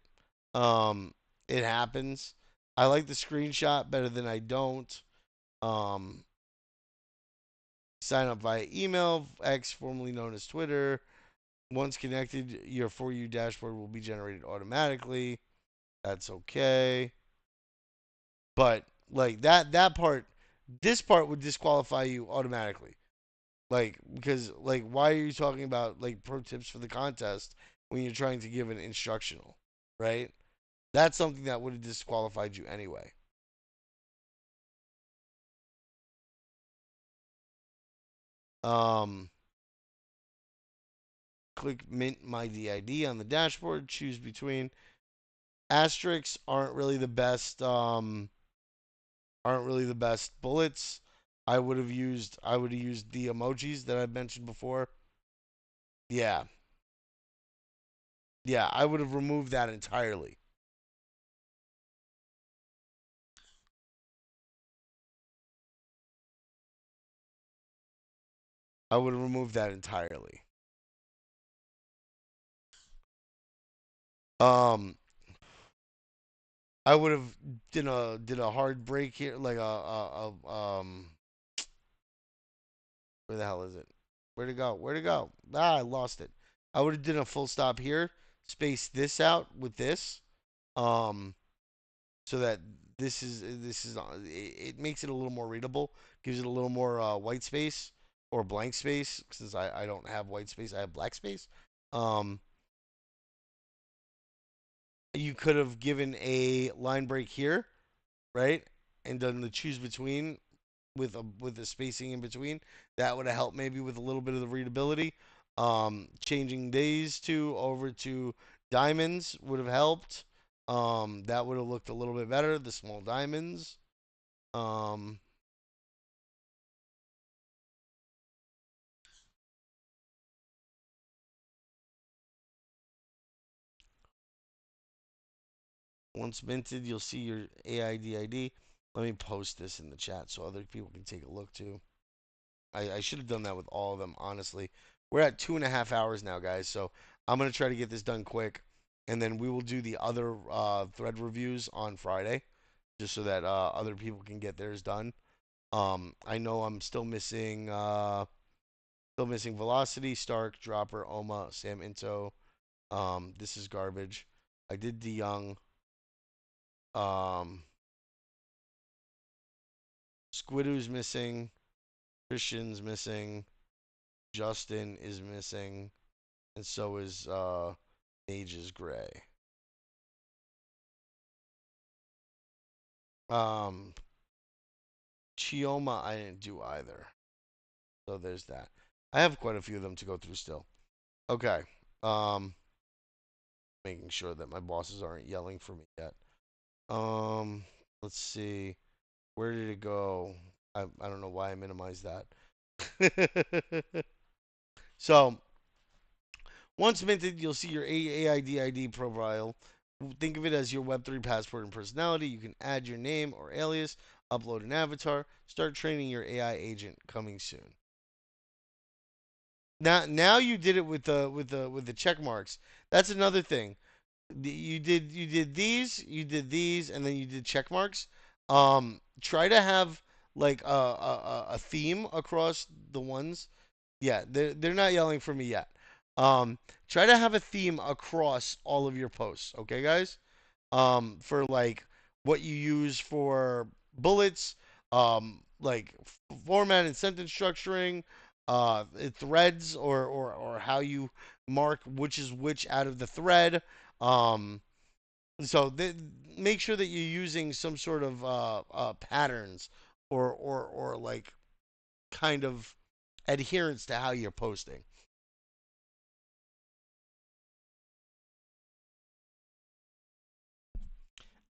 Um, it happens. I like the screenshot better than I don't. Um, sign up via email, X, formerly known as Twitter. Once connected, your For You dashboard will be generated automatically. That's okay. But like that part, this part would disqualify you automatically. Like because like why are you talking about like pro tips for the contest when you're trying to give an instructional, right? That's something that would have disqualified you anyway. Um, click Mint My DID on the dashboard. Choose between asterisks aren't really the best bullets. I would have used the emojis that I mentioned before. Yeah, yeah, I would have removed that entirely. I would have removed that entirely. Um, I would have did a hard break here, like where the hell is it? Where'd it go? Where'd it go? Ah, I lost it. I would have done a full stop here, space this out with this, um, so that this is it makes it a little more readable, gives it a little more white space or blank space since I don't have white space, I have black space. Um, you could have given a line break here, right, and done the choose between with the spacing in between. That would have helped maybe with a little bit of the readability. Changing these two over to diamonds would have helped. That would have looked a little bit better. The small diamonds. Um, Once minted, you'll see your AIDID. Let me post this in the chat so other people can take a look too. I should have done that with all of them, honestly. We're at 2.5 hours now, guys, so I'm going to try to get this done quick. And then we will do the other thread reviews on Friday, just so that other people can get theirs done. I know I'm still missing Velocity, Stark, Dropper, Oma, Sam Into. This is garbage. I did DeYoung. Um, Squidoo's missing. Christian's missing. Justin is missing. And so is Mage's Gray. Chioma I didn't do either. So there's that. I have quite a few of them to go through still. Okay. Making sure that my bosses aren't yelling for me yet. Let's see. Where did it go? I don't know why I minimized that. So, once minted, you'll see your AIDID profile. Think of it as your Web3 passport and personality. You can add your name or alias, upload an avatar, start training your AI agent coming soon. Now you did it with the check marks. That's another thing. You did these, and then you did check marks. Try to have like a theme across the ones. Yeah, they're not yelling for me yet. Um, Try to have a theme across all of your posts, okay, guys? For like what you use for bullets, like format and sentence structuring, threads, or how you mark which is which out of the thread. Um, so make sure that you're using some sort of patterns or like kind of adherence to how you're posting.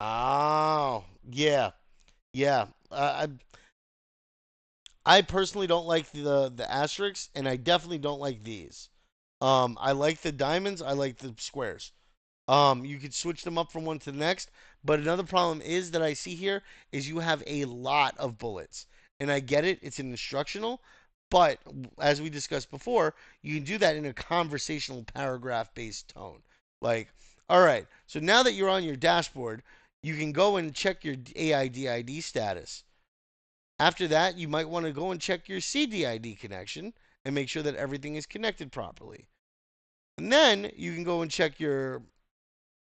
Oh, yeah, yeah. I personally don't like the asterisks, and I definitely don't like these. I like the diamonds. I like the squares. You could switch them up from one to the next, but another problem is that I see here is you have a lot of bullets, and I get it. It's an instructional, but as we discussed before, you can do that in a conversational paragraph-based tone. Like, all right, so now that you're on your dashboard, you can go and check your AIDID status. After that, you might want to go and check your CDID connection and make sure that everything is connected properly. And then you can go and check your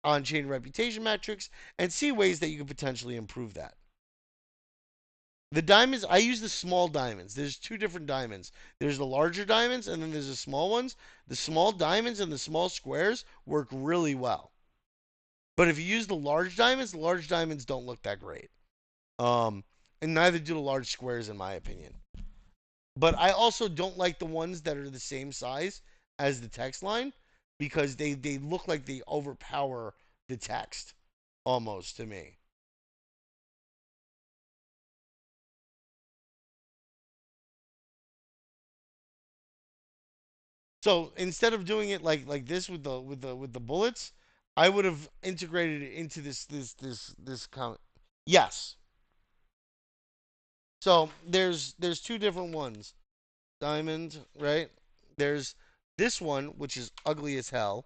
on chain reputation metrics and see ways that you could potentially improve that. The diamonds, I use the small diamonds. There's two different diamonds. There's the larger diamonds and then there's the small ones. The small diamonds and the small squares work really well. But if you use the large diamonds don't look that great. Um, and neither do the large squares, in my opinion. But I also don't like the ones that are the same size as the text line because they look like they overpower the text almost to me. So instead of doing it like this with the bullets, I would have integrated it into this comment. Yes. So there's two different ones. Diamond, right? There's this one which is ugly as hell,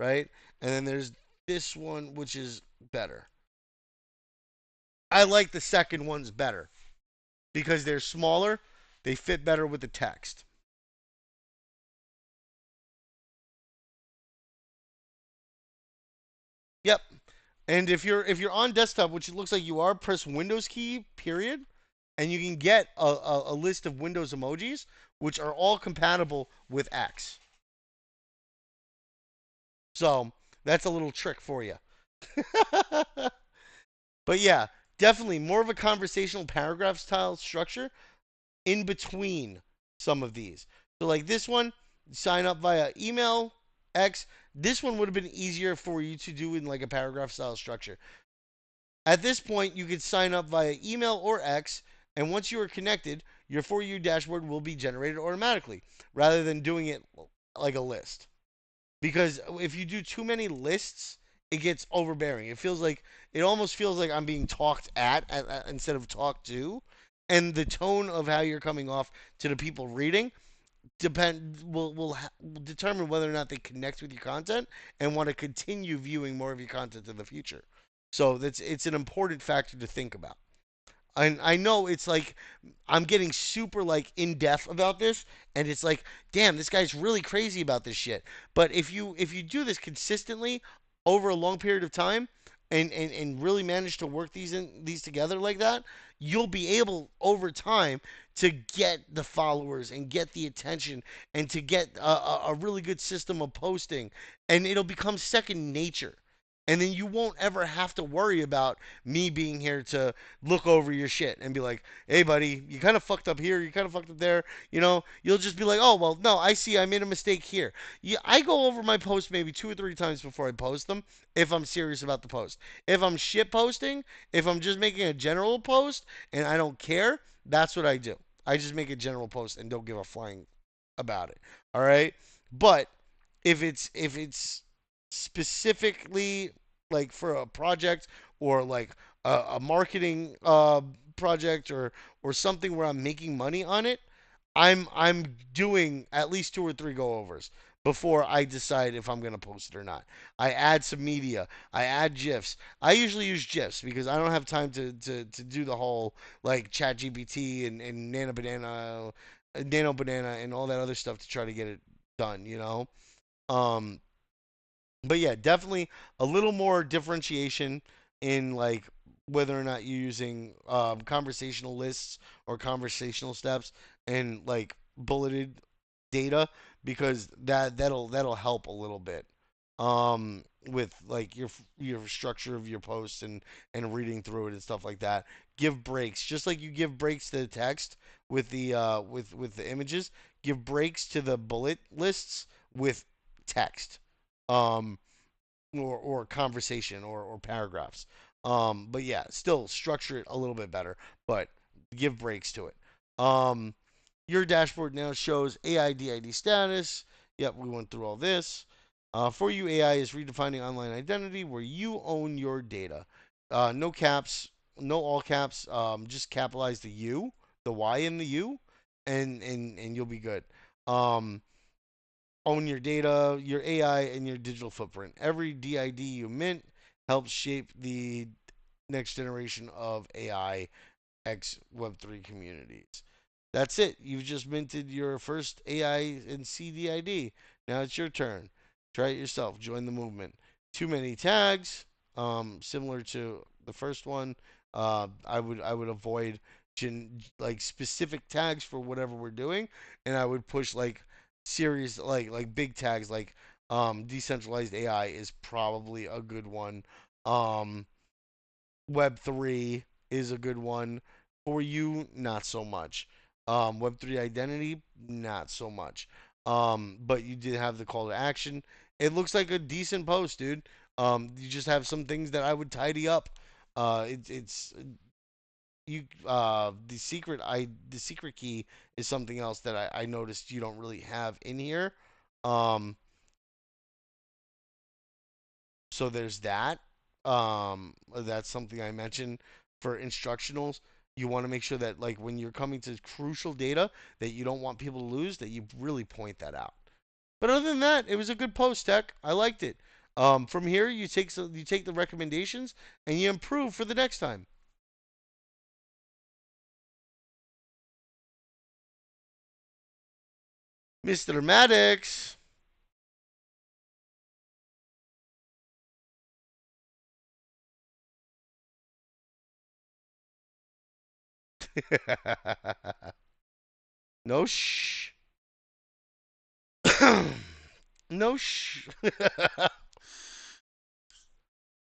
right? And then there's this one which is better. I like the second ones better because they're smaller, they fit better with the text. Yep. And if you're on desktop, which it looks like you are, press Windows key, period, and you can get a list of Windows emojis, which are all compatible with X. So that's a little trick for you. But yeah, definitely more of a conversational paragraph style structure in between some of these. So like this one, sign up via email, X, this one would have been easier for you to do in like a paragraph style structure. At this point, you could sign up via email or X, and once you are connected, your For You dashboard will be generated automatically rather than doing it like a list. Because if you do too many lists, it gets overbearing. It almost feels like I'm being talked at instead of talked to, and the tone of how you're coming off to the people reading will determine whether or not they connect with your content and want to continue viewing more of your content in the future. So it's an important factor to think about. And I know it's like I'm getting super like in depth about this, and it's like, damn, this guy's really crazy about this shit. But if you do this consistently over a long period of time, and really manage to work these together like that, you'll be able over time to get the followers and get the attention and to get a really good system of posting, and it'll become second nature. And then you won't ever have to worry about me being here to look over your shit and be like, hey, buddy, you kind of fucked up here, you kind of fucked up there. You'll just be like, oh, well, no, I see, I made a mistake here. Yeah, I go over my posts maybe 2 or 3 times before I post them if I'm serious about the post. If I'm shit posting, if I'm just making a general post and I don't care, that's what I do. I just make a general post and don't give a flying about it. All right? But if it's specifically like for a project or like a marketing project or something where I'm making money on it, I'm doing at least 2 or 3 go overs before I decide if I'm gonna post it or not. I add some media. I add GIFs. I usually use GIFs because I don't have time to do the whole like ChatGPT and Nano Banana and all that other stuff to try to get it done. Um, but yeah, definitely a little more differentiation in like whether or not you're using conversational lists or conversational steps and like bulleted data because that'll help a little bit with like your structure of your posts and reading through it and stuff like that. Give breaks just like you give breaks to the text with the images. Give breaks to the bullet lists with text. Um, or conversation or paragraphs. But yeah, still structure it a little bit better, but give breaks to it. Um, your dashboard now shows AI DID status. Yep, we went through all this. For you, AI is redefining online identity where you own your data. No caps, no all caps. Just capitalize the U, the Y in the U, and you'll be good. Um, Own your data, your AI, and your digital footprint. Every DID you mint helps shape the next generation of AI X Web3 communities. That's it. You've just minted your first AI and CDID. Now it's your turn. Try it yourself. Join the movement. Too many tags, similar to the first one. I would avoid like specific tags for whatever we're doing, and I would push like serious like big tags like decentralized AI is probably a good one. Um, Web3 is a good one. For you, not so much. Web3 identity, not so much. But you did have the call to action. It looks like a decent post, dude. You just have some things that I would tidy up. It's you the secret key is something else that I noticed you don't really have in here. Um, so there's that. That's something I mentioned for instructionals. You want to make sure that like when you're coming to crucial data that you don't want people to lose, that you really point that out. But other than that, it was a good post, Tech. I liked it. From here, you take the recommendations and you improve for the next time. Mr. Maddox. No shh. No shh.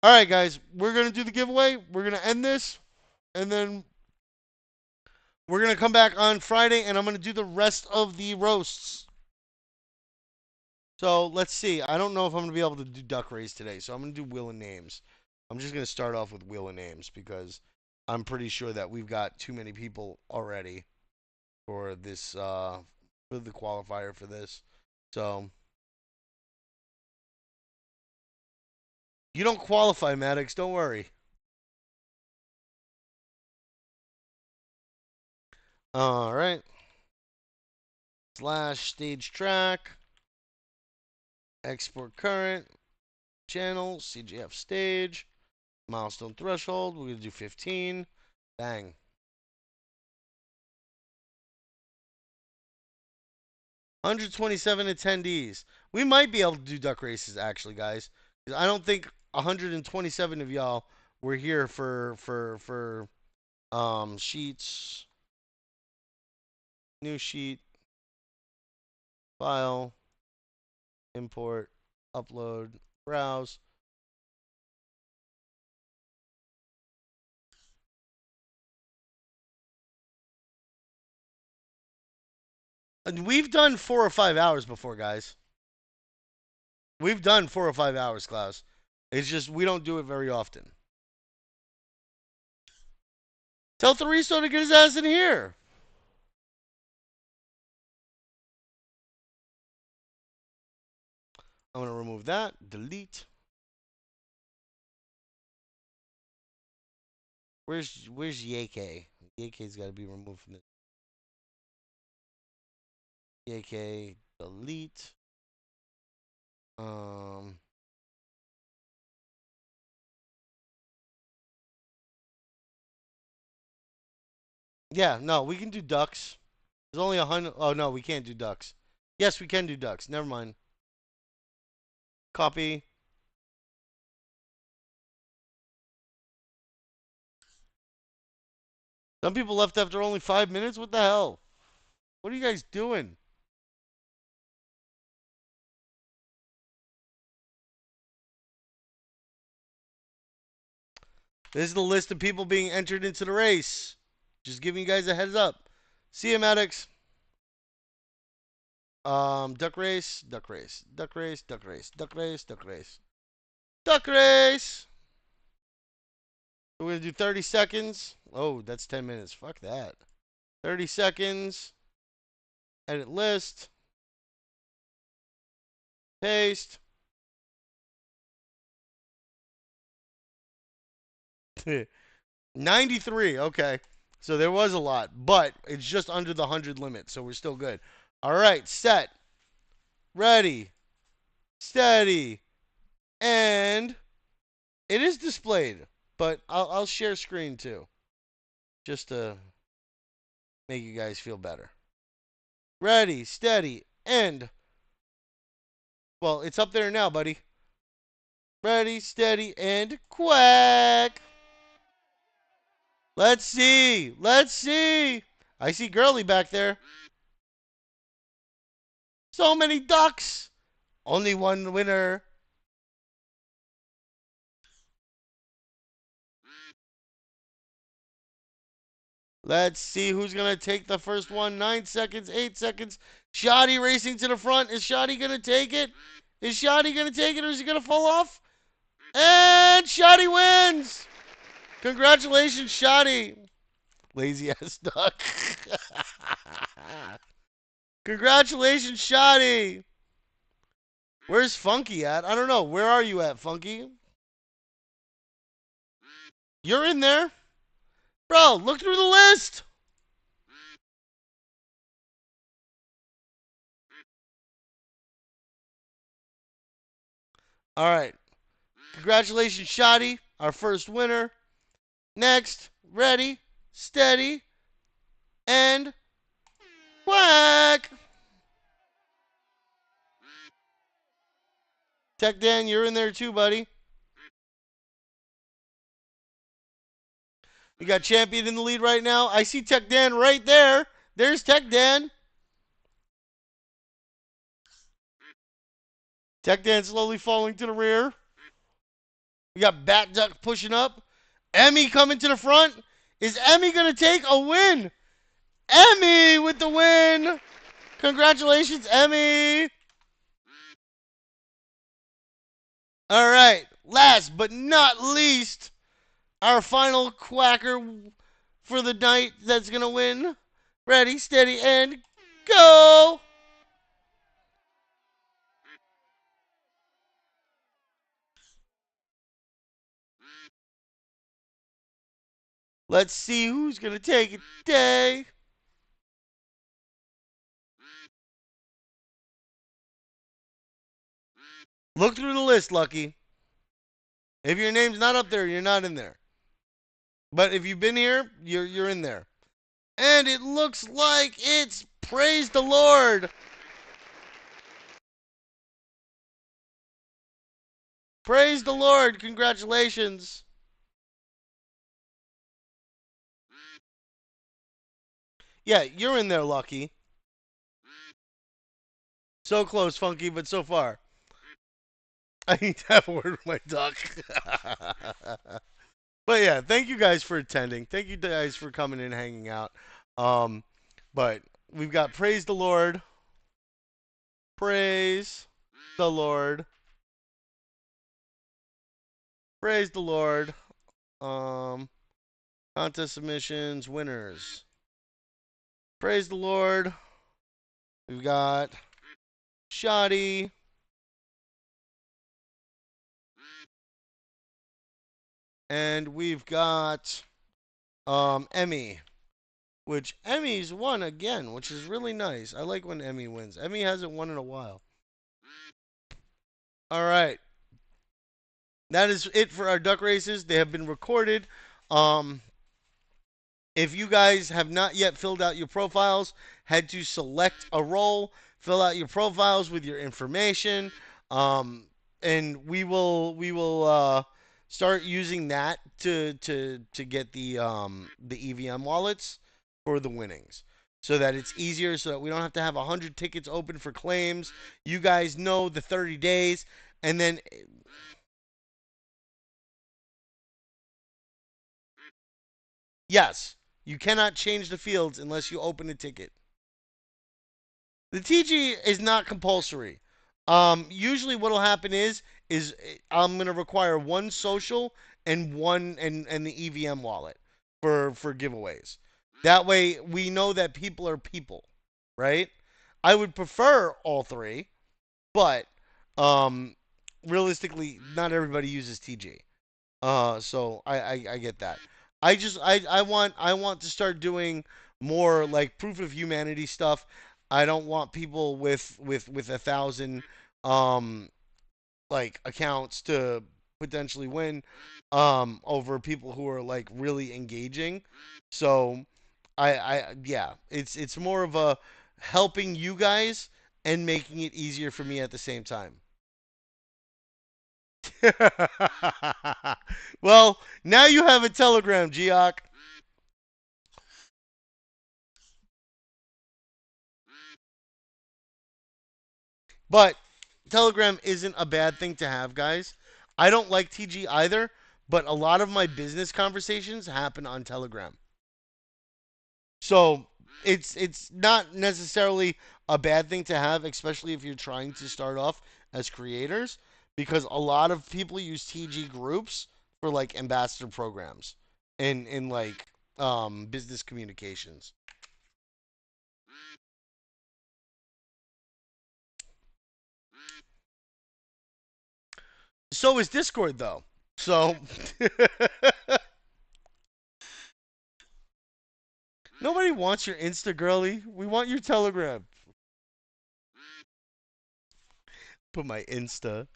All right, guys, we're gonna do the giveaway. We're gonna end this, and then we're gonna come back on Friday, and I'm gonna do the rest of the roasts. So let's see. I don't know if I'm gonna be able to do duck race today, so I'm gonna do wheel and names. I'm just gonna start off with wheel and names because I'm pretty sure that we've got too many people already for this for the qualifier for this. So you don't qualify, Maddox. Don't worry. All right. Slash stage track. Export current. Channel. CGF stage. Milestone threshold. We're gonna do 15. Bang. 127 attendees. We might be able to do duck races actually, guys. I don't think 127 of y'all were here for sheets, new sheet, file, import, upload, browse. And we've done 4 or 5 hours before, guys. We've done 4 or 5 hours, Klaus. It's just we don't do it very often. Tell Tharisto to get his ass in here. I'm gonna remove that. Delete. Where's Yake? Yake's got to be removed from this. Yake. Delete. Yeah, no, we can do ducks. There's only 100. Oh no, we can't do ducks. Yes, we can do ducks. Never mind. Copy. Some people left after only 5 minutes. What the hell? What are you guys doing? This is the list of people being entered into the race. Just giving you guys a heads up. See you, Maddox. Duck race, duck race, duck race, duck race, duck race, duck race, duck race. We're gonna do 30 seconds. Oh, that's 10 minutes. Fuck that. 30 seconds. Edit list. Paste. 93. Okay. So there was a lot, but it's just under the 100 limit, so we're still good. All right, set. Ready. Steady. And it is displayed, but I'll share screen too, just to make you guys feel better. Ready, steady, and well, it's up there now, buddy. Ready, steady, and quack. Let's see. Let's see. I see Girly back there. So many ducks. Only one winner. Let's see who's going to take the first one. 9 seconds, 8 seconds. Shoddy racing to the front. Is Shoddy going to take it? Is Shoddy going to take it, or is he going to fall off? And Shoddy wins. Congratulations, Shoddy. Lazy ass duck. Congratulations, Shoddy. Where's Funky at? I don't know. Where are you at, Funky? You're in there. Bro, look through the list. All right. Congratulations, Shoddy, our first winner. Next, ready, steady, and whack. Tech Dan, you're in there too, buddy. We got Champion in the lead right now. I see Tech Dan right there. There's Tech Dan. Tech Dan slowly falling to the rear. We got Bat Duck pushing up. Emmy coming to the front. Is Emmy going to take a win? Emmy with the win. Congratulations, Emmy. All right. Last but not least, our final quacker for the night that's going to win. Ready, steady, and go! Let's see who's going to take it today. Look through the list, Lucky. If your name's not up there, you're not in there. But if you've been here, you're in there. And it looks like it's praise the Lord. Praise the Lord. Congratulations. Yeah, you're in there, Lucky. So close, Funky, but so far. I need to have a word with my duck. But yeah, thank you guys for attending. Thank you guys for coming and hanging out. Um, but we've got praise the Lord. Praise the Lord. Praise the Lord. Um, contest submissions, winners. Praise the Lord. We've got Shoddy. And we've got Emmy. Which Emmy's won again, which is really nice. I like when Emmy wins. Emmy hasn't won in a while. All right. That is it for our duck races. They have been recorded. Um, if you guys have not yet filled out your profiles, head to select a role, fill out your profiles with your information, and we will start using that to get the EVM wallets for the winnings. So that it's easier, so that we don't have to have 100 tickets open for claims. You guys know the 30 days, and then yes, you cannot change the fields unless you open a ticket. The TG is not compulsory. Usually what'll happen is I'm gonna require one social and one and the EVM wallet for giveaways. That way we know that people are people, right? I would prefer all three, but um, realistically, not everybody uses TG. So I get that. I want to start doing more like proof of humanity stuff. I don't want people with 1,000 um like accounts to potentially win over people who are like really engaging. So I yeah, it's more of a helping you guys and making it easier for me at the same time. Well, now you have a Telegram, Geok. But Telegram isn't a bad thing to have, guys. I don't like TG either, but a lot of my business conversations happen on Telegram. So it's not necessarily a bad thing to have, especially if you're trying to start off as creators, because a lot of people use TG groups for like ambassador programs in like business communications. So is Discord though. So nobody wants your Insta girly. We want your Telegram. Put my Insta.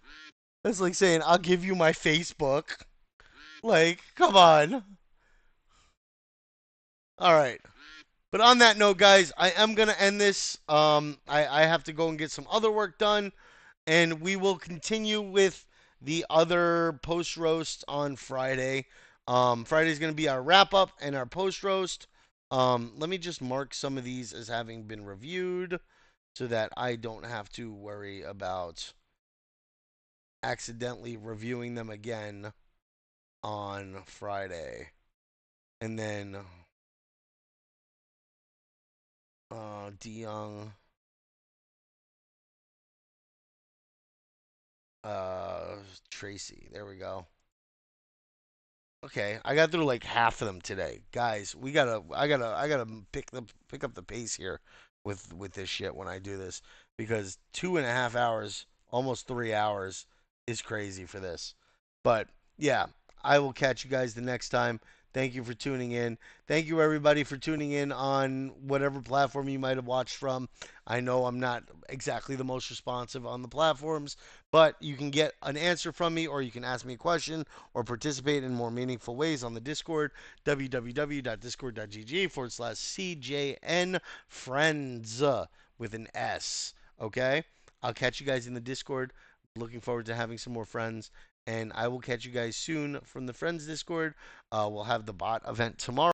That's like saying I'll give you my Facebook. Like, come on. All right. But on that note, guys, I am gonna end this. I have to go and get some other work done, and we will continue with the other post roast on Friday. Friday is gonna be our wrap up and our post roast. Let me just mark some of these as having been reviewed, so that I don't have to worry about accidentally reviewing them again on Friday. And then DeYoung, uh, Tracy. There we go. Okay, I got through like half of them today, guys. I gotta pick up the pace here with this shit when I do this because 2.5 hours, almost 3 hours, is crazy for this. But yeah, I will catch you guys the next time. Thank you for tuning in. Thank you everybody for tuning in on whatever platform you might have watched from. I know I'm not exactly the most responsive on the platforms, but you can get an answer from me or you can ask me a question or participate in more meaningful ways on the Discord, www.discord.gg/CJN friends with an S. Okay? I'll catch you guys in the Discord. Looking forward to having some more friends. And I will catch you guys soon from the Friends Discord. We'll have the bot event tomorrow.